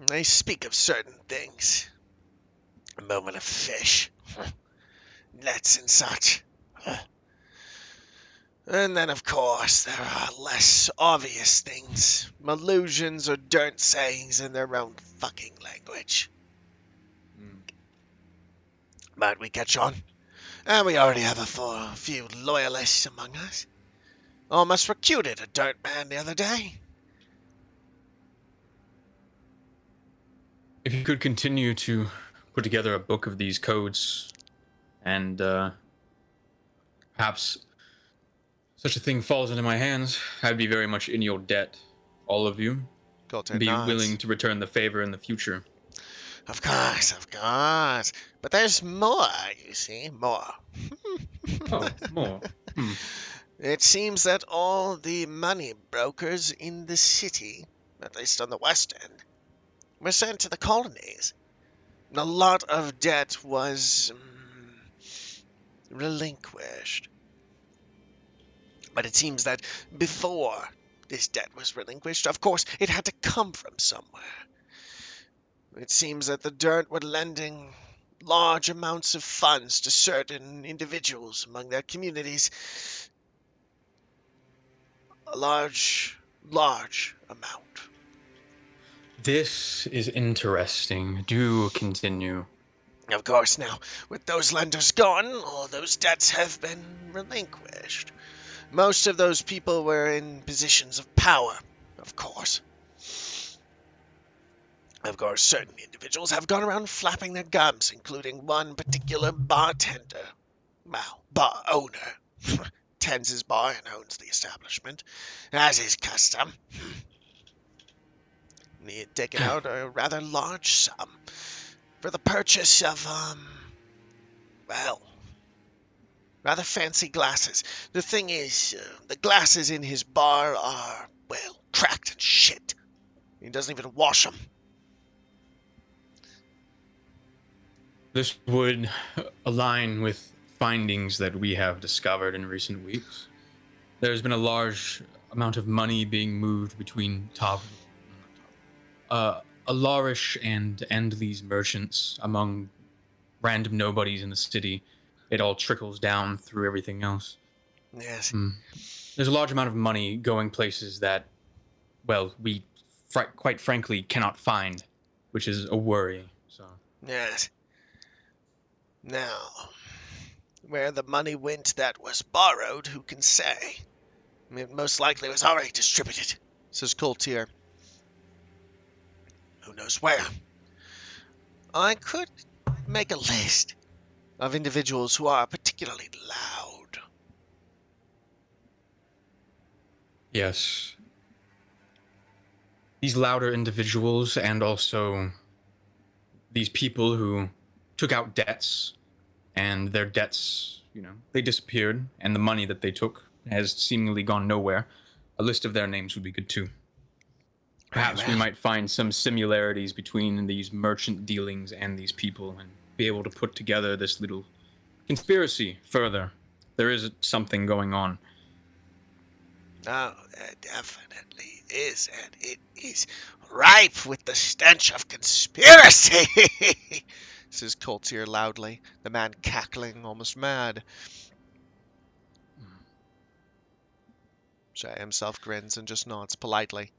They speak of certain things. A moment of fish. Nets and such.
And then, of course, there are less obvious things. Allusions or dirt sayings in their own fucking language. But we catch on. And we already have a few loyalists among us. Almost recruited a dirt man the other day.
If you could continue to put together a book of these codes, and perhaps such a thing falls into my hands, I'd be very much in your debt, all of you,
Coulter
and be
nods.
willing to return the favor in the future.
Of course, of course. But there's more, you see, more.
Oh, more.
It seems that all the money brokers in the city, at least on the west end, were sent to the colonies. A lot of debt was relinquished. But it seems that before this debt was relinquished, of course, it had to come from somewhere. It seems that the dirt were lending large amounts of funds to certain individuals among their communities. A large amount.
This is interesting. Do continue.
Of course, now, with those lenders gone, all those debts have been relinquished. Most of those people were in positions of power, of course. Of course, certain individuals have gone around flapping their gums, including one particular bartender. Well, bar owner. Tends his bar and owns the establishment, as is custom. He had taken out a rather large sum for the purchase of, well, rather fancy glasses. The thing is, the glasses in his bar are, well, cracked and shit. He doesn't even wash them.
This would align with findings that we have discovered in recent weeks. There's been a large amount of money being moved between Alarish and Endley's merchants among random nobodies in the city. It all trickles down through everything else.
Yes.
There's a large amount of money going places that, well, we quite frankly cannot find, which is a worry. So.
Yes. Now, where the money went that was borrowed, who can say? I mean, most likely was already distributed, says Coulter. Who knows where? I could make a list of individuals who are particularly loud.
Yes. These louder individuals and also these people who took out debts and their debts, they disappeared and the money that they took has seemingly gone nowhere. A list of their names would be good too. Perhaps we might find some similarities between these merchant dealings and these people and be able to put together this little conspiracy further. There is something going on.
Oh, there definitely is, and it is ripe with the stench of conspiracy, says Coulter loudly, the man cackling almost mad. Shay himself grins and just nods politely.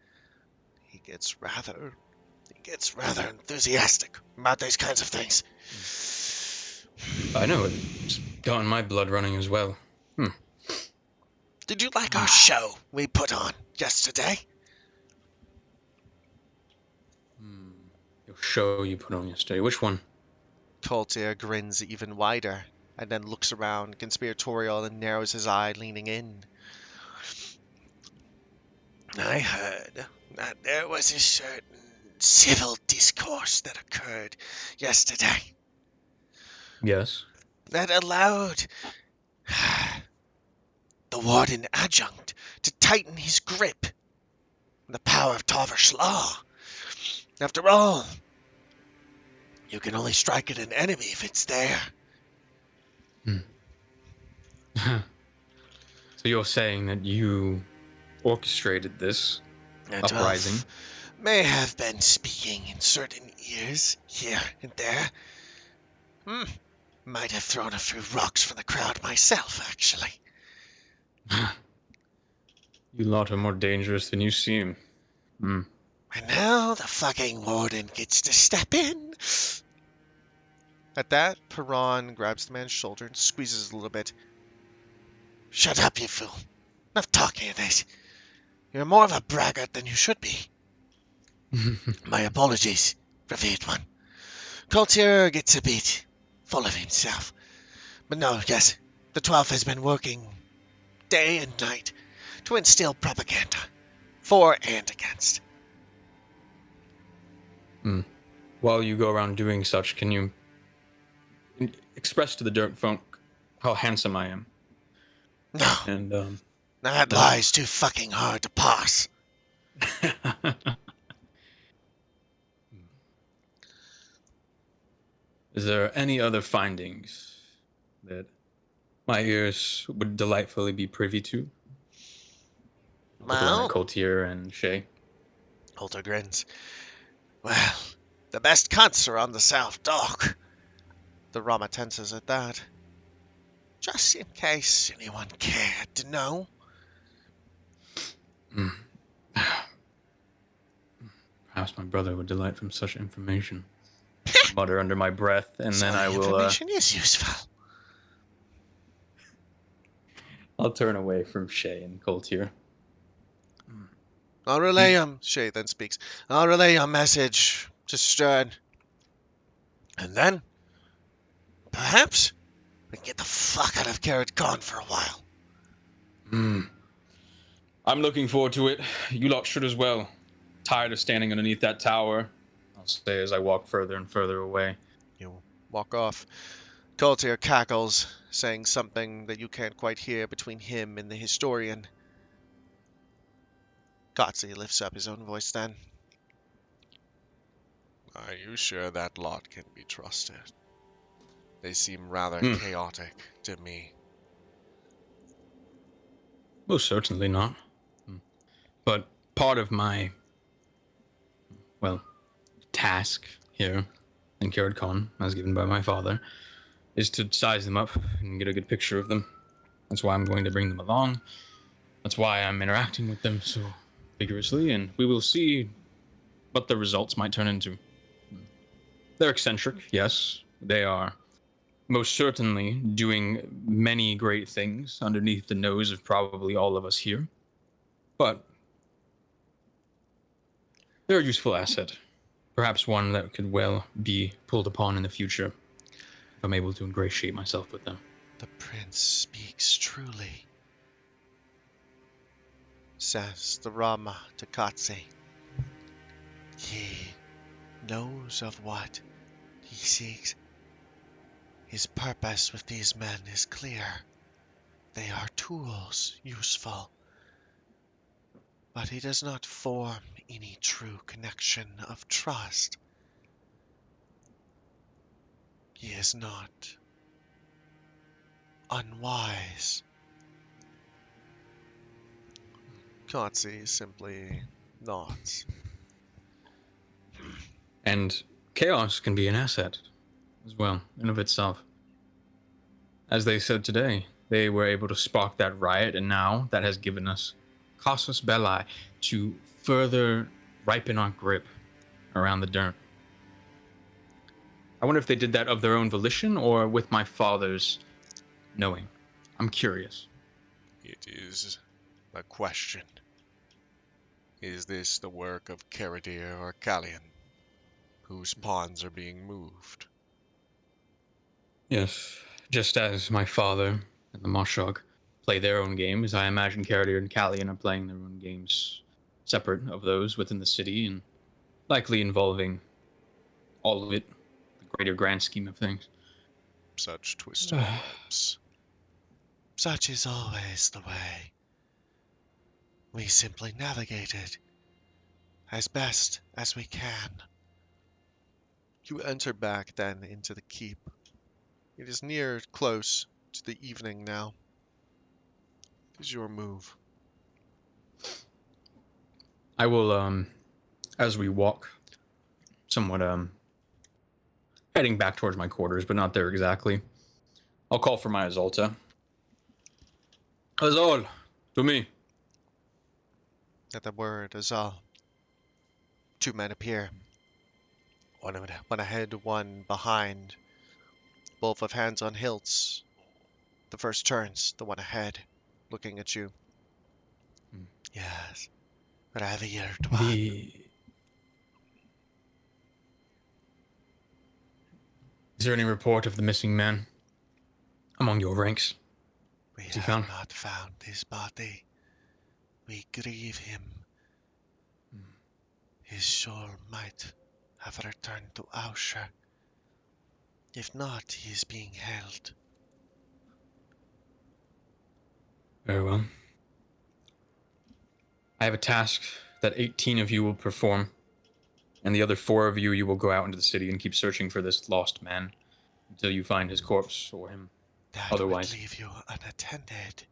He gets rather enthusiastic about these kinds of things.
I know, it's gotten my blood running as well.
Did you like our show we put on yesterday?
Your show you put on yesterday, which one?
Coulter grins even wider, and then looks around, conspiratorial, and narrows his eye, leaning in. I heard that there was a certain civil discourse that occurred yesterday.
Yes.
That allowed the warden adjunct to tighten his grip on the power of Tarver's law. After all, you can only strike at an enemy if it's there.
So you're saying that you orchestrated this uprising?
May have been speaking in certain ears here and there. Might have thrown a few rocks for the crowd myself, actually.
You lot are more dangerous than you seem. Hmm.
And now the fucking warden gets to step in. At that, Perron grabs the man's shoulder and squeezes a little bit. Shut up, you fool. Enough talking of this. You're more of a braggart than you should be. My apologies, revered one. Coulter gets a bit full of himself. But no, yes, the 12th has been working day and night to instill propaganda, for and against.
While you go around doing such, can you express to the dirt folk how handsome I am?
No,
And,
that
no.
lie's too fucking hard to pass.
Is there any other findings that my ears would delightfully be privy to? Looking at
Well,
Coulter and Shay.
Coulter grins. Well, the best cunts are on the South Dock. The Rama tenses at that. Just in case anyone cared to know.
Perhaps my brother would delight from such information. Mutter under my breath, and then I will.
Information is useful.
I'll turn away from Shay and Coulter.
I'll relay Shay then speaks. I'll relay your message to Stern. And then, perhaps, we can get the fuck out of Carrot Con for a while.
I'm looking forward to it. You lot should as well. Tired of standing underneath that tower, I'll say as I walk further and further away.
You walk off. Coulter cackles, saying something that you can't quite hear between him and the historian. Gotzi lifts up his own voice then.
Are you sure that lot can be trusted? They seem rather chaotic to me.
Most certainly not. But part of my, task here in Kiradcon, as given by my father, is to size them up and get a good picture of them. That's why I'm going to bring them along. That's why I'm interacting with them so vigorously, and we will see what the results might turn into. They're eccentric, yes. They are most certainly doing many great things underneath the nose of probably all of us here. But they're a useful asset. Perhaps one that could well be pulled upon in the future if I'm able to ingratiate myself with them.
The prince speaks truly, says the Rama to Katse. He knows of what he seeks. His purpose with these men is clear. They are tools, useful. But he does not form any true connection of trust. He is not unwise. Katse simply nods.
And chaos can be an asset as well, in of itself. As they said today, they were able to spark that riot, and now that has given us casus belli to further ripen our grip around the Dern. I wonder if they did that of their own volition or with my father's knowing. I'm curious.
It is a question. Is this the work of Karadir or Kallian, whose pawns are being moved?
Yes, just as my father and the Moshog play their own games, I imagine Karadir and Kallian are playing their own games separate of those within the city and likely involving all of it, the greater grand scheme of things.
Such twisted hopes.
Such is always the way. We simply navigate it as best as we can. You enter back then into the keep. It is near close to the evening now. It is your move.
I will, as we walk, somewhat, heading back towards my quarters, but not there exactly. I'll call for my Azalta. Azol, to me.
At the word Azal, two men appear. One ahead, one behind, both with hands on hilts. The first turns, the one ahead, looking at you. Yes, revered one.
Is there any report of the missing man among your ranks?
We
Is he
have
found?
not found his body. We grieve him. His soul might have returned to Ausher. If not, he is being held.
Very well. I have a task that 18 of you will perform, and the other 4 of you will go out into the city and keep searching for this lost man until you find his corpse or him.
That
Otherwise,
would leave you unattended.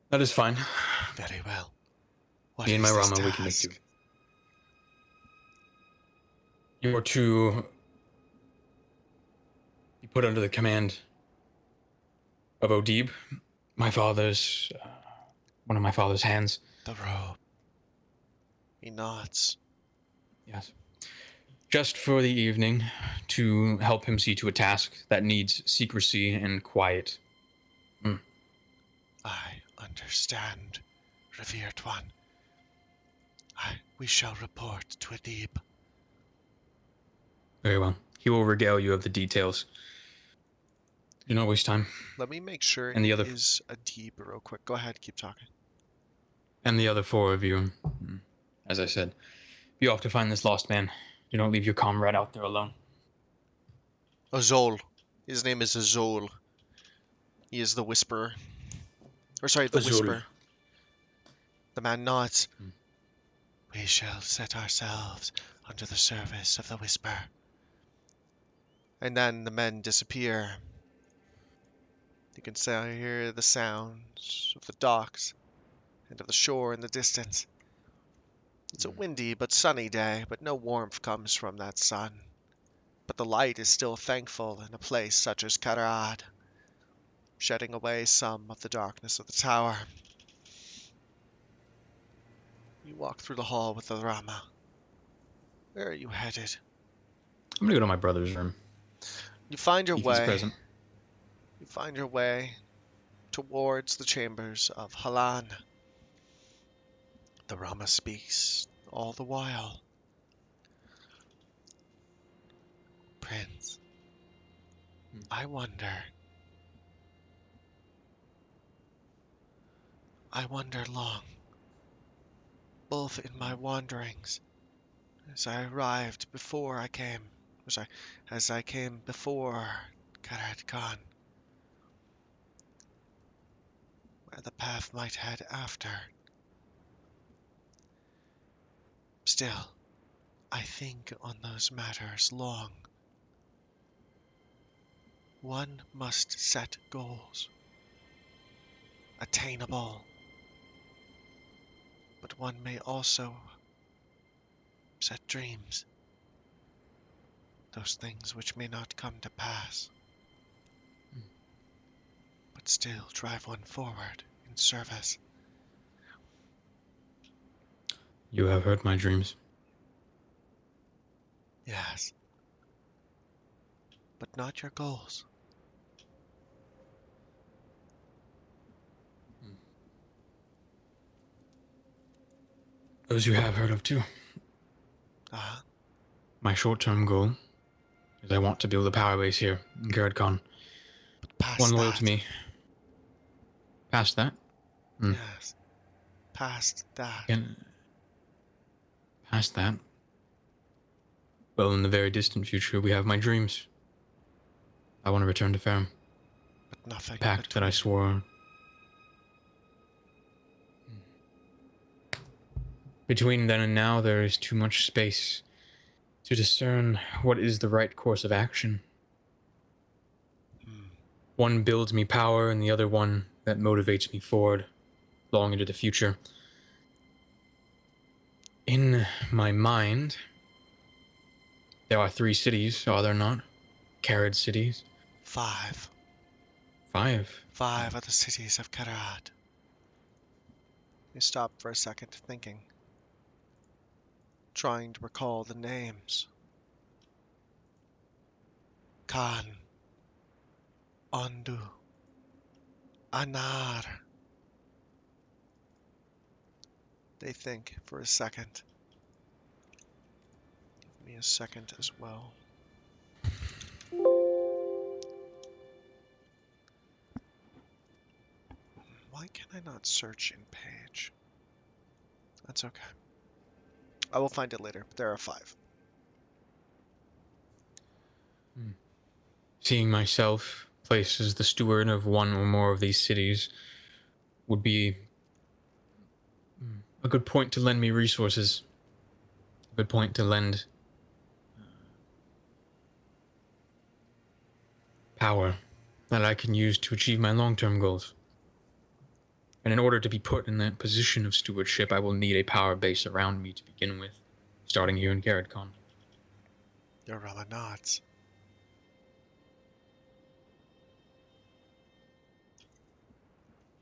that is fine.
Very well. What
Me and
is
my
this
Rama, we can make
task?
do. You are to be put under the command of Odib, my father's, one of my father's hands.
The robe. He nods.
Yes. Just for the evening, to help him see to a task that needs secrecy and quiet.
I understand, revered one. We shall report to Adib.
Very well. He will regale you of the details. Do not waste time.
Let me make sure
And the
he
other-
is Adib real quick. Go ahead, keep talking.
And the other 4 of you, as I said, be off to find this lost man. Do not leave your comrade out there alone.
Azol. His name is Azol. He is the Whisperer. Or sorry, the
Azol.
Whisper. The man nods. We shall set ourselves under the service of the Whisper. And then the men disappear. You can hear the sounds of the docks and of the shore in the distance. It's a windy but sunny day, but no warmth comes from that sun. But the light is still thankful in a place such as Karad, shedding away some of the darkness of the tower. You walk through the hall with the Rama. Where are you headed?
I'm gonna go to my brother's room.
You find your
If he's
way.
present.
You find your way towards the chambers of Halan. The Rama speaks all the while. Prince, I wonder long, both in my wanderings, as I arrived before I came, as I came before Karad Khan, where the path might head after. Still, I think on those matters long. One must set goals, attainable, but one may also set dreams, those things which may not come to pass, but still drive one forward in service.
You have heard my dreams.
Yes, but not your goals.
Those you have heard of too.
Uh-huh.
My short-term goal is I want to build a power base here in Garrett Khan.
But past
One loyal
that,
to me. Past that?
yes, past that.
Past that? Well, in the very distant future, we have my dreams. I want to return to Farum.
But nothing.
The pact that I
between.
swore. Between then and now, there is too much space to discern what is the right course of action. One builds me power, and the other one that motivates me forward, long into the future. In my mind, there are 3 cities, are there not? Carried cities.
5.
5.
5 of the cities of Karat. You stop for a second, thinking, trying to recall the names. Khan, Ondu, Anar. They think for a second. Give me a second as well. Why can I not search in page? That's okay. I will find it later, but there are 5.
Seeing myself placed as the steward of one or more of these cities would be a good point to lend me resources. A good point to lend power that I can use to achieve my long-term goals. And in order to be put in that position of stewardship, I will need a power base around me to begin with, starting here in Garrettcon.
Your Rama nods.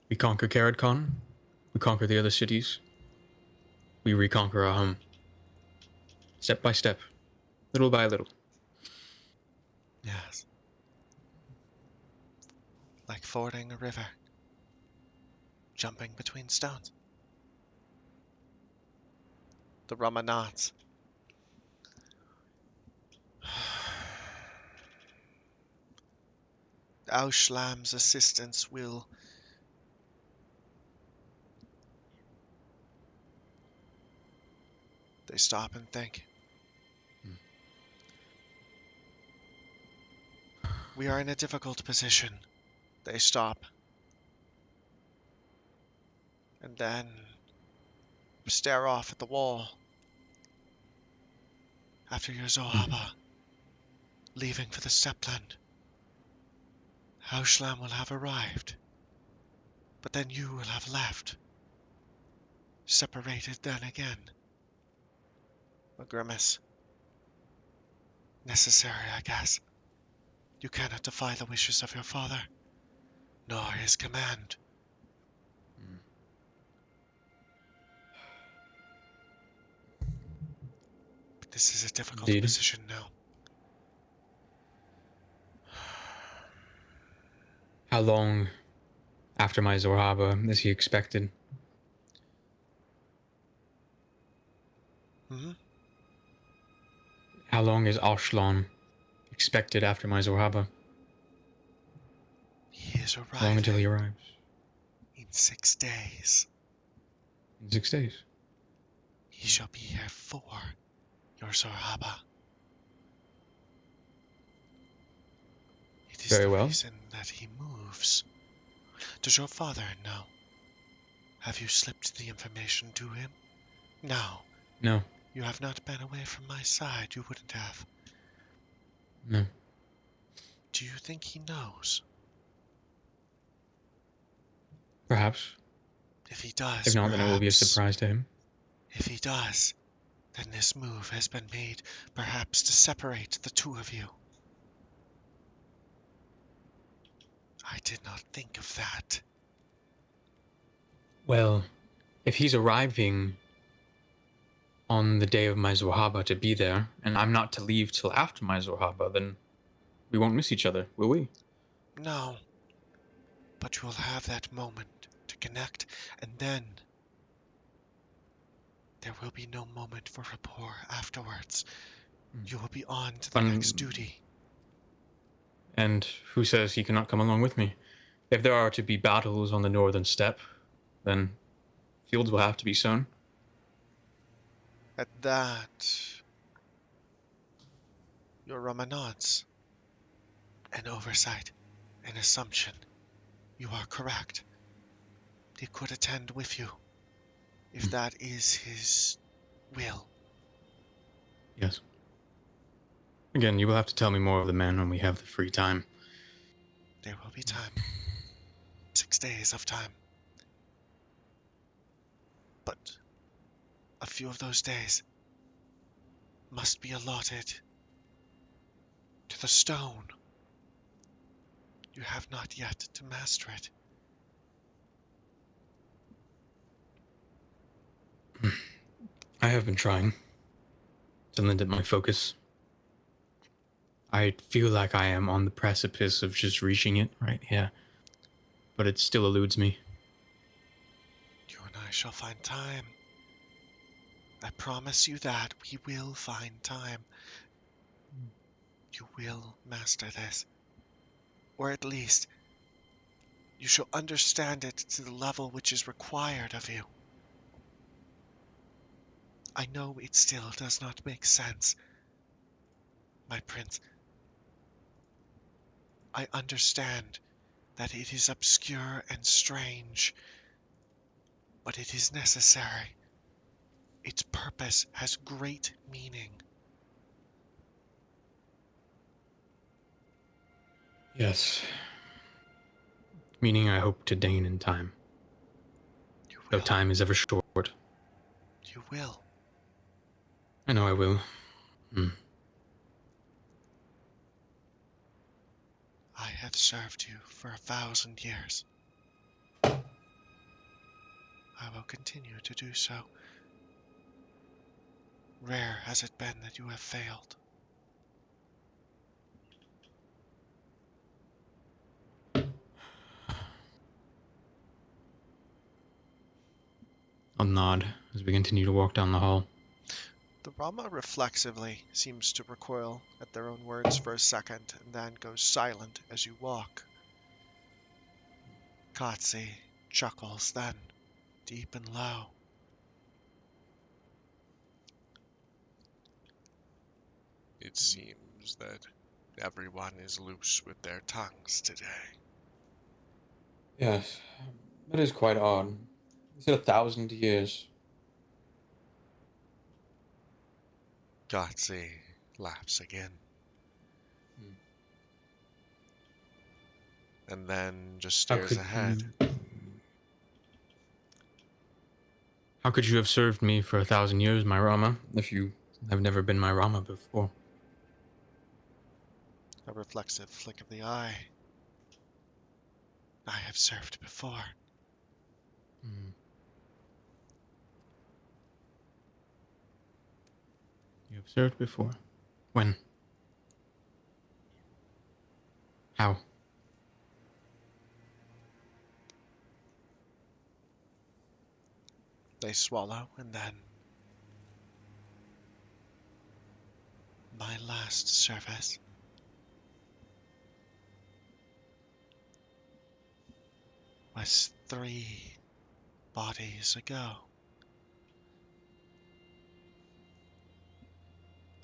We conquer Garrettcon, we conquer the other cities, we reconquer our home. Step by step, little by little.
Yes. Like fording a river. Jumping between stones. The Rama nods. Aushlam's assistance will They stop and think. We are in a difficult position. They stop. And then stare off at the wall. After your Zohaba leaving for the Stepland, Aushlam will have arrived. But then you will have left. Separated then again. A grimace. Necessary, I guess. You cannot defy the wishes of your father, nor his command. But this is a difficult
Indeed.
position now.
How long after my Zorhaba is he expected?
Hmm?
How long is Ashlan expected after my Zorhaba?
He is
How long until he
arriving
arrives?
in 6 days.
In 6 days.
He shall be here for your Zorhaba. It is
Very
the
well.
reason that he moves. Does your father know? Have you slipped the information to him? No.
No.
You have not been away from my side. You wouldn't have.
No.
Do you think he knows?
Perhaps.
If he does,
If not, then it will be a
perhaps.
surprise to him.
If he does, then this move has been made, perhaps to separate the two of you. I did not think of that.
Well, if he's arriving on the day of my Zorhaba to be there, and I'm not to leave till after my Zorhaba, then we won't miss each other, will we?
No. But you will have that moment to connect, and then there will be no moment for rapport afterwards. You will be on to the next duty.
And who says he cannot come along with me? If there are to be battles on the northern steppe, then fields will have to be sown.
At that, your Rama nods. An oversight, an assumption. You are correct. He could attend with you, if that is his will.
Yes. Again, you will have to tell me more of the man when we have the free time.
There will be time. 6 days of time. But a few of those days must be allotted to the stone. You have not yet to master it.
I have been trying to limit my focus. I feel like I am on the precipice of just reaching it right here, but it still eludes me.
You and I shall find time. I promise you that we will find time. You will master this. Or at least, you shall understand it to the level which is required of you. I know it still does not make sense, my prince. I understand that it is obscure and strange, but it is necessary. Its purpose has great meaning.
Yes. Meaning I hope to gain in time,
You
though
will.
time is ever short.
You will.
I know I will.
I have served you for 1,000 years. I will continue to do so. Rare has it been that you have failed.
I'll nod as we continue to walk down the hall.
The Rama reflexively seems to recoil at their own words for a second and then goes silent as you walk. Kotze chuckles then, deep and low.
It seems that everyone is loose with their tongues today.
Yes, that is quite odd. Is it 1,000 years?
Kotze laughs again. And then just
How
stares
could
ahead.
How could you have served me for 1,000 years, my Rama, if you have never been my Rama before?
A reflexive flick of the eye. I have served before.
You have served before. When? How?
They swallow and then. My last service was 3 bodies ago.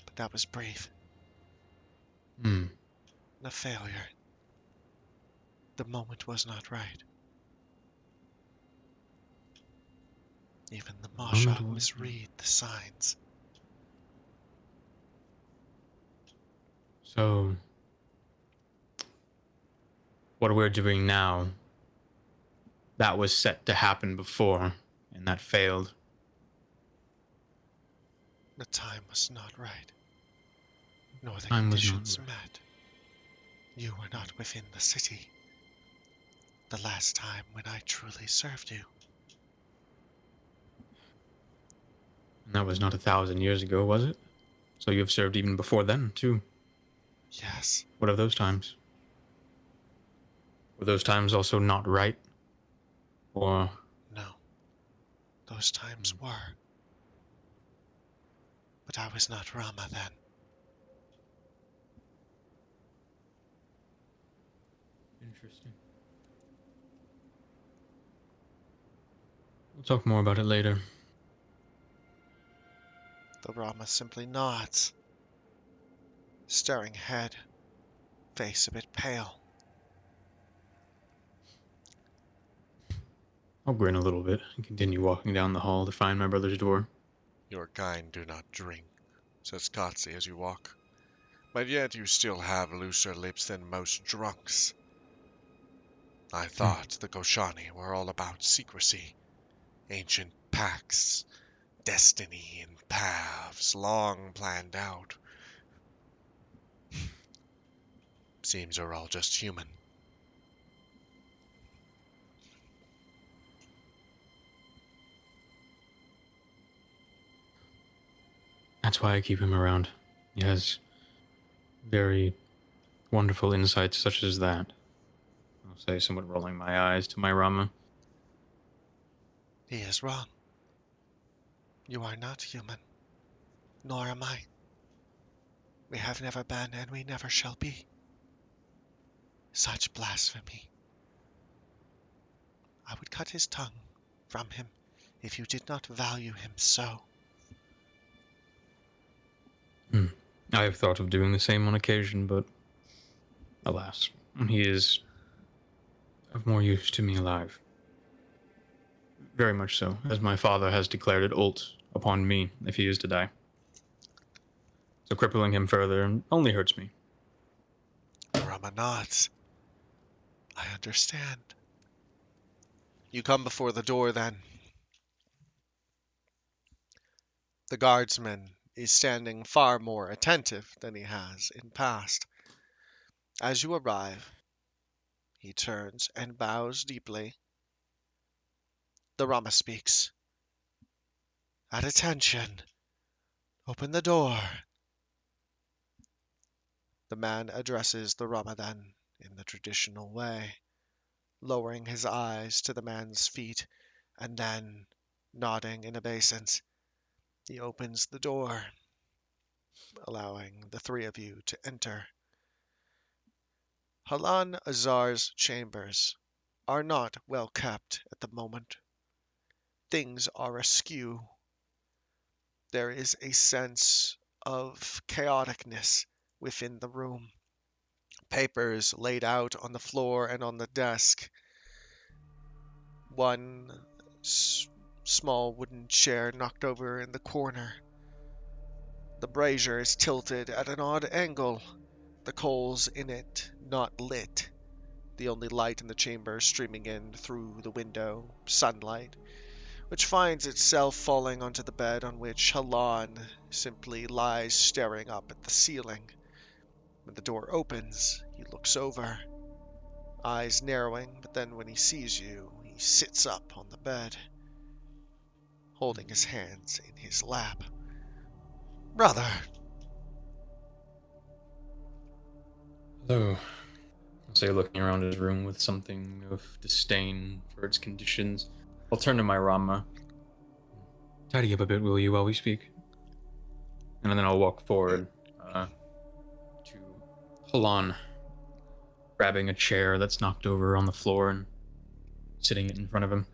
But that was brief. And a failure. The moment was not right. Even the Masha misread the signs.
So, what we're doing now, that was set to happen before, and that failed.
The time was not right, nor the
Time was not
conditions
right.
met. You were not within the city. The last time when I truly served you.
And that was not 1,000 years ago, was it? So you have served even before then, too.
Yes.
What of those times? Were those times also not right? Or...
No. Those times were. But I was not Rama then.
Interesting. We'll talk more about it later.
The Rama simply nods, staring ahead, face a bit pale.
I'll grin a little bit and continue walking down the hall to find my brother's door.
Your kind do not drink, says Kotze as you walk. But yet you still have looser lips than most drunks. I thought the Goshani were all about secrecy, ancient pacts, destiny, and paths long planned out. Seems you're all just human.
That's why I keep him around. He has very wonderful insights such as that. I'll say, somewhat rolling my eyes to my Rama.
He is wrong. You are not human, nor am I. We have never been, and we never shall be. Such blasphemy. I would cut his tongue from him if you did not value him so.
I have thought of doing the same on occasion, but alas, he is of more use to me alive. Very much so, as my father has declared it ult upon me if he is to die. So crippling him further only hurts me.
Rama nods. I understand. You come before the door then. The guardsman is standing far more attentive than he has in past. As you arrive, he turns and bows deeply. The Rama speaks. At attention. Open the door. The man addresses the Rama then in the traditional way, lowering his eyes to the man's feet and then nodding in obeisance. He opens the door, allowing the three of you to enter. Halan Azar's chambers are not well kept at the moment. Things are askew. There is a sense of chaoticness within the room. Papers laid out on the floor and on the desk. One small wooden chair knocked over in the corner. The brazier is tilted at an odd angle, the coals in it not lit. The only light in the chamber streaming in through the window, sunlight, which finds itself falling onto the bed on which Halan simply lies staring up at the ceiling. When the door opens, he looks over, eyes narrowing, but then when he sees you, he sits up on the bed, holding his hands in his lap. Brother!
Hello. I'll say, looking around his room with something of disdain for its conditions. I'll turn to my Rama. Tidy up a bit, will you, while we speak? And then I'll walk forward to Halan, grabbing a chair that's knocked over on the floor and sitting it in front of him.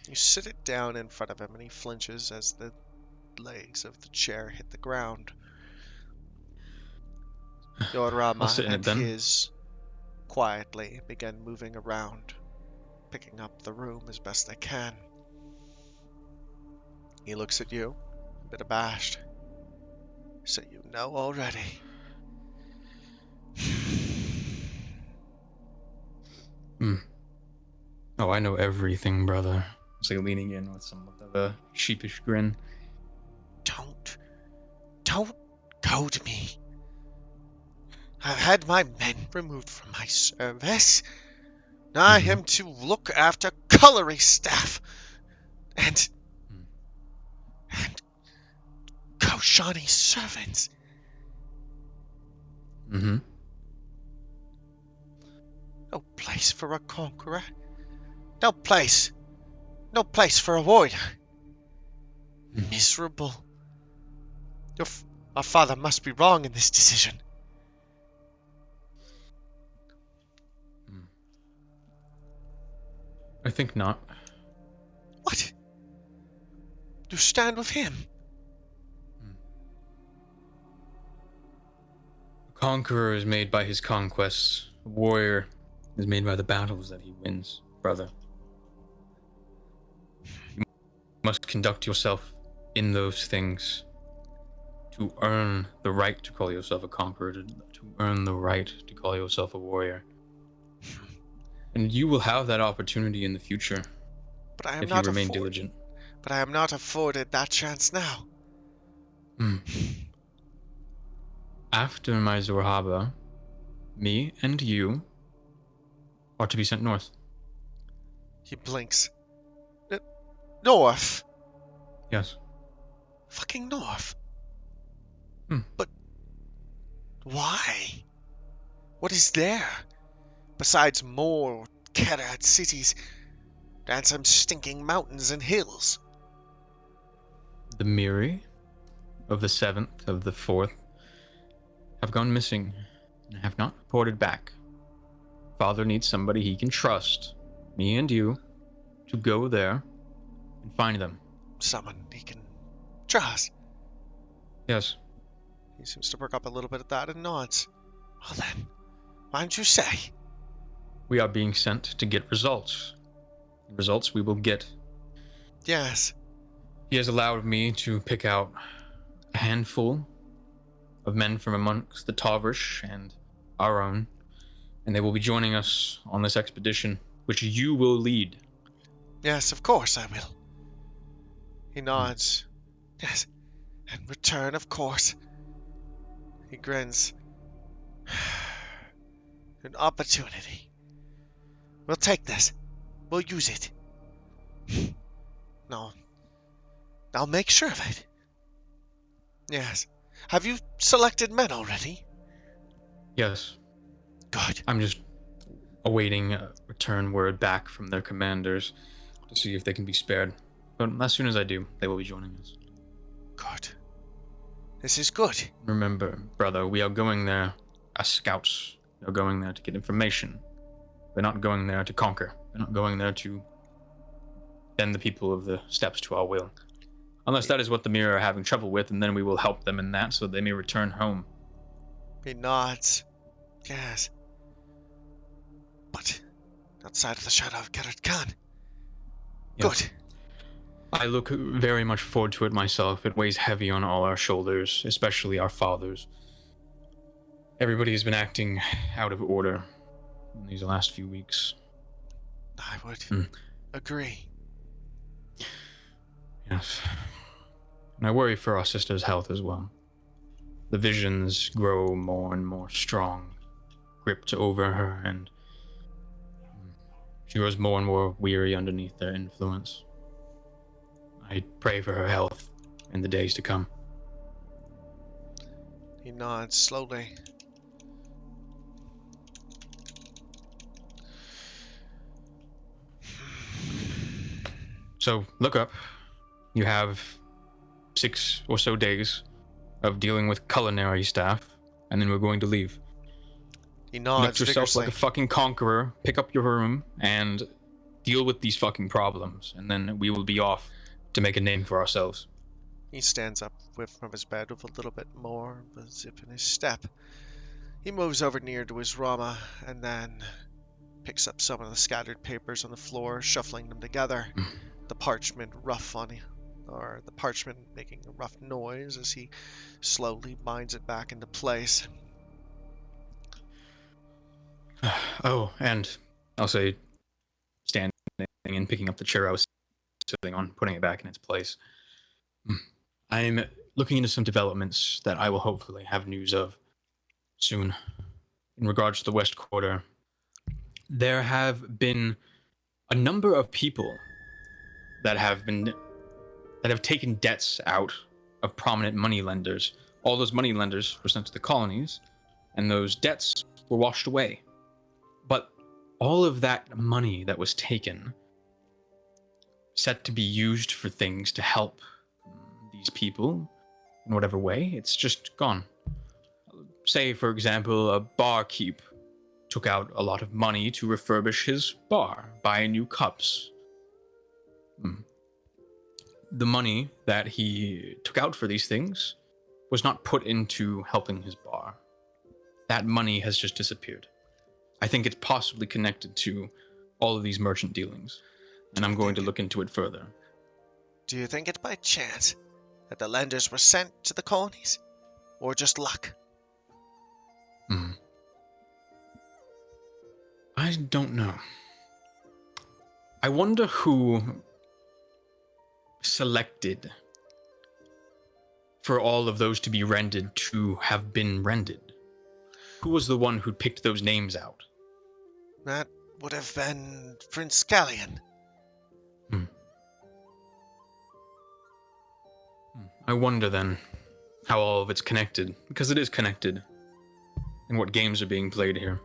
You sit it down in front of him, and he flinches as the legs of the chair hit the ground. Your
I'll
Rama
sit in it
and
then.
his quietly begin moving around, picking up the room as best they can. He looks at you, a bit abashed. So you know already.
Oh, I know everything, brother. So leaning in with somewhat of a sheepish grin.
Don't goad me. I've had my men removed from my service. Now I am to look after colliery staff and Koshani's servants. No place for a conqueror. No place for a warrior. Miserable. Our father must be wrong in this decision.
I think not.
What? You stand with him?
A conqueror is made by his conquests. A warrior is made by the battles that he wins, brother. You must conduct yourself in those things to earn the right to call yourself a conqueror, to earn the right to call yourself a warrior. And you will have that opportunity in the future if you remain diligent.
But I am not afforded that chance now.
After my Zorhaba, me and you are to be sent north.
He blinks. North?
Yes.
Fucking north? But why? What is there? Besides more Kerat cities and some stinking mountains and hills.
The Miri of the 7th of the 4th have gone missing and have not reported back. Father needs somebody he can trust, me and you, to go there and find them.
Someone he can trust.
Yes.
He seems to perk up a little bit at that and nods. Well then, why don't you say?
We are being sent to get results. The results we will get.
Yes.
He has allowed me to pick out a handful of men from amongst the Tavrish and our own, and they will be joining us on this expedition, which you will lead.
Yes, of course I will. He nods. Yes. And return, of course. He grins. An opportunity. We'll take this. We'll use it. No. I'll make sure of it. Yes. Have you selected men already?
Yes.
Good.
I'm just awaiting a return word back from their commanders to see if they can be spared. But as soon as I do, they will be joining us.
Good. This is good.
Remember, brother, we are going there as scouts. We are going there to get information. We're not going there to conquer. We're not going there to bend the people of the steppes to our will. Unless that is what the Mirror are having trouble with, and then we will help them in that so they may return home.
He nods. Yes. But outside of the shadow of Gerrit Khan.
Yes.
Good.
I look very much forward to it myself. It weighs heavy on all our shoulders, especially our fathers. Everybody has been acting out of order in these last few weeks.
I would agree.
Yes. And I worry for our sister's health as well. The visions grow more and more strong, gripped over her, and she grows more and more weary underneath their influence. I pray for her health in the days to come.
He nods slowly.
So, look up. You have 6 or so days of dealing with culinary staff, and then we're going to leave.
He
Conduct
nods
yourself
vigorously.
like a fucking conqueror, pick up your room, and deal with these fucking problems, and then we will be off to make a name for ourselves.
He stands up from his bed with a little bit more of a zip in his step. He moves over near to his Rama and then picks up some of the scattered papers on the floor, shuffling them together. The parchment the parchment making a rough noise as he slowly binds it back into place.
Oh, and I'll say, standing and picking up the chair I was sitting on, putting it back in its place. I'm looking into some developments that I will hopefully have news of soon. In regards to the West Quarter, there have been a number of people that have taken debts out of prominent moneylenders. All those moneylenders were sent to the colonies, and those debts were washed away. But all of that money that was taken, set to be used for things to help these people in whatever way, it's just gone. Say, for example, a barkeep took out a lot of money to refurbish his bar, buy new cups. The money that he took out for these things was not put into helping his bar. That money has just disappeared. I think it's possibly connected to all of these merchant dealings, and I'm going to look into it further.
Do you think it's by chance that the lenders were sent to the colonies? Or just luck?
I don't know. I wonder who selected for all of those to be rendered to have been rendered. Who was the one who picked those names out?
That would have been Prince Scallion.
I wonder then. how all of it's connected, because it is connected, and what games are being played here.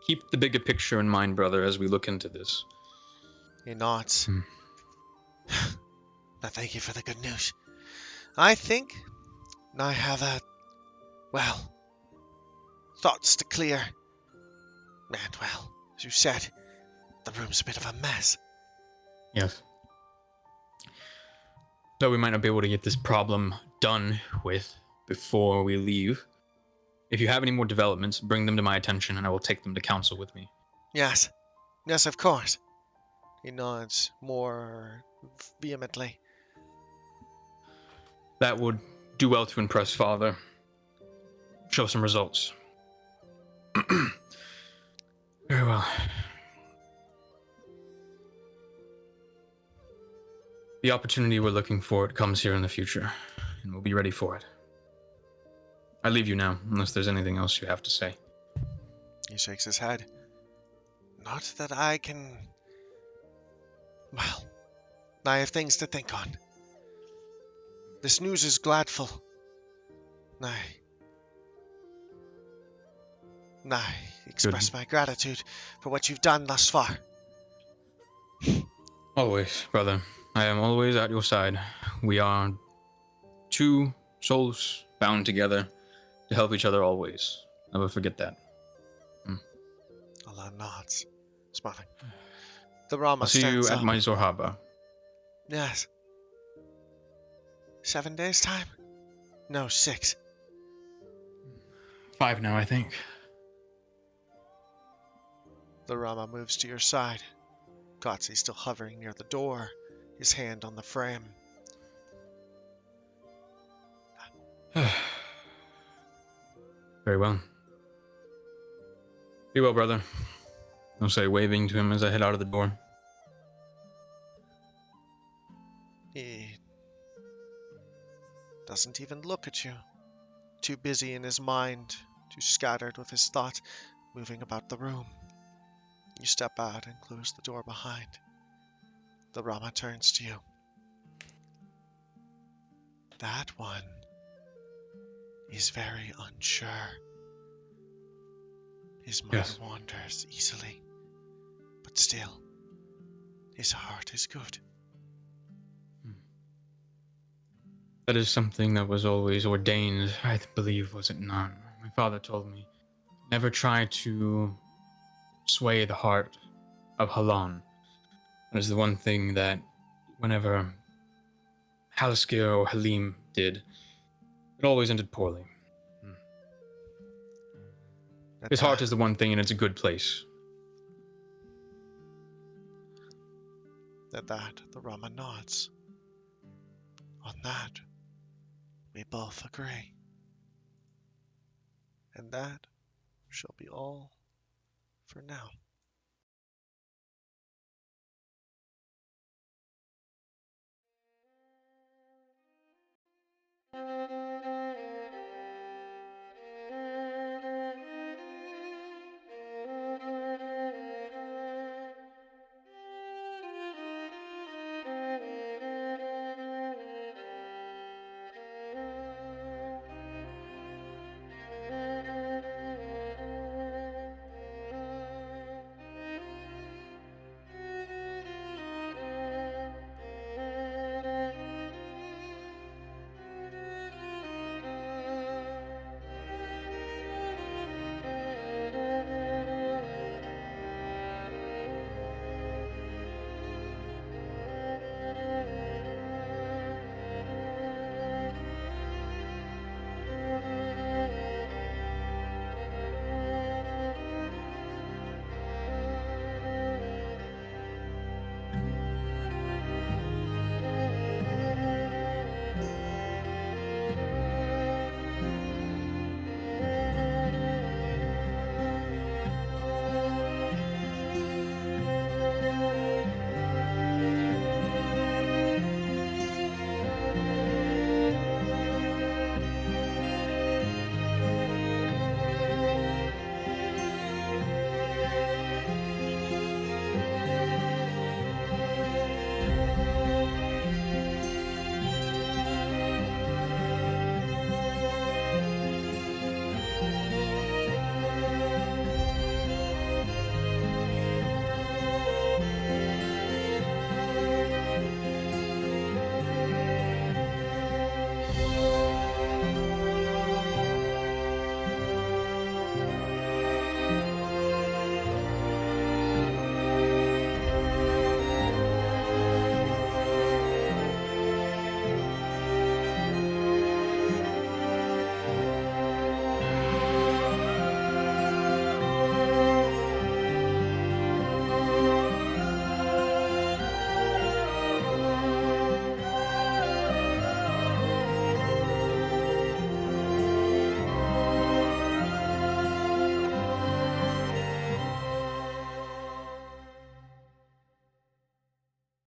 Keep the bigger picture in mind, brother, as we look into this.
He nods.
Hmm.
Now, thank you for the good news. I think I have well, thoughts to clear. And, well, as you said, the room's a bit of a mess.
Yes. Though we might not be able to get this problem done with before we leave. If you have any more developments, bring them to my attention and I will take them to council with me.
Yes. Yes, of course. He nods more vehemently.
That would do well to impress father. Show some results. Very well. The opportunity we're looking for, it comes here in the future, and we'll be ready for it. I leave you now, unless there's anything else you have to say.
He shakes his head. Not that I can... Well, I have things to think on. This news is gladful. I express my gratitude for what you've done thus far.
Always, brother. I am always at your side. We are two souls bound together to help each other always. Never forget that.
Allah nods, smiling. The Rama
I'll see you
stands
at
up.
my Zorhaba.
Yes. 7 days' time? No, 6.
5 now, I think.
The Rama moves to your side. Gotzi still hovering near the door, his hand on the frame.
Very well. Be well, brother. I'll say, waving to him as I head out of the door.
He doesn't even look at you. Too busy in his mind, too scattered with his thoughts, moving about the room. You step out and close the door behind. The Rama turns to you. That one is very unsure. His mind wanders easily, but still, his heart is good.
That is something that was always ordained, I believe, was it not? My father told me, never try to sway the heart of Halan. That is the one thing that whenever Halaskir or Halim did, it always ended poorly. His heart is the one thing and it's a good place.
At that, the Rama nods. On that, we both agree. And that shall be all for now.